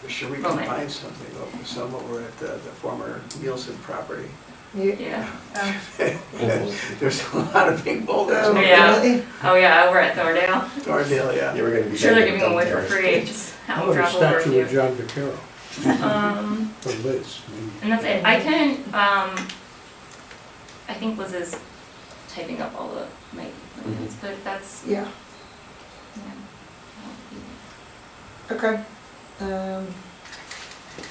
Q: Sure, we can
K: Moment.
Q: find something over some over at the former Nielsen property.
K: yeah.
Q: There's a lot of big boulders.
A: Oh,
Q: over
K: Yeah.
A: really?
K: Oh, yeah, over at Thorndale,
Q: there. Thorndale, yeah.
P: Yeah, we're gonna be.
K: I'm sure they're
P: getting
K: giving them away for
P: dumped
K: free,
P: there.
K: just
M: How
K: have
M: about
K: them
M: a
K: travel over
M: statue of
K: you.
M: John Vaccaro
K: Um,
M: for Liz?
K: and that's it, I can, I think Liz is typing up all the, my plans, but that's,
A: Yeah,
K: yeah.
A: okay.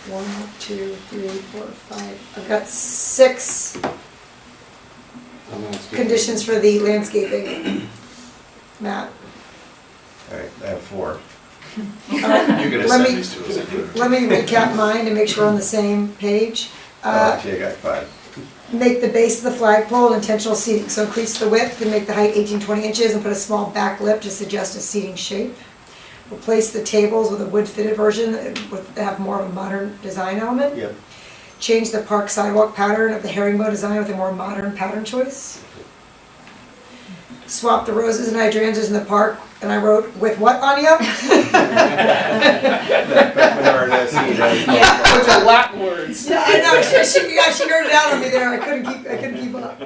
A: 1, 2, 3, 4, 5. I've got 6 conditions for the landscaping. Matt.
P: All right, I have 4.
N: You're gonna
A: Let
N: send
A: me-
N: these to us anyway.
A: Let me recap mine and make sure we're on the same page.
P: Oh, actually, I got 5.
A: Make the base of the flagpole intentional seating, so increase the width and make the height 18-20 inches and put a small back lip to suggest a seating shape. Replace the tables with a wood-fitted version that would have more of a modern design element.
P: Yep.
A: Change the park sidewalk pattern of the herringbone design with a more modern pattern choice. Swap the roses and hydrangeas in the park, and I wrote, with what, Anya?
P: Yeah.
A: Those are Latin words. Yeah, I know, she nerded out on me there, I couldn't keep up.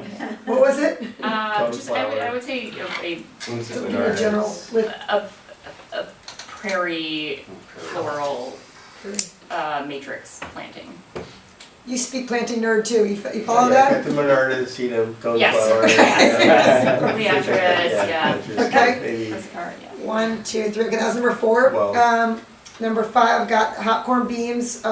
A: What was it?
K: Just, I would say
A: In general, with
K: a prairie floral, matrix planting.
A: You speak planting nerd too, you follow
P: Yeah,
A: that?
P: got the Monarda, sedum, coneflower.
K: Yes.
P: Yes.
K: Leatris, yeah.
A: Okay.
P: Maybe.
A: 1, 2, 3, okay, that was number 4.
P: Well.
A: Number 5, I've got hot corn beams,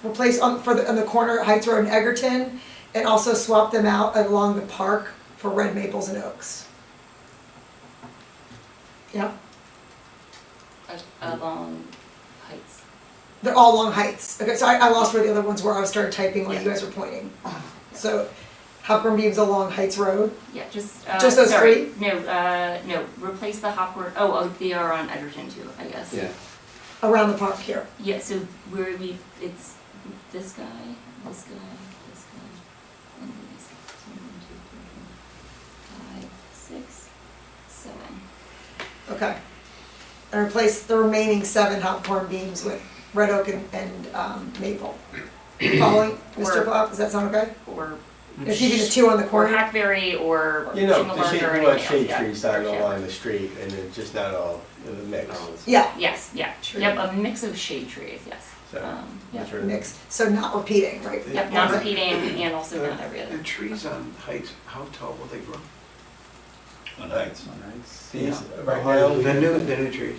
A: replace on the corner Heights Road and Egerton, and also swap them out along the park for red maples and oaks. Yeah,
K: Along Heights.
A: they're all along Heights. Okay, so I lost where the other ones were, I started typing while you guys were pointing. So, hot corn beams along Heights Road.
K: Yeah, just
A: those
K: sorry. No, replace the hopper, they are on Edgerton too, I guess.
E: Yeah.
A: around the park here.
K: Yeah, so where we, it's this guy, this guy, this guy, and these. 1, 2, 3, 4, 5, 6, 7.
A: Okay. And replace the remaining 7 hop-corn beams with red oak and maple. Following, Mr.
K: Or-
A: Pop, does that sound okay?
K: Or
A: If you do the 2 on the
K: or
A: corner?
K: hackberry or
P: You know,
K: shingle
P: the shade,
K: bark or
P: you want
K: anything
P: shade
K: else,
P: trees
K: yeah.
P: down
K: Yeah.
P: along the street, and it's just not all in the mix.
A: Yeah.
K: Yes, yeah, yep, a mix of shade trees, yes.
P: So,
K: Yeah.
P: that's really-
A: Mix, so not repeating, right?
K: Yep, not repeating and also not every other.
Q: The trees on heights, how tall will they grow?
H: On heights.
P: These, right now,
Q: The new trees.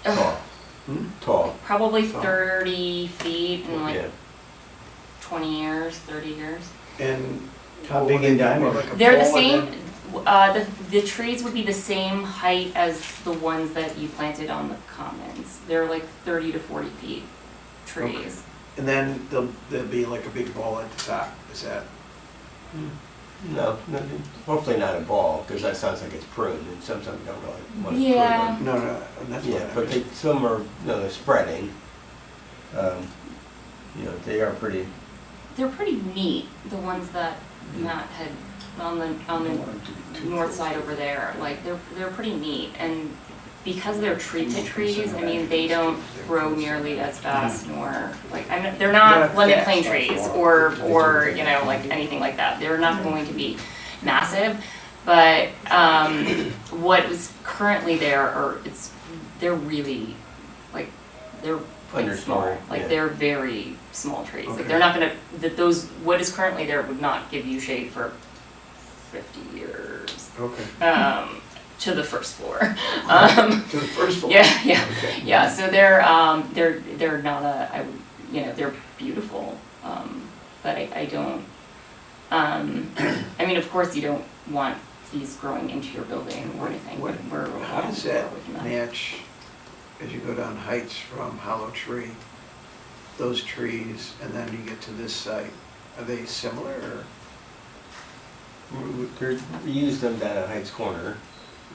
P: tall, tall.
K: Probably
Q: Tall.
K: 30 feet in
P: Yeah.
K: like 20 years, 30 years.
Q: And
C: How
Q: will
C: big
Q: they
C: in
Q: be more
C: diameter?
Q: like a
K: They're the
Q: pole
K: same,
Q: and
K: the trees would be the same height as the ones that you planted on the commons. They're like 30 to 40 feet trees.
Q: then there'll be like a big ball at the top, is that?
P: No, hopefully not a ball, because that sounds like it's pruned, and sometimes you don't really want to prune
K: Yeah.
P: them.
Q: No, that's what
P: Yeah, but they, some are, they're spreading. They are pretty,
K: They're pretty neat, the ones that Matt had on the north side over there. Like they're pretty neat, and because they're tree pit trees, I mean they don't grow nearly as fast, nor like they're not lemon plane trees or like anything like that. They're not going to be massive, but what is currently there they're really like they're quite small.
P: Understory,
K: Like
P: yeah.
K: they're very small trees. Like
Q: Okay.
K: they're not gonna what is currently there would not give you shade for 50 years.
Q: Okay.
K: To the first floor.
Q: To the first floor?
K: Yeah, yeah,
Q: Okay.
K: yeah. So they're not they're beautiful, but I don't. I mean, of course, you don't want these growing into your building or anything.
Q: What-
K: We're
Q: How does that
K: working on
Q: match as you go down Heights from Hollow Tree? Those trees, and then you get to this site, are they similar or?
P: we used them down at Heights Corner.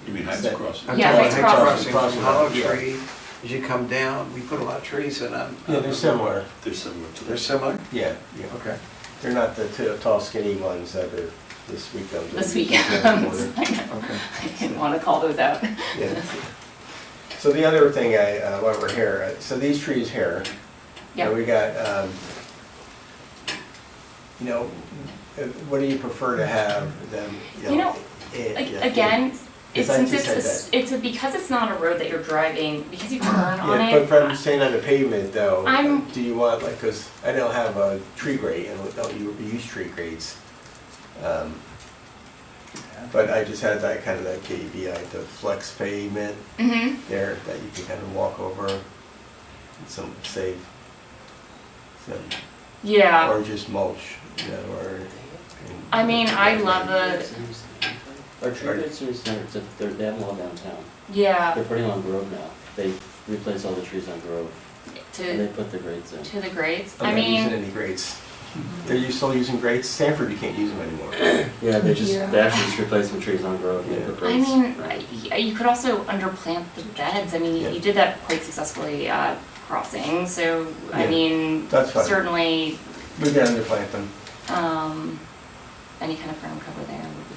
H: You mean Heights Crossing?
Q: I'm
K: Yeah,
Q: talking
K: Heights
Q: about
K: Crossing.
Q: Crossing from Hollow
P: Yeah.
Q: Tree, as you come down, we put a lot of trees in on.
P: Yeah, they're similar.
H: They're similar to
Q: They're
H: this.
Q: similar?
P: Yeah, yeah.
Q: Okay.
P: They're not the tall, skinny ones that are this weekend.
K: This weekend.
Q: Okay.
K: I didn't want to call those out.
P: Yeah. So the other thing, while we're here, so these trees here,
K: Yeah.
P: we got, what do you prefer to have them?
K: Again,
P: Because
K: because it's not a road that you're driving, because you turn on
P: Yeah,
K: it.
P: but I'm saying on the pavement though,
K: I'm-
P: do you want because I don't have a tree grate and don't use tree grates. But I just had that kind of that KBI, the flex pavement
K: Mhm.
P: there that you can kind of walk over and save.
K: Yeah.
P: Or just mulch, or.
K: I mean, I love the.
E: Our tree grates are standard, they have them all downtown.
K: Yeah.
E: They're putting on Grove now. They replaced all the trees on Grove, and they
K: To
E: put the grates in.
K: the grades.
P: I'm
K: I
P: not using
K: mean,
P: any grates. They're still using grates? Stanford, you can't use them anymore.
E: Yeah, they
A: Yeah.
E: actually just replaced some trees on Grove, and they put
K: I
E: grates.
K: mean,
E: right.
K: you could also underplant the beds. I mean,
P: Yeah.
K: you did that quite successfully at Crossing. So I
P: Yeah,
K: mean,
P: that's fine.
K: certainly,
P: We can underplant them.
K: any kind of ground cover there would be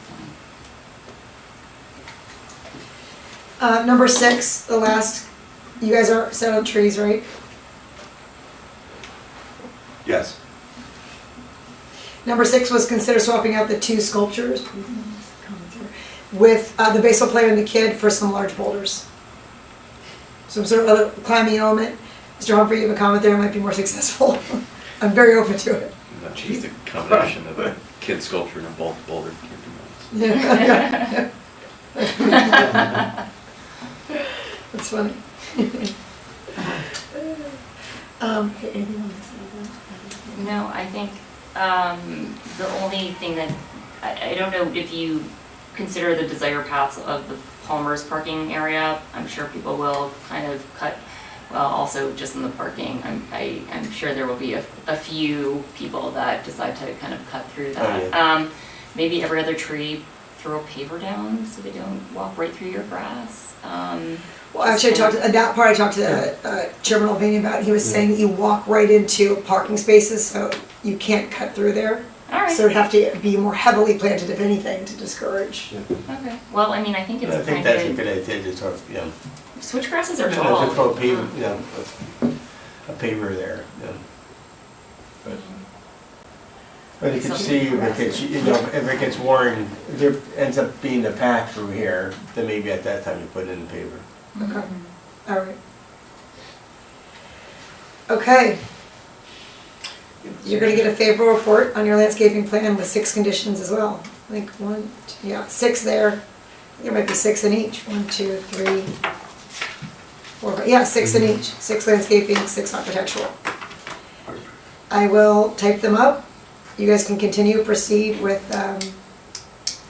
K: fine.
A: Number 6, the last, you guys are set on trees, right?
N: Yes.
A: Number 6 was consider swapping out the 2 sculptures with the baseball player and the kid for some large boulders. Some sort of other climbing element. Mr. Humphrey, you have a comment there, it might be more successful. I'm very open to it.
L: Just a combination of a kid sculpture and a boulder.
A: Yeah. That's funny.
K: No, I think the only thing that I don't know if you consider the desire paths of the Palmer's parking area. I'm sure people will kind of cut. Well, also just in the parking, I'm sure there will be a few people that decide to kind of cut through that.
P: Oh, yeah.
K: Maybe every other tree throw a paver down so they don't walk right through your grass.
A: Well, actually, I talked, that part I talked to Chairman Mulvaney about. He was saying that you walk right into parking spaces, so you can't cut through there.
K: Alright.
A: So it'd have to be more heavily planted, if anything, to discourage.
K: Okay, well, I mean, I think it's
P: I think
K: kind of
P: that's a good idea, to sort of,
K: switchgrasses are
P: If
K: tall.
P: it's called paver, a paver there, But you can see if it gets, if it gets worn, if there ends up being a path through here, then maybe at that time you put it in the paver.
A: Okay, all right. Okay. You're gonna get a favorable report on your landscaping plan with 6 conditions as well. I think 6 there. There might be 6 in each. 1, 2, 3, 4, 5, 6 in each. 6 landscaping, 6 architectural. I will type them up. You guys can continue, proceed with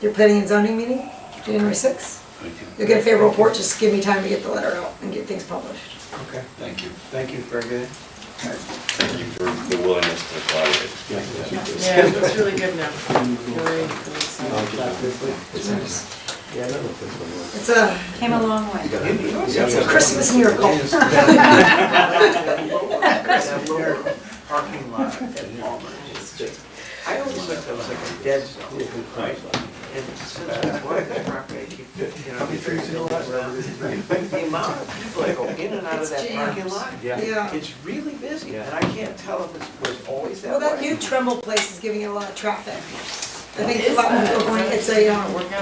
A: your planning and zoning meeting, January 6th. You'll get a favorable report, just give me time to get the letter out and get things published.
Q: Okay,
N: Thank you.
Q: thank you, very good.
L: Thank you for the willingness to collaborate.
B: Yeah, it's really good now. Really,
P: Yeah, I don't know if this one works.
A: It's a
J: Came a long way.
A: It's a Christmas miracle.
Q: Parking lot at Walmart. I always thought that was like a dead zone, right? And since I bought that property, I keep, the amount of people that go in and out of
A: It's
Q: that
A: jammed.
Q: parking lot,
A: Yeah.
Q: it's really busy, and I can't tell if it was always that
A: Well,
Q: way.
A: that new Tremble place is giving it a lot of traffic. I think a lot of people are going, it's a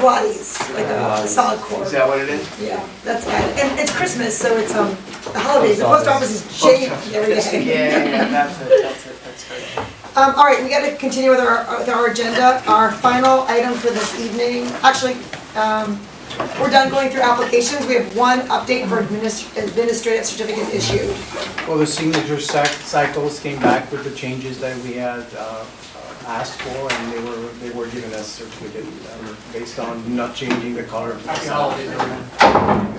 A: Pilates, like a solid core.
Q: Is that what it is?
A: Yeah, that's good. And it's Christmas, so it's the holidays. The post office is jammed every day.
Q: Yeah, that's it, that's great.
A: All right, we got to continue with our agenda. Our final item for this evening, actually, we're done going through applications. We have one update for administrative certificates issued.
C: Well, the signature cycles came back with the changes that we had asked for, and they were giving us certificate based on not changing the color of the facade. It's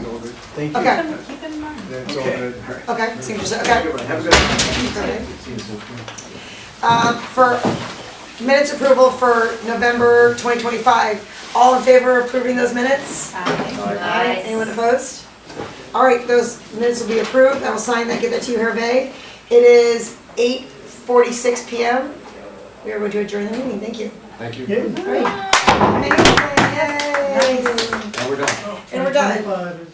C: all good. Thank you.
A: Okay.
J: Keep in mind.
C: That's all good.
A: Okay, signatures, okay.
Q: Have a good one.
A: For minutes approval for November 2025, all in favor of approving those minutes? Aye. Anyone opposed? All right, those minutes will be approved. I will sign that, give that to you, Hervé. It is 8:46 p.m. We are going to adjourn the meeting. Thank you.
I: Thank you.
A: All right. Yay.
I: And we're done.
A: And we're done.